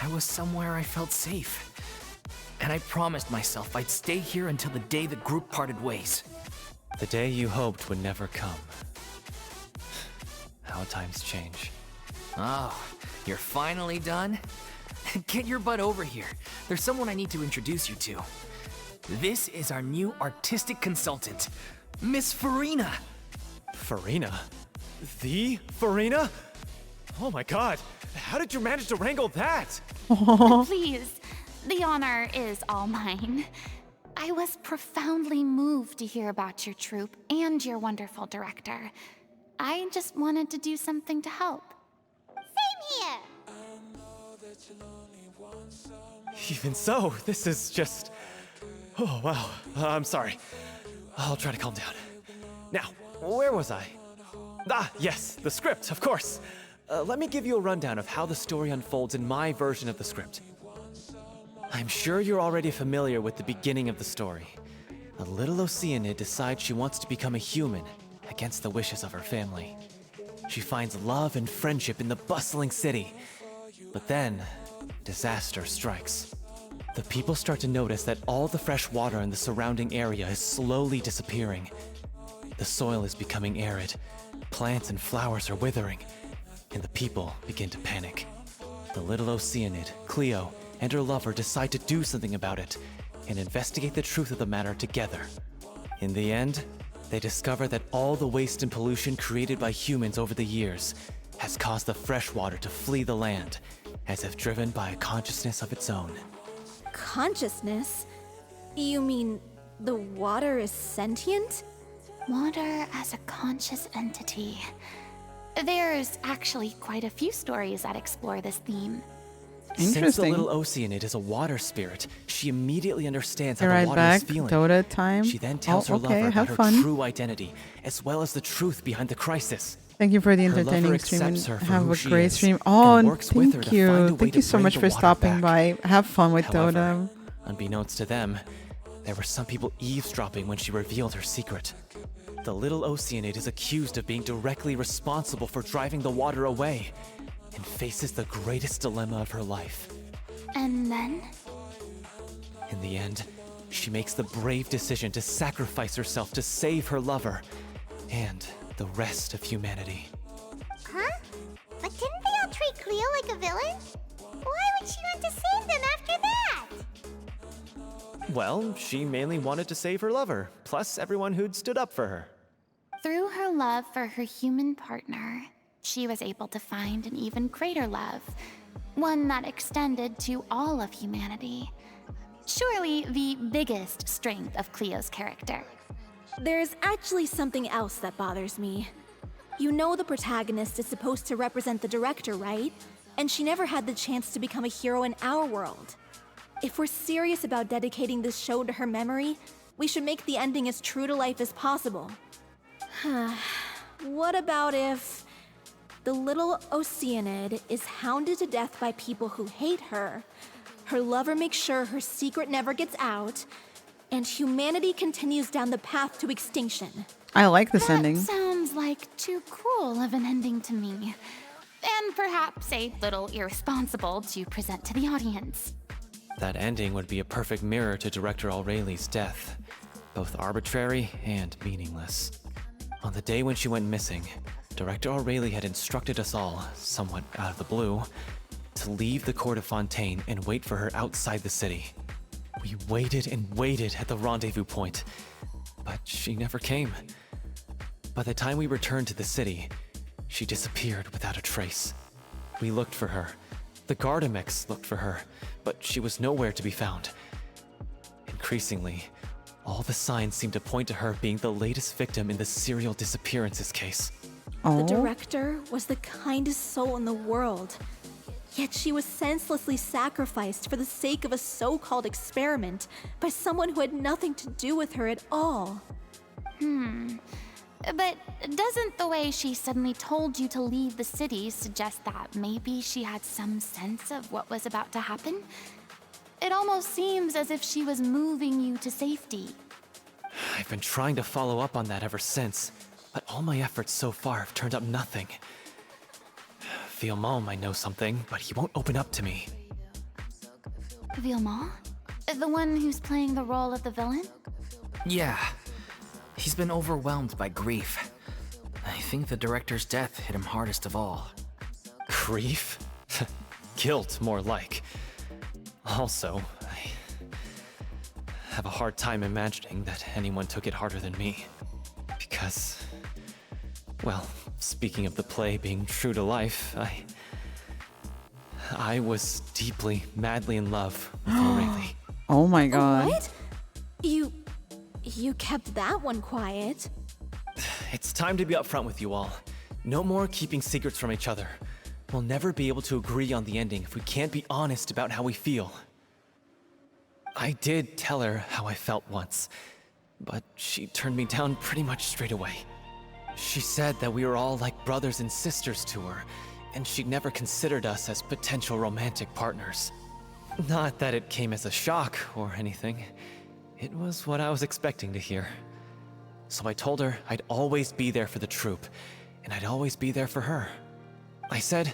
I was somewhere I felt safe. And I promised myself I'd stay here until the day the group parted ways. The day you hoped would never come. How times change. Oh, you're finally done? Get your butt over here. There's someone I need to introduce you to. This is our new artistic consultant, Miss Farina. Farina? The Farina? Oh my god, how did you manage to wrangle that? Please, the honor is all mine. I was profoundly moved to hear about your troupe and your wonderful director. I just wanted to do something to help. Same here. Even so, this is just... Oh, wow. I'm sorry. I'll try to calm down. Now, where was I? Ah, yes, the script, of course. Let me give you a rundown of how the story unfolds in my version of the script. I'm sure you're already familiar with the beginning of the story. A little Oceanid decides she wants to become a human, against the wishes of her family. She finds love and friendship in the bustling city. But then, disaster strikes. The people start to notice that all the fresh water in the surrounding area is slowly disappearing. The soil is becoming arid, plants and flowers are withering, and the people begin to panic. The little Oceanid, Cleo, and her lover decide to do something about it and investigate the truth of the matter together. In the end, they discover that all the waste and pollution created by humans over the years has caused the fresh water to flee the land, as if driven by a consciousness of its own. Consciousness? You mean the water is sentient? Water as a conscious entity. There's actually quite a few stories that explore this theme. Since the Interesting. little Oceanid is a water spirit, she immediately understands how Be the right water back. is feeling. Dota time. She then tells her okay, lover about have her fun. true identity, as well as the truth behind the crisis. Thank you for the Her lover entertaining stream and accepts her for have who a she great is stream. and Oh, and works with her thank to find a you. way Thank to you so bring much the for water stopping back. by. Have fun with However, Dota. unbeknownst to them, there were some people eavesdropping when she revealed her secret. The little Oceanid is accused of being directly responsible for driving the water away and faces the greatest dilemma of her life. And then? In the end, she makes the brave decision to sacrifice herself to save her lover and the rest of humanity. Huh? But didn't they all treat Cleo like a villain? Why would she want to save them after that? Well, she mainly wanted to save her lover, plus everyone who'd stood up for her. Through her love for her human partner, she was able to find an even greater love, one that extended to all of humanity. Surely the biggest strength of Cleo's character. There's actually something else that bothers me. You know the protagonist is supposed to represent the director, right? And she never had the chance to become a hero in our world. If we're serious about dedicating this show to her memory, we should make the ending as true to life as possible. What about if the little Oceanid is hounded to death by people who hate her, her lover makes sure her secret never gets out, and humanity continues down the path to extinction? I like this That ending. sounds like too cruel of an ending to me. And perhaps a little irresponsible to present to the audience. That ending would be a perfect mirror to Director O'Reilly's death, both arbitrary and meaningless. On the day when she went missing, Director O'Reilly had instructed us all, somewhat out of the blue, to leave the court of Fontaine and wait for her outside the city. We waited and waited at the rendezvous point, but she never came. By the time we returned to the city, she disappeared without a trace. We looked for her. The Gardamex looked for her, but she was nowhere to be found. Increasingly, all the signs seemed to point to her being the latest victim in the serial disappearances case. The director was the kindest soul in the world. Yet she was senselessly sacrificed for the sake of a so-called experiment by someone who had nothing to do with her at all. But doesn't the way she suddenly told you to leave the city suggest that maybe she had some sense of what was about to happen? It almost seems as if she was moving you to safety. I've been trying to follow up on that ever since, but all my efforts so far have turned up nothing. Villemont might know something, but he won't open up to me. Villemont? The one who's playing the role of the villain? Yeah. He's been overwhelmed by grief. I think the director's death hit him hardest of all. Grief? Guilt, more like. Also, I have a hard time imagining that anyone took it harder than me. Because, well, speaking of the play being true to life, I was deeply, madly in love with O'Reilly. Oh my god. What? You kept that one quiet. It's time to be upfront with you all. No more keeping secrets from each other. We'll never be able to agree on the ending if we can't be honest about how we feel. I did tell her how I felt once, but she turned me down pretty much straight away. She said that we were all like brothers and sisters to her, and she'd never considered us as potential romantic partners. Not that it came as a shock or anything. It was what I was expecting to hear. So I told her I'd always be there for the troupe, and I'd always be there for her. I said,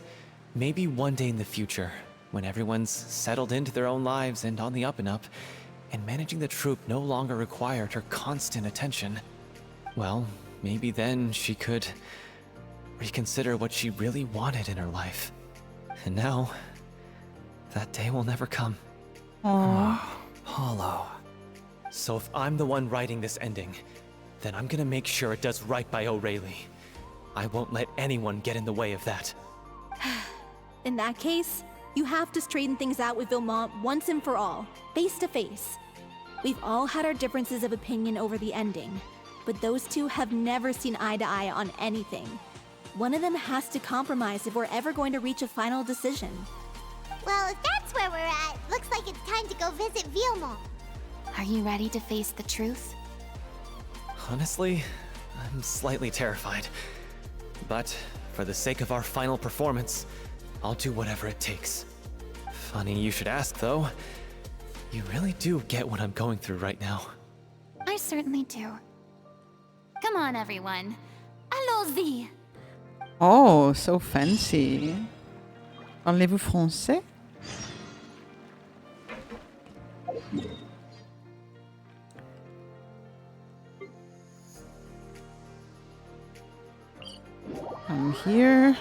maybe one day in the future, when everyone's settled into their own lives and on the up and up, and managing the troupe no longer required her constant attention, well, maybe then she could reconsider what she really wanted in her life. And now, that day will never come. Aww. Hollow. So if I'm the one writing this ending, then I'm gonna make sure it does right by O'Reilly. I won't let anyone get in the way of that. In that case, you have to straighten things out with Vilmont once and for all, face to face. We've all had our differences of opinion over the ending, but those two have never seen eye to eye on anything. One of them has to compromise if we're ever going to reach a final decision. Well, if that's where we're at, looks like it's time to go visit Vilmont. Are you ready to face the truth? Honestly, I'm slightly terrified. But for the sake of our final performance, I'll do whatever it takes. Funny you should ask, though. You really do get what I'm going through right now. I certainly do. Come on, everyone. Allons-y! Oh, so fancy. Parlez-vous français? I'm here.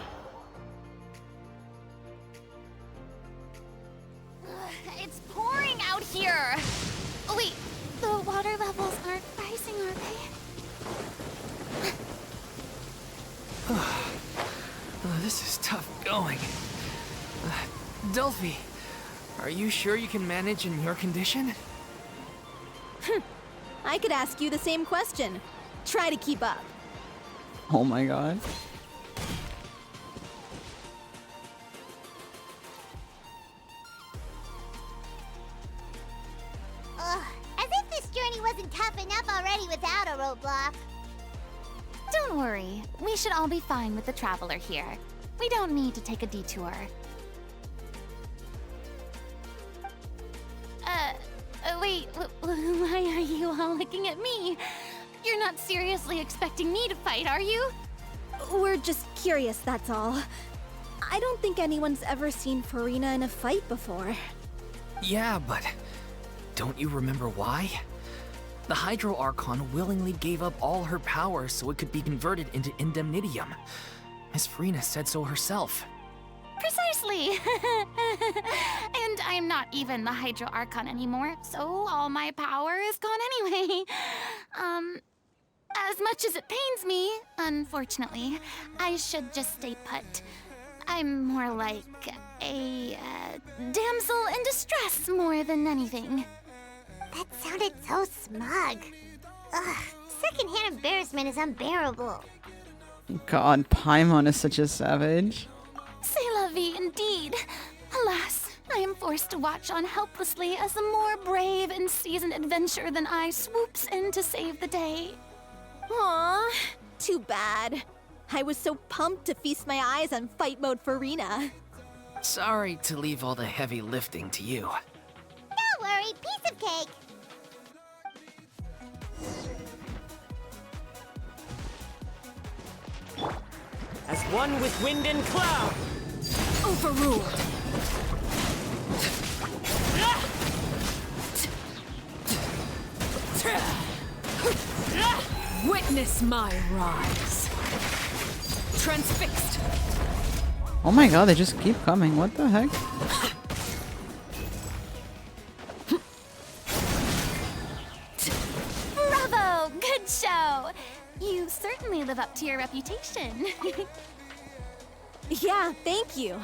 It's pouring out here! Oh, wait, the water levels aren't rising, are they? This is tough going. Delphi, are you sure you can manage in your condition? I could ask you the same question. Try to keep up. Oh my god. Ugh, as if this journey wasn't tough enough already without a roadblock. Don't worry. We should all be fine with the traveler here. We don't need to take a detour. Wait, why are you all looking at me? You're not seriously expecting me to fight, are you? We're just curious, that's all. I don't think anyone's ever seen Farina in a fight before. Yeah, but don't you remember why? The Hydro Archon willingly gave up all her power so it could be converted into Indemnitium. Miss Farina said so herself. Precisely! And I'm not even the Hydro Archon anymore, so all my power is gone anyway. As much as it pains me, unfortunately, I should just stay put. I'm more like a damsel in distress more than anything. That sounded so smug. Ugh, secondhand embarrassment is unbearable. God, Paimon is such a savage. C'est la vie indeed. Alas, I am forced to watch on helplessly as a more brave and seasoned adventurer than I swoops in to save the day. Aw, too bad. I was so pumped to feast my eyes on fight mode Farina. Sorry to leave all the heavy lifting to you. Don't worry, piece of cake. As one with wind and cloud. Overruled. Witness my rise. Transfixed. Oh my god, they just keep coming. What the heck? Bravo! Good show! You certainly live up to your reputation. Yeah, thank you.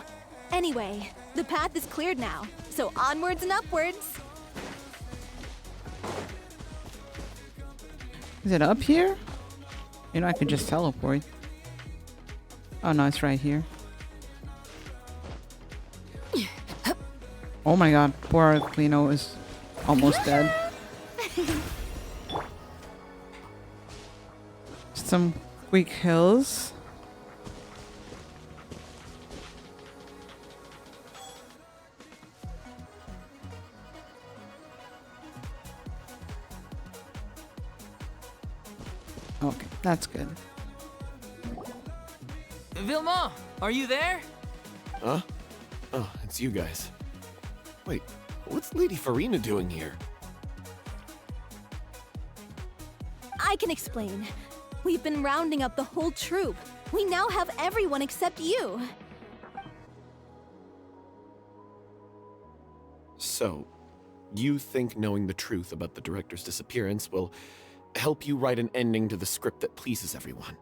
Anyway, the path is cleared now, so onwards and upwards. Is it up here? You know, I could just teleport. Oh no, it's right here. Oh my god, poor Clino is almost dead. Some quick hills. That's good. Vilma, are you there? Huh? Oh, it's you guys. Wait, what's Lady Farina doing here? I can explain. We've been rounding up the whole troop. We now have everyone except you. So, you think knowing the truth about the director's disappearance will help you write an ending to the script that pleases everyone?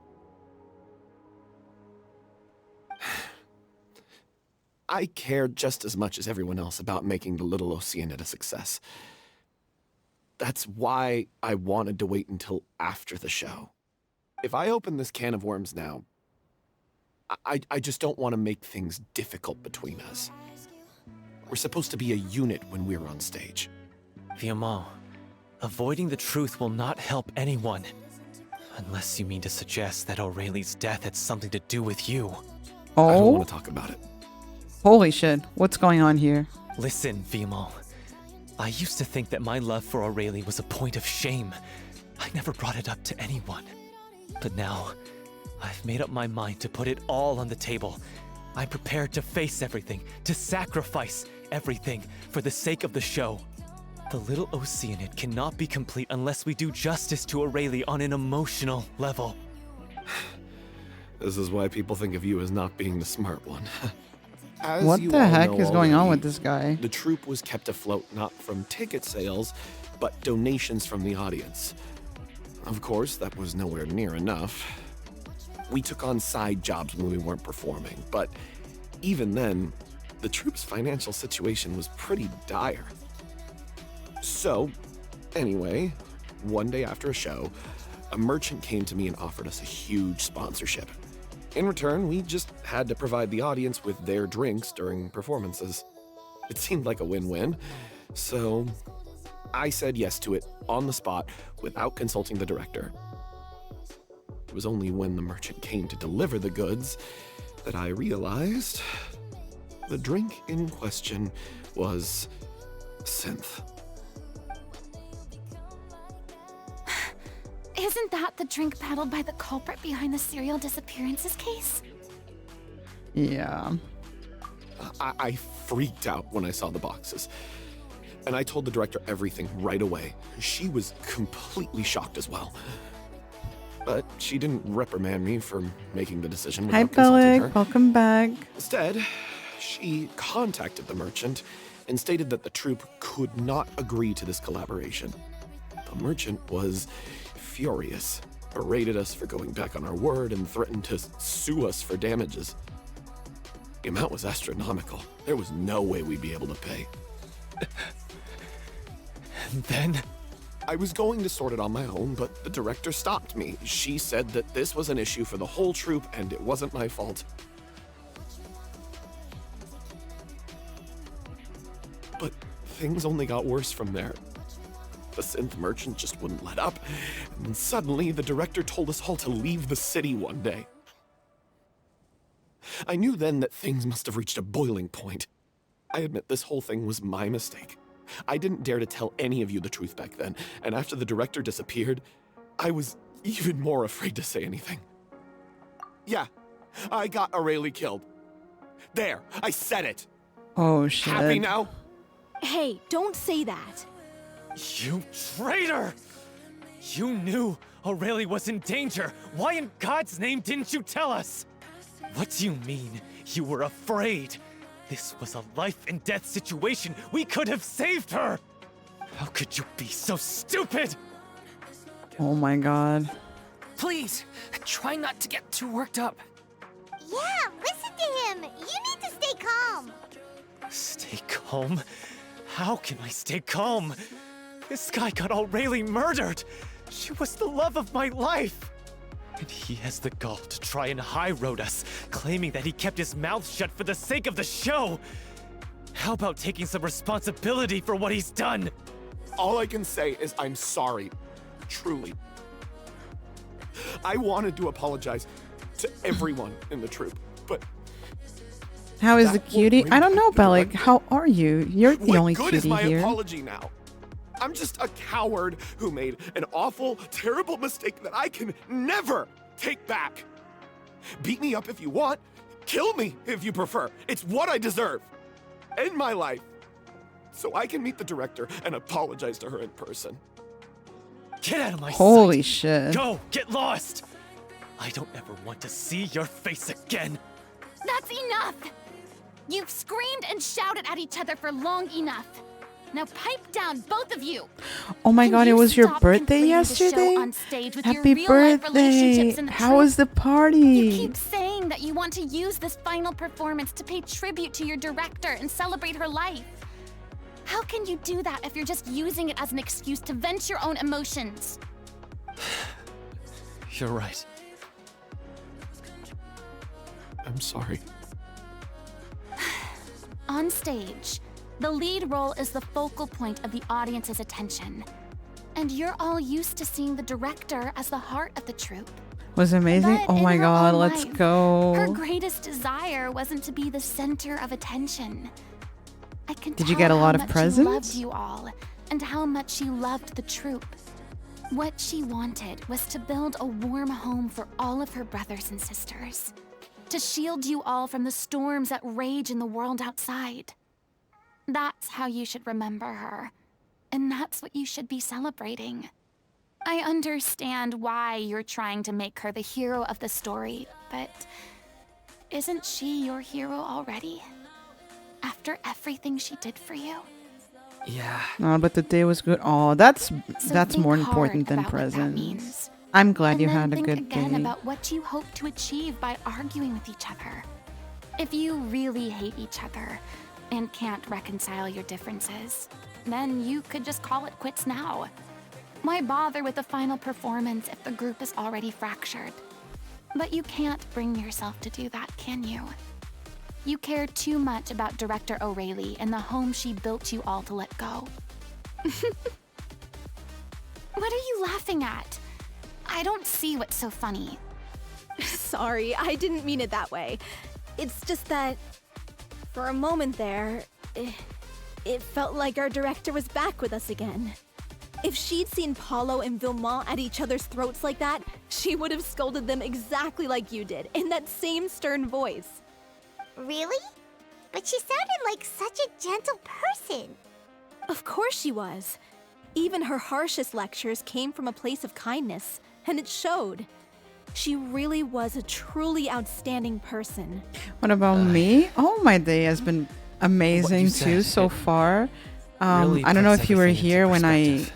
I care just as much as everyone else about making the Little Oceanid a success. That's why I wanted to wait until after the show. If I open this can of worms now, I just don't want to make things difficult between us. We're supposed to be a unit when we're on stage. Viamont, avoiding the truth will not help anyone. Unless you mean to suggest that Aurelie's death had something to do with you. Oh? I don't want to talk about it. Holy shit. What's going on here? Listen, Viamont. I used to think that my love for Aurelie was a point of shame. I never brought it up to anyone. But now, I've made up my mind to put it all on the table. I'm prepared to face everything, to sacrifice everything for the sake of the show. The Little Oceanid cannot be complete unless we do justice to Aurelie on an emotional level. This is why people think of you as not being the smart one. As What you the all heck know is going on already, with this guy? The troupe was kept afloat not from ticket sales, but donations from the audience. Of course, that was nowhere near enough. We took on side jobs when we weren't performing, but even then, the troupe's financial situation was pretty dire. So, anyway, one day after a show, a merchant came to me and offered us a huge sponsorship. In return, we just had to provide the audience with their drinks during performances. It seemed like a win-win, so I said yes to it on the spot without consulting the director. It was only when the merchant came to deliver the goods that I realized the drink in question was synth. Isn't that the drink paddled by the culprit behind the serial disappearances case? Yeah. I freaked out when I saw the boxes. And I told the director everything right away. She was completely shocked as well. But she didn't reprimand me for making the decision Hi, without consulting her. Bellic. Welcome back. Instead, she contacted the merchant and stated that the troupe could not agree to this collaboration. The merchant was furious, berated us for going back on our word, and threatened to sue us for damages. The amount was astronomical. There was no way we'd be able to pay. And then? I was going to sort it on my own, but the director stopped me. She said that this was an issue for the whole troupe and it wasn't my fault. But things only got worse from there. The synth merchant just wouldn't let up, and then suddenly the director told us all to leave the city one day. I knew then that things must have reached a boiling point. I admit this whole thing was my mistake. I didn't dare to tell any of you the truth back then, and after the director disappeared, I was even more afraid to say anything. Yeah, I got Aurelie killed. There, I said it. Oh, shit. Happy now? Hey, don't say that. You traitor! You knew Aurelie was in danger. Why in God's name didn't you tell us? What do you mean, you were afraid? This was a life and death situation. We could have saved her! How could you be so stupid? Oh my god. Please, try not to get too worked up. Yeah, listen to him. You need to stay calm. Stay calm? How can I stay calm? This guy got Aurelie murdered! She was the love of my life! And he has the gall to try and high-road us, claiming that he kept his mouth shut for the sake of the show! How about taking some responsibility for what he's done? All I can say is I'm sorry. Truly. I wanted to apologize to everyone in the troupe, but... How is the that won't cutie? bring I don't know, back the Bellic. director. How are you? You're the What only good cutie is my here. apology now? I'm just a coward who made an awful, terrible mistake that I can never take back. Beat me up if you want. Kill me if you prefer. It's what I deserve. End my life. So I can meet the director and apologize to her in person. Get out of my Holy sight. shit. Go, get lost. I don't ever want to see your face again. That's enough! You've screamed and shouted at each other for long enough. Now pipe down, both of you. Oh my Can god, it you was your stop birthday completing the show yesterday? on stage with your Happy real-life relationships birthday. and the How truth? was the party? You keep saying that you want to use this final performance to pay tribute to your director and celebrate her life. How can you do that if you're just using it as an excuse to vent your own emotions? You're right. I'm sorry. On stage, the lead role is the focal point of the audience's attention. And you're all used to seeing the director as the heart of the troupe. Was amazing. But Oh in my her god, own let's life, go. Her greatest desire wasn't to be the center of attention. I can Did you tell get a how lot of much she presents? loved you all, and how much she loved the troupe. What she wanted was to build a warm home for all of her brothers and sisters. To shield you all from the storms that rage in the world outside. That's how you should remember her. And that's what you should be celebrating. I understand why you're trying to make her the hero of the story, but isn't she your hero already? After everything she did for you? Yeah. No, but the day was good. Oh, that's think more hard important than about what that presents. means. I'm glad you And then had a think good again day. about what you hope to achieve by arguing with each other. If you really hate each other and can't reconcile your differences, then you could just call it quits now. Why bother with the final performance if the group is already fractured? But you can't bring yourself to do that, can you? You care too much about Director O'Reilly and the home she built you all to let go. What are you laughing at? I don't see what's so funny. Sorry, I didn't mean it that way. It's just that, for a moment there, it felt like our director was back with us again. If she'd seen Paulo and Vilmont at each other's throats like that, she would have scolded them exactly like you did, in that same stern voice. Really? But she sounded like such a gentle person. Of course she was. Even her harshest lectures came from a place of kindness, and it showed. She really was a truly outstanding person. What about me? Oh, my day has been amazing said, too so far. really I don't know puts if you were everything into here perspective.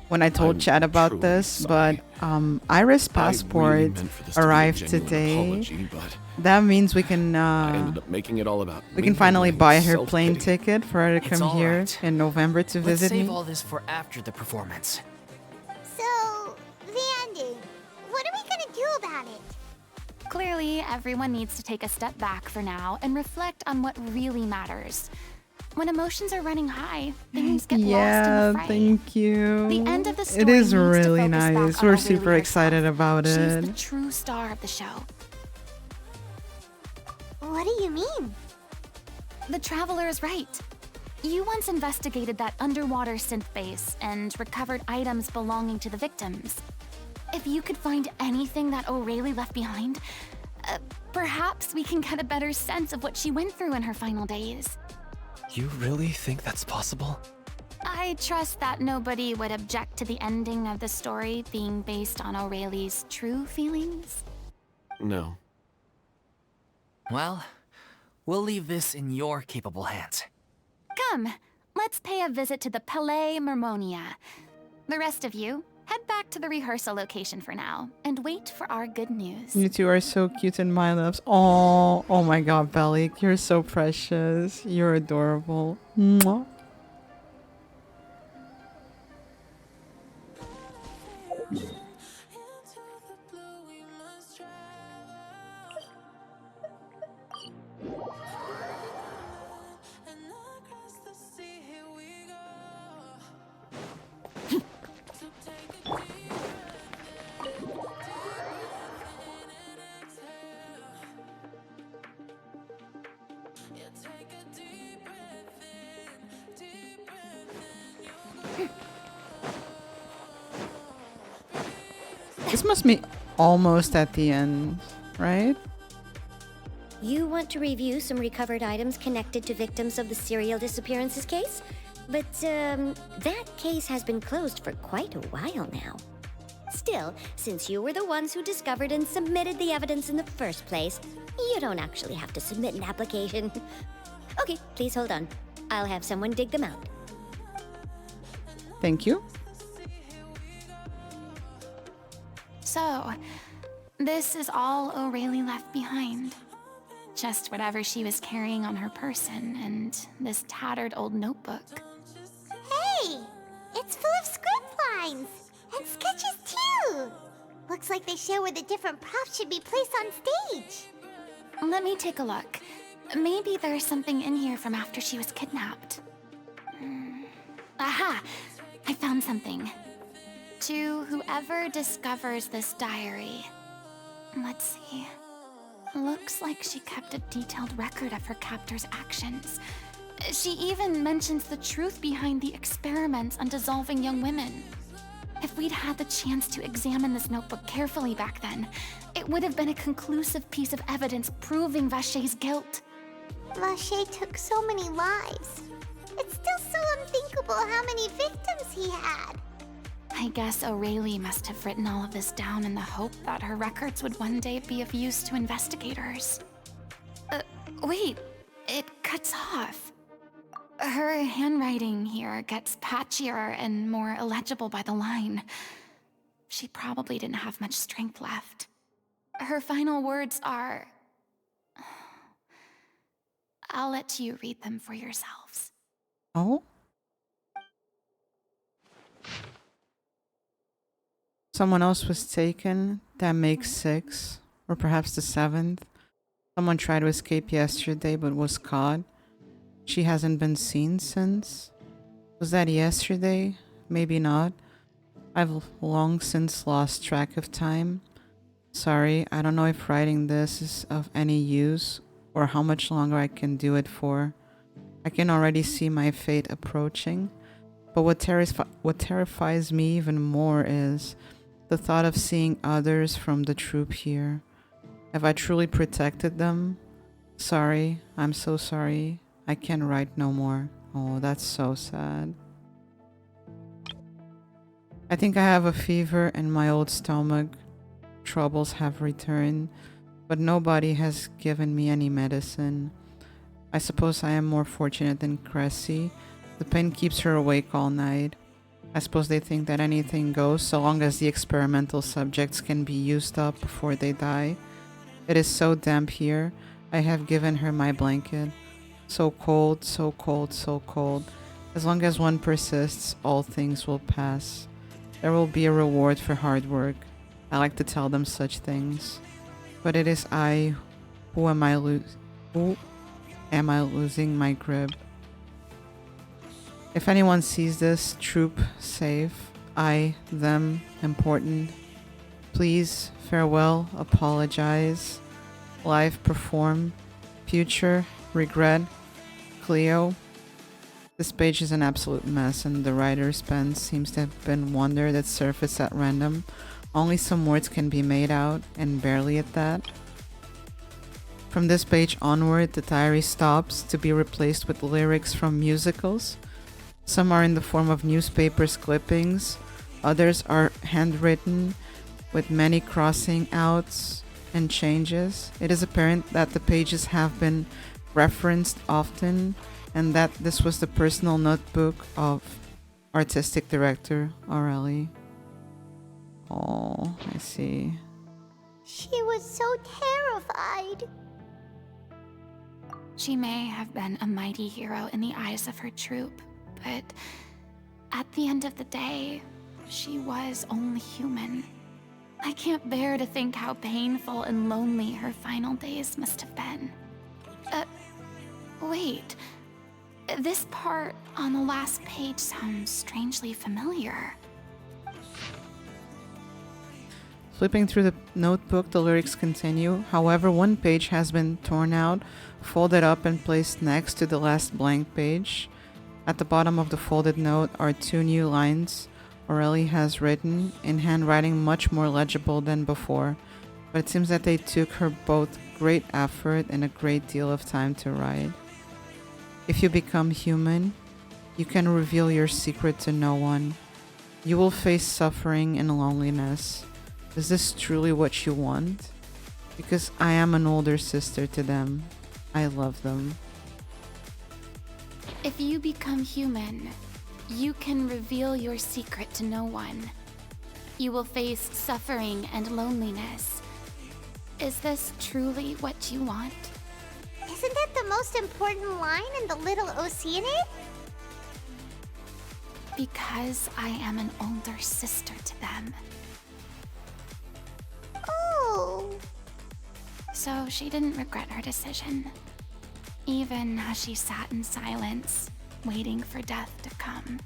when I told I'm Chad about truly this, sorry. but Iris' I really passport meant for this to be a arrived genuine today. apology, but That means we can I ended up making it all about we me can finally and buy her self-pity. plane ticket for her to It's come all here right. in November to Let's visit save me. all this for after the performance. So, the ending. What are we gonna do about it? Clearly, everyone needs to take a step back for now and reflect on what really matters. When emotions are running high, things get lost in Yeah, the fray. thank you. The end of the story It is needs to really focus back nice. on We're O'Reilly super excited herself. about She's it. the true star of the show. What do you mean? The Traveler is right. You once investigated that underwater synth base and recovered items belonging to the victims. If you could find anything that O'Reilly left behind, perhaps we can get a better sense of what she went through in her final days. You really think that's possible? I trust that nobody would object to the ending of the story being based on O'Reilly's true feelings. No. Well, we'll leave this in your capable hands. Come, let's pay a visit to the Palais Mermonia. The rest of you, head back to the rehearsal location for now and wait for our good news. You two are so cute in my lips. Oh my god, Belly, you're so precious. You're adorable. Mwah. This must be almost at the end, right? You want to review some recovered items connected to victims of the serial disappearances case? But, that case has been closed for quite a while now. Still, since you were the ones who discovered and submitted the evidence in the first place, you don't actually have to submit an application. Okay, please hold on. I'll have someone dig them out. Thank you. So, this is all O'Reilly left behind. Just whatever she was carrying on her person and this tattered old notebook. Hey! It's full of script lines! And sketches too! Looks like they show where the different props should be placed on stage. Let me take a look. Maybe there's something in here from after she was kidnapped. Aha! I found something. To whoever discovers this diary. Let's see. Looks like she kept a detailed record of her captor's actions. She even mentions the truth behind the experiments on dissolving young women. If we'd had the chance to examine this notebook carefully back then, it would have been a conclusive piece of evidence proving Vachey's guilt. Vachey took so many lives. It's still so unthinkable how many victims he had. I guess O'Reilly must have written all of this down in the hope that her records would one day be of use to investigators. Wait, it cuts off. Her handwriting here gets patchier and more illegible by the line. She probably didn't have much strength left. Her final words are... I'll let you read them for yourselves. Oh? Someone else was taken. That makes 6. Or perhaps the 7th. Someone tried to escape yesterday but was caught. She hasn't been seen since. Was that yesterday? Maybe not. I've long since lost track of time. Sorry, I don't know if writing this is of any use or how much longer I can do it for. I can already see my fate approaching. But what terrifies me even more is the thought of seeing others from the troop here. Have I truly protected them? Sorry, I'm so sorry. I can't write no more. Oh, that's so sad. I think I have a fever and my old stomach troubles have returned, but nobody has given me any medicine. I suppose I am more fortunate than Cressy. The pain keeps her awake all night. I suppose they think that anything goes so long as the experimental subjects can be used up before they die. It is so damp here. I have given her my blanket. So cold, so cold, so cold. As long as one persists, all things will pass. There will be a reward for hard work. I like to tell them such things. But it is I who am I losing my grip. If anyone sees this, troop, safe, I, them, important. Please, farewell, apologize. Life, perform. Future, regret. Cleo. This page is an absolute mess and the writer's pen seems to have been wonder that surfaced at random. Only some words can be made out, and barely at that. From this page onward, the diary stops to be replaced with lyrics from musicals. Some are in the form of newspapers clippings, others are handwritten with many crossing outs and changes. It is apparent that the pages have been referenced often and that this was the personal notebook of artistic director O'Reilly. Oh, I see. She was so terrified. She may have been a mighty hero in the eyes of her troop, but at the end of the day, she was only human. I can't bear to think how painful and lonely her final days must have been. Wait. This part on the last page sounds strangely familiar. Flipping through the notebook, the lyrics continue. However, one page has been torn out, folded up and placed next to the last blank page. At the bottom of the folded note are 2 new lines. Aurelie has written, in handwriting much more legible than before, but it seems that they took her both great effort and a great deal of time to write. If you become human, you can reveal your secret to no one. You will face suffering and loneliness. Is this truly what you want? Because I am an older sister to them. I love them. If you become human, you can reveal your secret to no one. You will face suffering and loneliness. Is this truly what you want? Isn't that the most important line in the Little Oceanid? Because I am an older sister to them. Oh. So she didn't regret her decision, even as she sat in silence, waiting for death to come.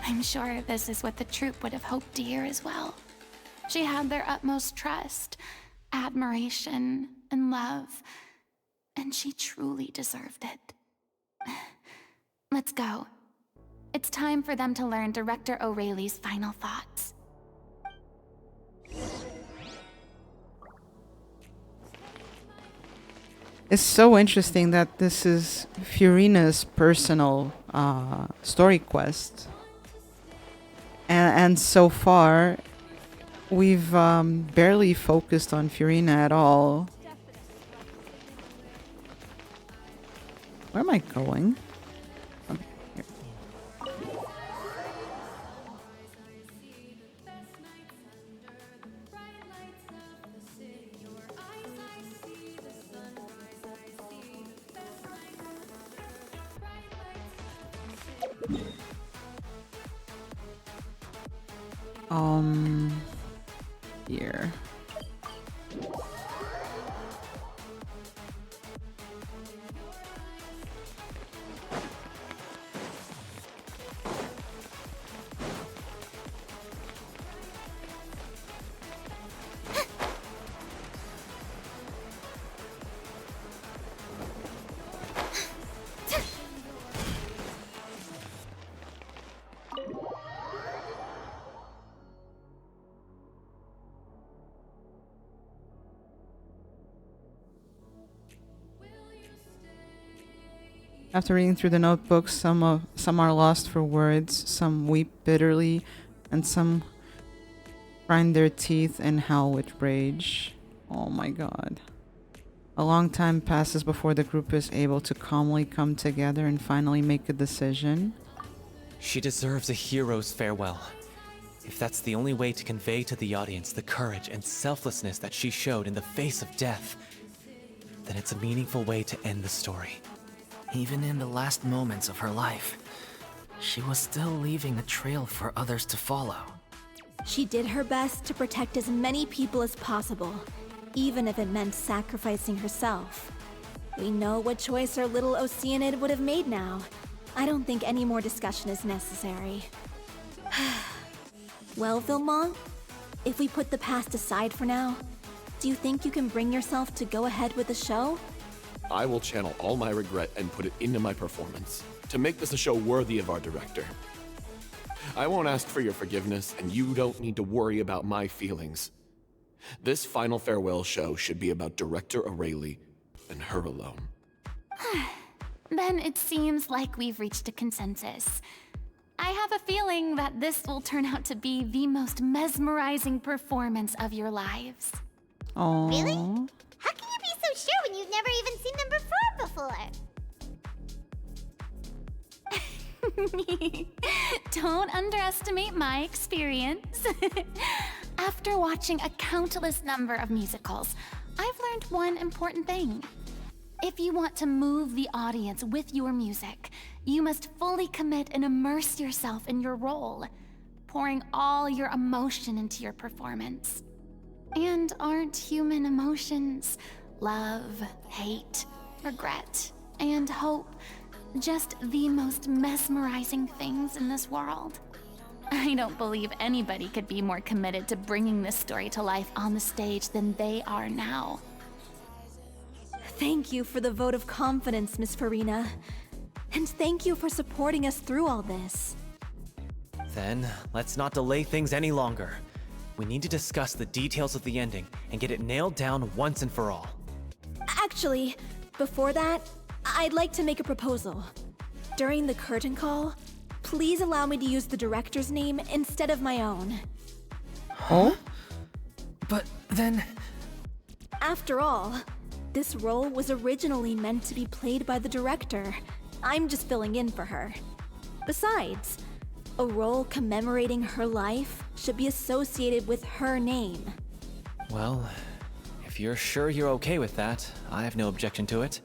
I'm sure this is what the troupe would have hoped to hear as well. She had their utmost trust, admiration, and love, and she truly deserved it. Let's go. It's time for them to learn Director O'Reilly's final thoughts. It's so interesting that this is Furina's personal story quest. And so far, we've barely focused on Furina at all. Where am I going? Okay, here. Here. After reading through the notebooks, some are lost for words, some weep bitterly, and some grind their teeth and howl with rage. Oh my god. A long time passes before the group is able to calmly come together and finally make a decision. She deserves a hero's farewell. If that's the only way to convey to the audience the courage and selflessness that she showed in the face of death, then it's a meaningful way to end the story. Even in the last moments of her life, she was still leaving a trail for others to follow. She did her best to protect as many people as possible, even if it meant sacrificing herself. We know what choice our little Oceanid would have made now. I don't think any more discussion is necessary. Well, Vilmont, if we put the past aside for now, do you think you can bring yourself to go ahead with the show? I will channel all my regret and put it into my performance to make this a show worthy of our director. I won't ask for your forgiveness, and you don't need to worry about my feelings. This final farewell show should be about Director O'Reilly and her alone. Then it seems like we've reached a consensus. I have a feeling that this will turn out to be the most mesmerizing performance of your lives. Aww. Really? How can you be so sure when you've never even seen them perform before? Don't underestimate my experience. After watching a countless number of musicals, I've learned one important thing. If you want to move the audience with your music, you must fully commit and immerse yourself in your role, pouring all your emotion into your performance. And aren't human emotions, love, hate, regret, and hope, just the most mesmerizing things in this world? I don't believe anybody could be more committed to bringing this story to life on the stage than they are now. Thank you for the vote of confidence, Miss Farina. And thank you for supporting us through all this. Then, let's not delay things any longer. We need to discuss the details of the ending and get it nailed down once and for all. Actually, before that, I'd like to make a proposal. During the curtain call, please allow me to use the director's name instead of my own. Oh? But then... After all, this role was originally meant to be played by the director. I'm just filling in for her. Besides, a role commemorating her life should be associated with her name. Well, if you're sure you're okay with that, I have no objection to it.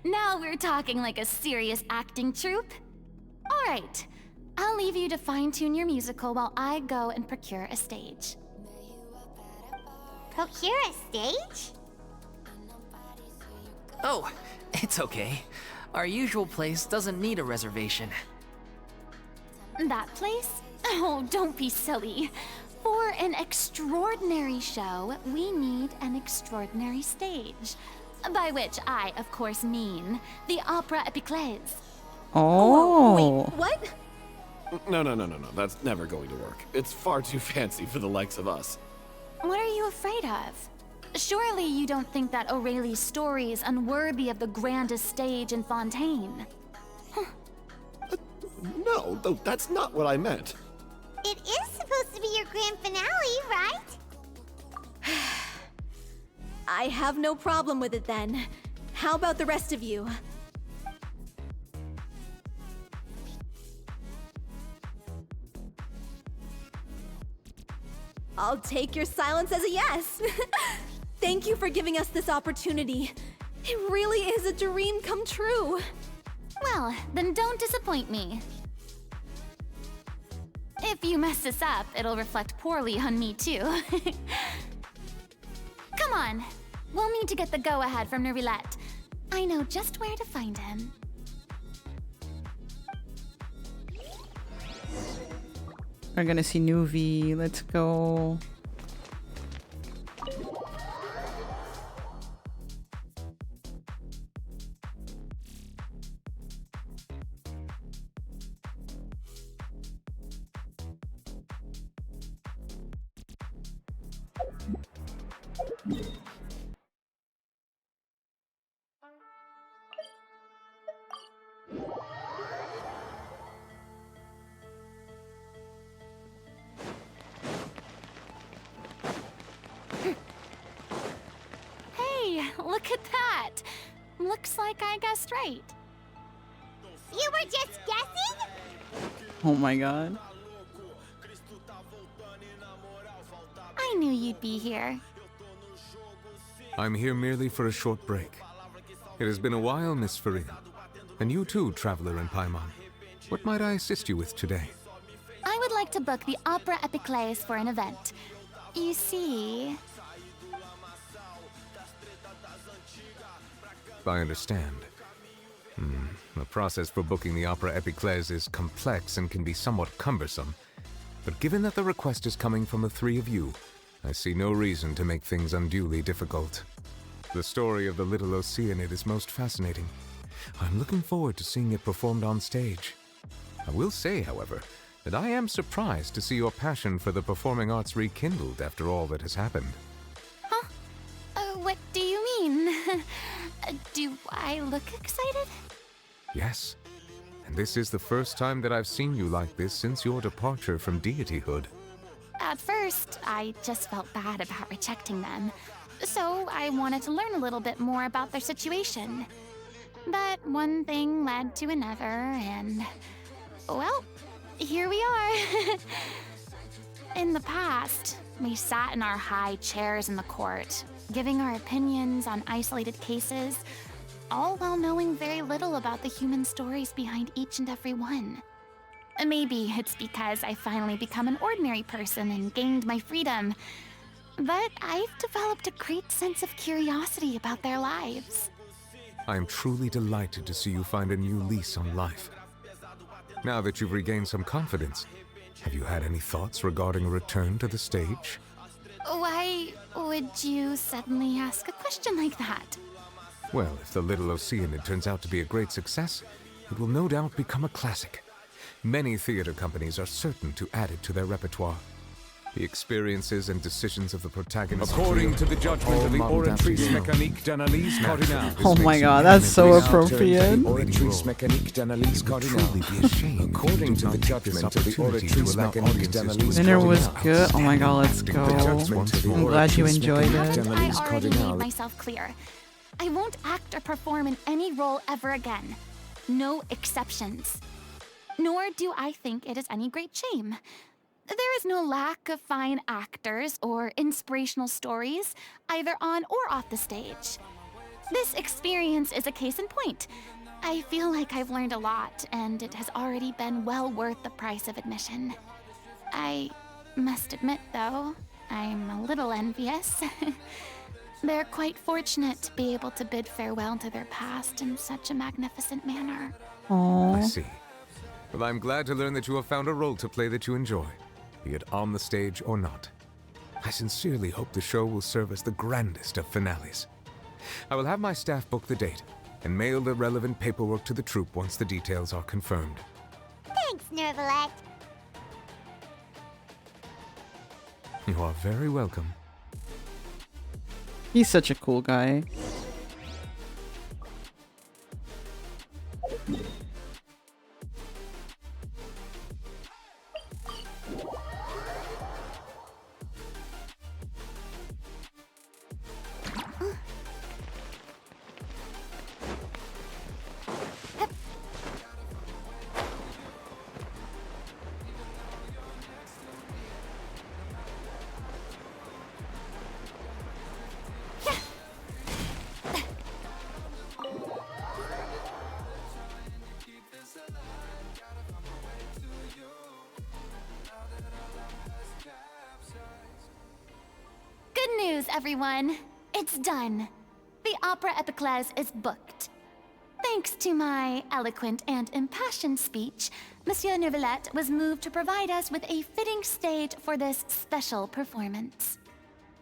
Now we're talking like a serious acting troupe. All right, I'll leave you to fine-tune your musical while I go and procure a stage. Procure a stage? Oh, it's okay. Our usual place doesn't need a reservation. That place? Oh, don't be silly. For an extraordinary show, we need an extraordinary stage. By which I, of course, mean the Opera Epiclese. Oh. Wait, what? No. That's never going to work. It's far too fancy for the likes of us. What are you afraid of? Surely you don't think that Aurelie's story is unworthy of the grandest stage in Fontaine? No, that's not what I meant. It is supposed to be your grand finale, right? I have no problem with it then. How about the rest of you? I'll take your silence as a yes. Thank you for giving us this opportunity. It really is a dream come true. Well, then don't disappoint me. If you mess this up, it'll reflect poorly on me too. Come on. We'll need to get the go-ahead from Nerilette. I know just where to find him. We're gonna see Nuvi. Let's go. Hey, look at that! Looks like I guessed right. You were just guessing? Oh my god. I knew you'd be here. I'm here merely for a short break. It has been a while, Miss Farina. And you too, traveler in Paimon. What might I assist you with today? I would like to book the Opera Epiclese for an event. You see... I understand. The process for booking the Opera Epiclese is complex and can be somewhat cumbersome. But given that the request is coming from the three of you, I see no reason to make things unduly difficult. The story of the little Oceanid is most fascinating. I'm looking forward to seeing it performed on stage. I will say, however, that I am surprised to see your passion for the performing arts rekindled after all that has happened. Huh? What do you mean? Do I look excited? Yes, and this is the first time that I've seen you like this since your departure from deityhood. At first, I just felt bad about rejecting them. So I wanted to learn a little bit more about their situation. But one thing led to another, and... well, here we are. In the past, we sat in our high chairs in the court, giving our opinions on isolated cases, all while knowing very little about the human stories behind each and every one. Maybe it's because I finally become an ordinary person and gained my freedom, but I've developed a great sense of curiosity about their lives. I am truly delighted to see you find a new lease on life. Now that you've regained some confidence, have you had any thoughts regarding a return to the stage? Why would you suddenly ask a question like that? Well, if the Little Oceanid turns out to be a great success, it will no doubt become a classic. Many theater companies are certain to add it to their repertoire. The experiences and decisions of the protagonists. According to the judgment of the Oratrice Mécanique d'Analyse Cardinale. Oh my god, that's so appropriate. Oratrice Mécanique d'Analyse Cardinale. According to the judgment of the Oratrice Mécanique d'Analyse Dinner was good. Oh my god, let's go. I'm glad you enjoyed it. I already made myself clear. I won't act or perform in any role ever again. No exceptions. Nor do I think it is any great shame. There is no lack of fine actors or inspirational stories, either on or off the stage. This experience is a case in point. I feel like I've learned a lot, and it has already been well worth the price of admission. I must admit, though, I'm a little envious. They're quite fortunate to be able to bid farewell to their past in such a magnificent manner. I see. Well, I'm glad to learn that you have found a role to play that you enjoy, be it on the stage or not. I sincerely hope the show will serve as the grandest of finales. I will have my staff book the date and mail the relevant paperwork to the troupe once the details are confirmed. Thanks, Nervalette. You are very welcome. He's such a cool guy. Good news, everyone. It's done. The Opera Epiclese is booked. Thanks to my eloquent and impassioned speech, Monsieur Nervalette was moved to provide us with a fitting stage for this special performance.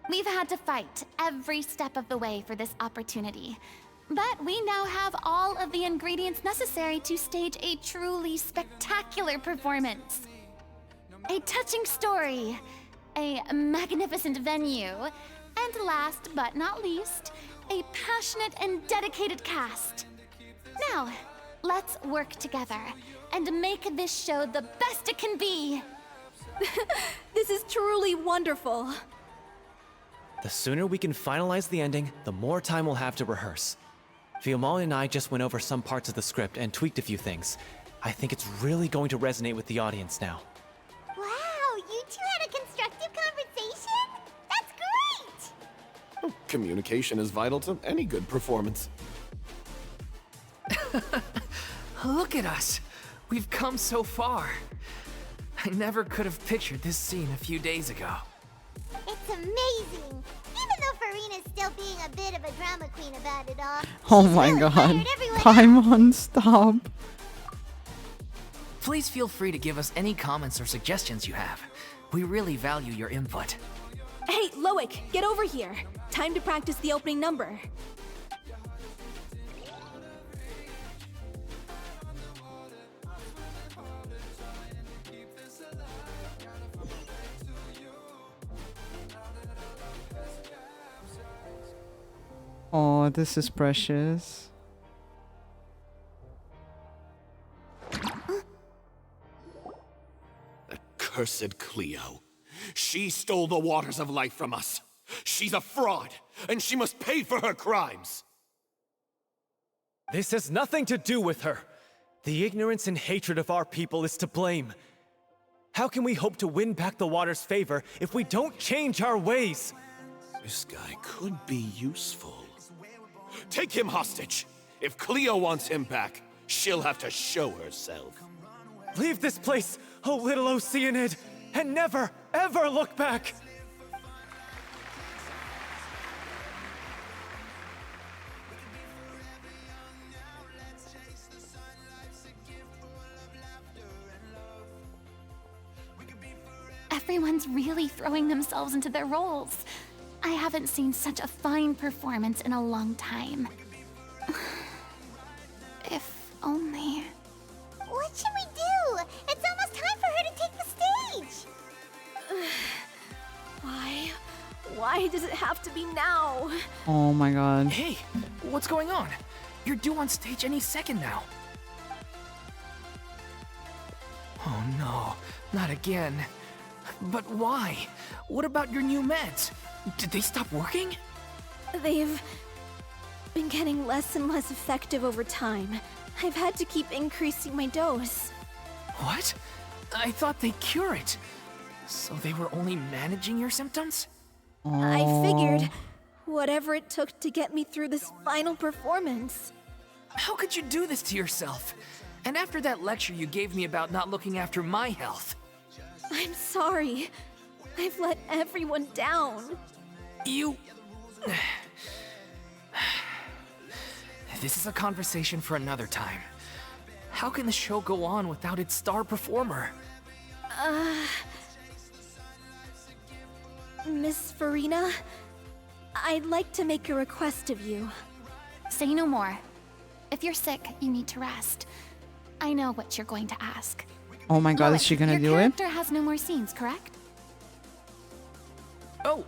We've had to fight every step of the way for this opportunity, but we now have all of the ingredients necessary to stage a truly spectacular performance. A touching story, a magnificent venue, and last but not least, a passionate and dedicated cast. Now, let's work together and make this show the best it can be. This is truly wonderful. The sooner we can finalize the ending, the more time we'll have to rehearse. Fiamma and I just went over some parts of the script and tweaked a few things. I think it's really going to resonate with the audience now. Wow, you two had a constructive conversation? That's great! Communication is vital to any good performance. Look at us. We've come so far. I never could have pictured this scene a few days ago. It's amazing! Even though Farina's still being a bit of a drama queen about it all. Oh my god. Paimon, stop. Please feel free to give us any comments or suggestions you have. We really value your input. Hey, Loic, get over here. Time to practice the opening number. Oh, this is precious. Accursed Cleo. She stole the waters of life from us. She's a fraud, and she must pay for her crimes. This has nothing to do with her. The ignorance and hatred of our people is to blame. How can we hope to win back the water's favor if we don't change our ways? This guy could be useful. Take him hostage. If Cleo wants him back, she'll have to show herself. Leave this place, oh little Oceanid, and never, ever look back! Everyone's really throwing themselves into their roles. I haven't seen such a fine performance in a long time. Why does it have to be now? Oh my god. Hey, what's going on? You're due on stage any second now. Oh no, not again. But why? What about your new meds? Did they stop working? They've been getting less and less effective over time. I've had to keep increasing my dose. What? I thought they cure it. So they were only managing your symptoms? I figured whatever it took to get me through this final performance. How could you do this to yourself? And after that lecture you gave me about not looking after my health. I'm sorry. I've let everyone down. You... This is a conversation for another time. How can the show go on without its star performer? Miss Farina, I'd like to make a request of you. Say no more. If you're sick, you need to rest. I know what you're going to ask. Oh my god, is she gonna do Your it? character has no more scenes, correct? Oh,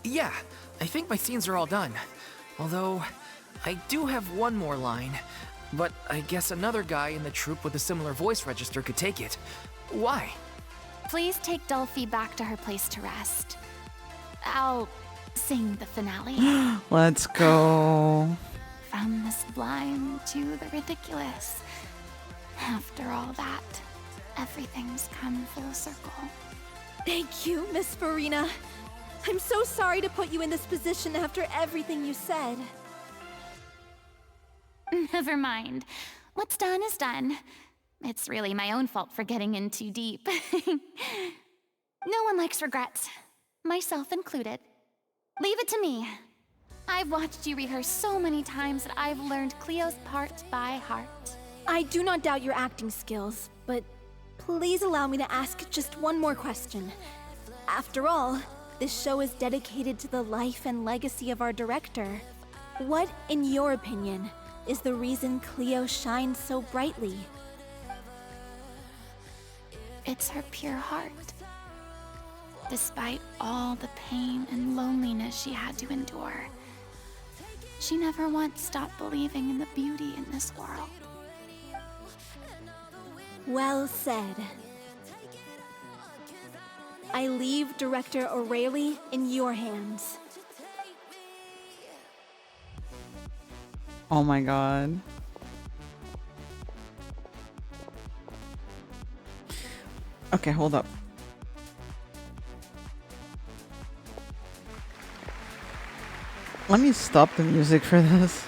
yeah. I think my scenes are all done. Although, I do have one more line. But I guess another guy in the troupe with a similar voice register could take it. Why? Please take Delphi back to her place to rest. I'll sing the finale. Let's go. From the sublime to the ridiculous. After all that, everything's come full circle. Thank you, Miss Farina. I'm so sorry to put you in this position after everything you said. Never mind. What's done is done. It's really my own fault for getting in too deep. No one likes regrets, myself included. Leave it to me. I've watched you rehearse so many times that I've learned Cleo's part by heart. I do not doubt your acting skills, but please allow me to ask just one more question. After all, this show is dedicated to the life and legacy of our director. What, in your opinion, is the reason Cleo shines so brightly? It's her pure heart. Despite all the pain and loneliness she had to endure, she never once stopped believing in the beauty in this world. Well said. I leave Director O'Reilly in your hands. Oh my god. Okay, hold up. Let me stop the music for this.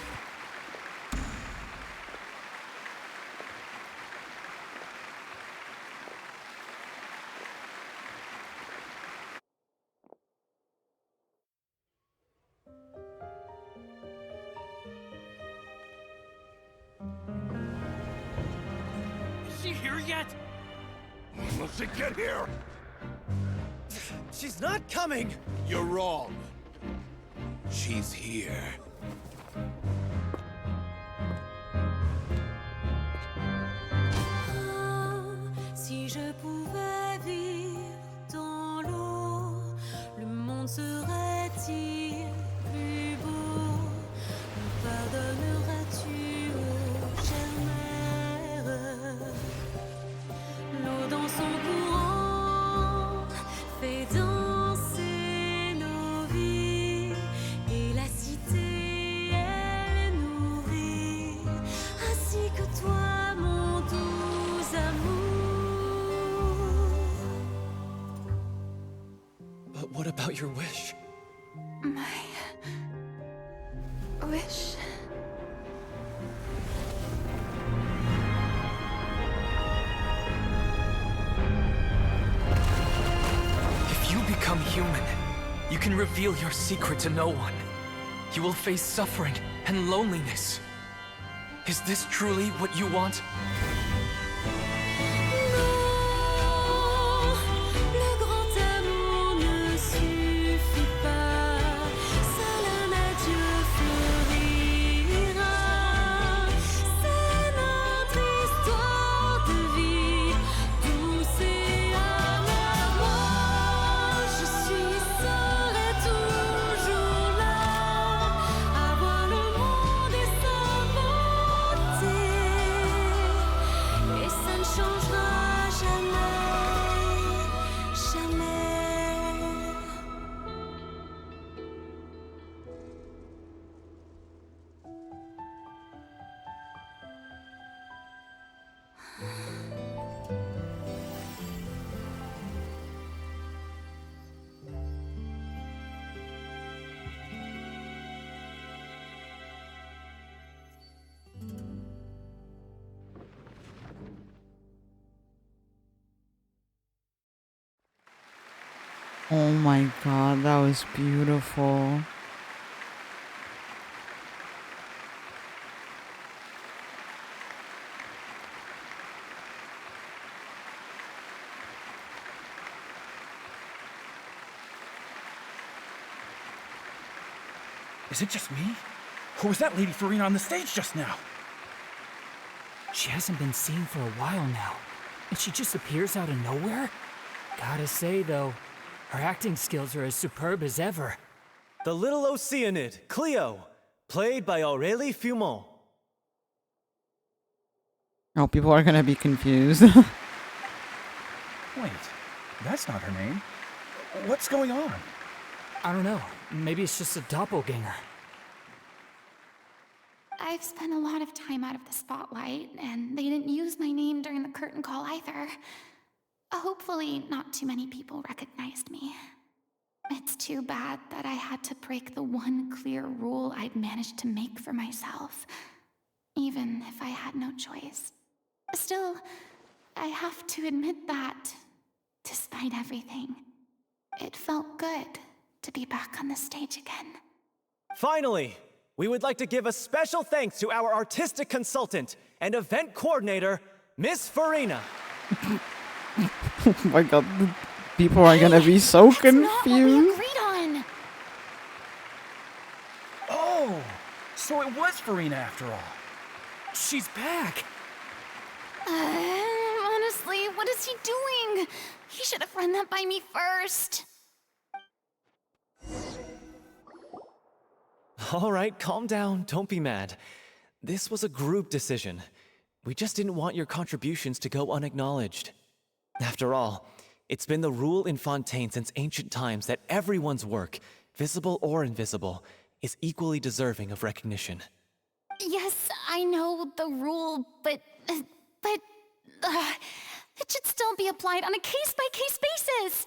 Is she here yet? Will she get here? She's not coming! You're wrong. She's here. Si je pouvais vivre dans l'eau, le monde serait-il plus beau? Me pardonneras-tu, ô chère mère? L'eau dans son courant fait danser nos vies, et la cité elle nourrit, ainsi que toi, mon doux amour. But what about your wish? My wish. If you become human, you can reveal your secret to no one. You will face suffering and loneliness. Is this truly what you want? Le grand amour ne suffit pas, seul un adieu fleurira. C'est notre histoire de vie, douce et amère. Moi, je suis seule et Oh my god, that was beautiful. Is it just me? Or was that Lady Farina on the stage just now? She hasn't been seen for a while now, and she just appears out of nowhere? Gotta say, though, her acting skills are as superb as ever. The little Oceanid, Cleo, played by Aurélie Fumont. Oh, people are gonna be confused. Wait, that's not her name. What's going on? I don't know. Maybe it's just a doppelganger. I've spent a lot of time out of the spotlight, and they didn't use my name during the curtain call either. Hopefully, not too many people recognized me. It's too bad that I had to break the one clear rule I'd managed to make for myself, even if I had no choice. Still, I have to admit that, despite everything, it felt good to be back on the stage again. Finally, we would like to give a special thanks to our artistic consultant and event coordinator, Miss Farina. Oh my god, people are gonna be so confused. Not what we agreed on. Oh, so it was Farina after all. She's back. Honestly, what is he doing? He should have run that by me first. All right, calm down. Don't be mad. This was a group decision. We just didn't want your contributions to go unacknowledged. After all, it's been the rule in Fontaine since ancient times that everyone's work, visible or invisible, is equally deserving of recognition. Yes, I know the rule, but it should still be applied on a case-by-case basis.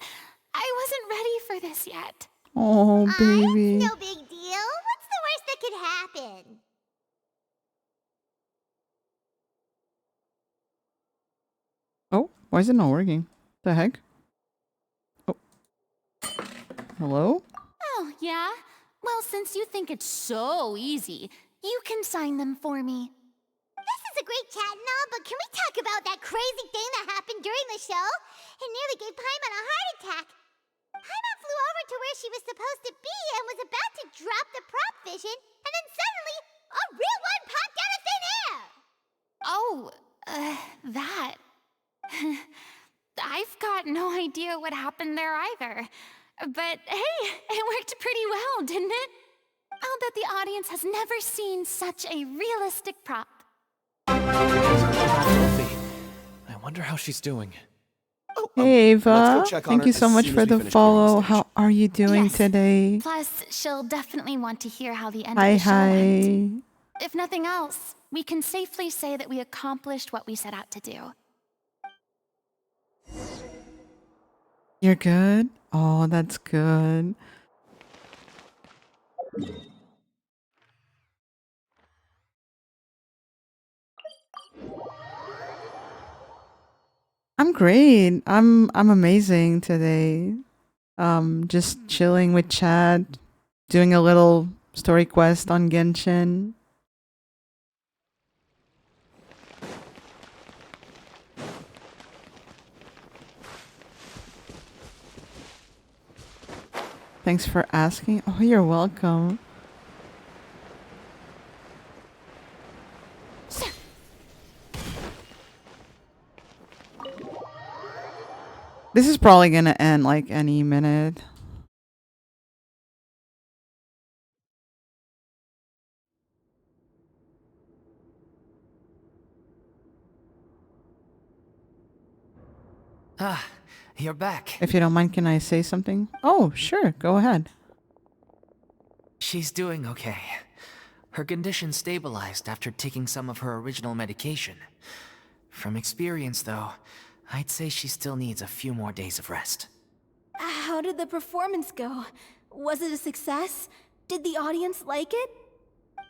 I wasn't ready for this yet. Oh, baby. No big deal. What's the worst that could happen? Oh, why is it not working? The heck? Oh. Hello? Oh, yeah? Well, since you think it's so easy, you can sign them for me. This is a great chat and all, but can we talk about that crazy thing that happened during the show? It nearly gave Paimon a heart attack. Paimon flew over to where she was supposed to be and was about to drop the prop vision, and then suddenly, a real one popped out of thin air! Oh, that. I've got no idea what happened there either. But hey, it worked pretty well, didn't it? I'll bet the audience has never seen such a realistic prop. Sophie, I wonder how she's doing. Hey, Ava. let's go check on Thank her you as so much soon for as we the finish follow. clearing How are you doing Yes. today? Plus, she'll definitely want to hear how the end Hi, of the show went. hi. If nothing else, we can safely say that we accomplished what we set out to do. You're good? Oh, that's good. I'm great. I'm amazing today. Just chilling with Chad, doing a little story quest on Genshin. Thanks for asking. Oh, you're welcome. This is probably gonna end like any minute. Ah, you're back. If you don't mind, can I say something? Oh, sure. Go ahead. She's doing okay. Her condition stabilized after taking some of her original medication. From experience, though, I'd say she still needs a few more days of rest. How did the performance go? Was it a success? Did the audience like it?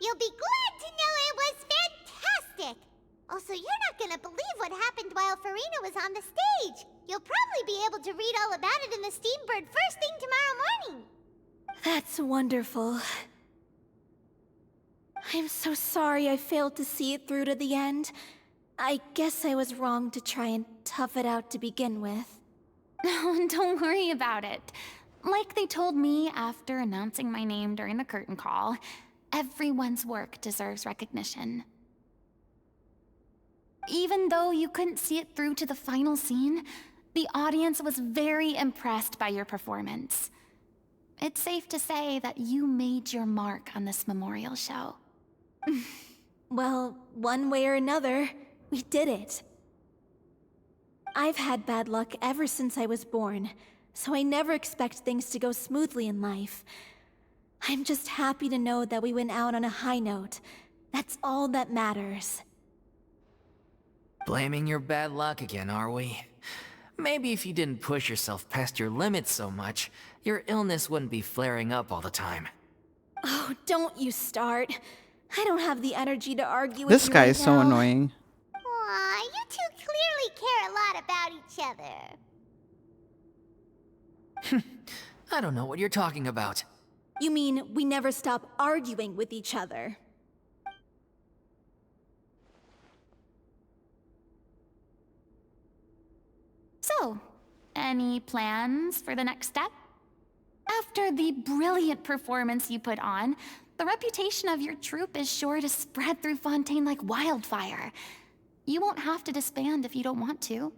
You'll be glad to know it was fantastic! Also, you're not gonna believe what happened while Farina was on the stage. You'll probably be able to read all about it in the Steambird first thing tomorrow morning. That's wonderful. I'm so sorry I failed to see it through to the end. I guess I was wrong to try and tough it out to begin with. Oh, don't worry about it. Like they told me after announcing my name during the curtain call, everyone's work deserves recognition. Even though you couldn't see it through to the final scene, the audience was very impressed by your performance. It's safe to say that you made your mark on this memorial show. Well, one way or another, we did it. I've had bad luck ever since I was born, so I never expect things to go smoothly in life. I'm just happy to know that we went out on a high note. That's all that matters. Blaming your bad luck again, are we? Maybe if you didn't push yourself past your limits so much, your illness wouldn't be flaring up all the time. Oh, don't you start. I don't have the energy to argue with This you guy right is so now. annoying. Aw, you two clearly care a lot about each other. I don't know what you're talking about. You mean we never stop arguing with each other? So, any plans for the next step? After the brilliant performance you put on, the reputation of your troupe is sure to spread through Fontaine like wildfire. You won't have to disband if you don't want to.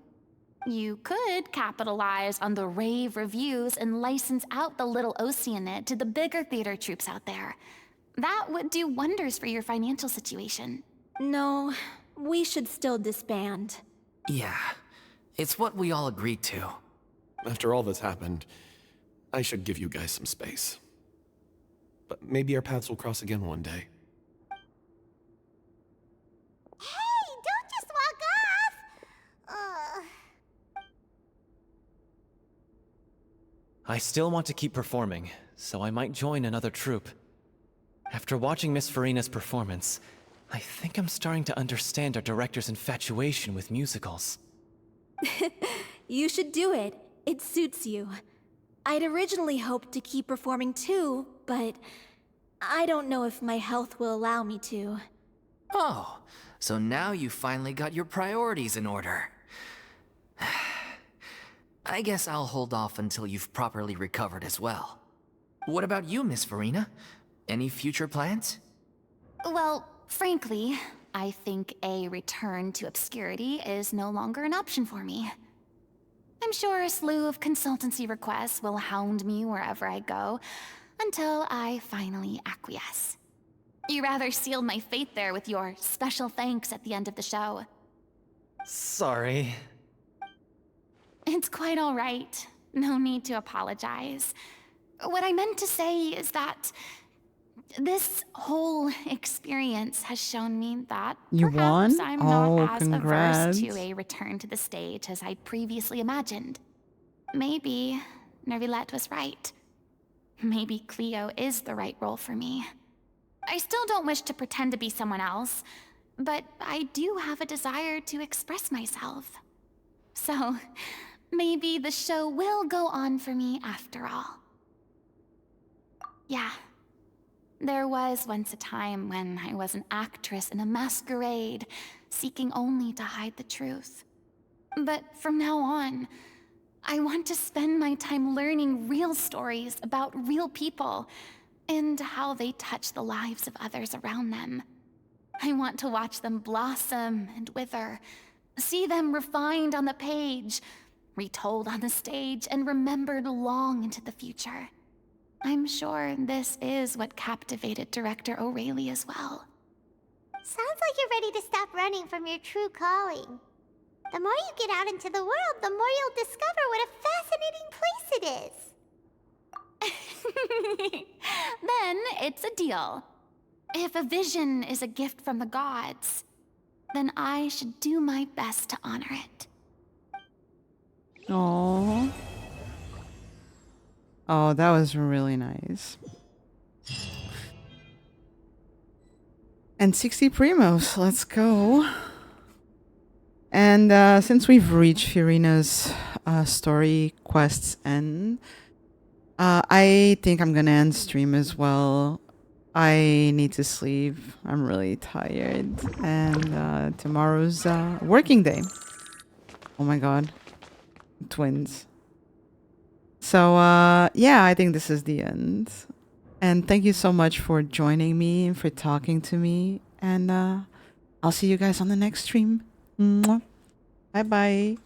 You could capitalize on the rave reviews and license out the Little Oceanid to the bigger theater troupes out there. That would do wonders for your financial situation. No, we should still disband. Yeah, it's what we all agreed to. After all that's happened, I should give you guys some space. But maybe our paths will cross again one day. Hey, don't just walk off! I still want to keep performing, so I might join another troupe. After watching Miss Farina's performance, I think I'm starting to understand our director's infatuation with musicals. You should do it. It suits you. I'd originally hoped to keep performing too, but I don't know if my health will allow me to. Oh, so now you finally got your priorities in order. I guess I'll hold off until you've properly recovered as well. What about you, Miss Farina? Any future plans? Well, frankly, I think a return to obscurity is no longer an option for me. I'm sure a slew of consultancy requests will hound me wherever I go, until I finally acquiesce. You rather sealed my fate there with your special thanks at the end of the show. Sorry. It's quite all right. No need to apologize. What I meant to say is that this whole experience has shown me that You perhaps won? I'm Oh, not as congrats. averse to a return to the stage as I'd previously imagined. Maybe Nervilette was right. Maybe Cleo is the right role for me. I still don't wish to pretend to be someone else, but I do have a desire to express myself. So, maybe the show will go on for me after all. Yeah. There was once a time when I was an actress in a masquerade, seeking only to hide the truth. But from now on, I want to spend my time learning real stories about real people and how they touch the lives of others around them. I want to watch them blossom and wither, see them refined on the page, retold on the stage, and remembered long into the future. I'm sure this is what captivated director O'Reilly as well. Sounds like you're ready to stop running from your true calling. The more you get out into the world, the more you'll discover what a fascinating place it is. Then it's a deal. If a vision is a gift from the gods, then I should do my best to honor it. Aww. Oh, that was really nice. And 60 primos. Let's go. And since we've reached Fiorina's story quests end, I think I'm gonna end stream as well. I need to sleep. I'm really tired. And tomorrow's working day. Oh my god. Twins. So yeah, I think this is the end. And thank you so much for joining me and for talking to me. And I'll see you guys on the next stream. Mwah. Bye bye.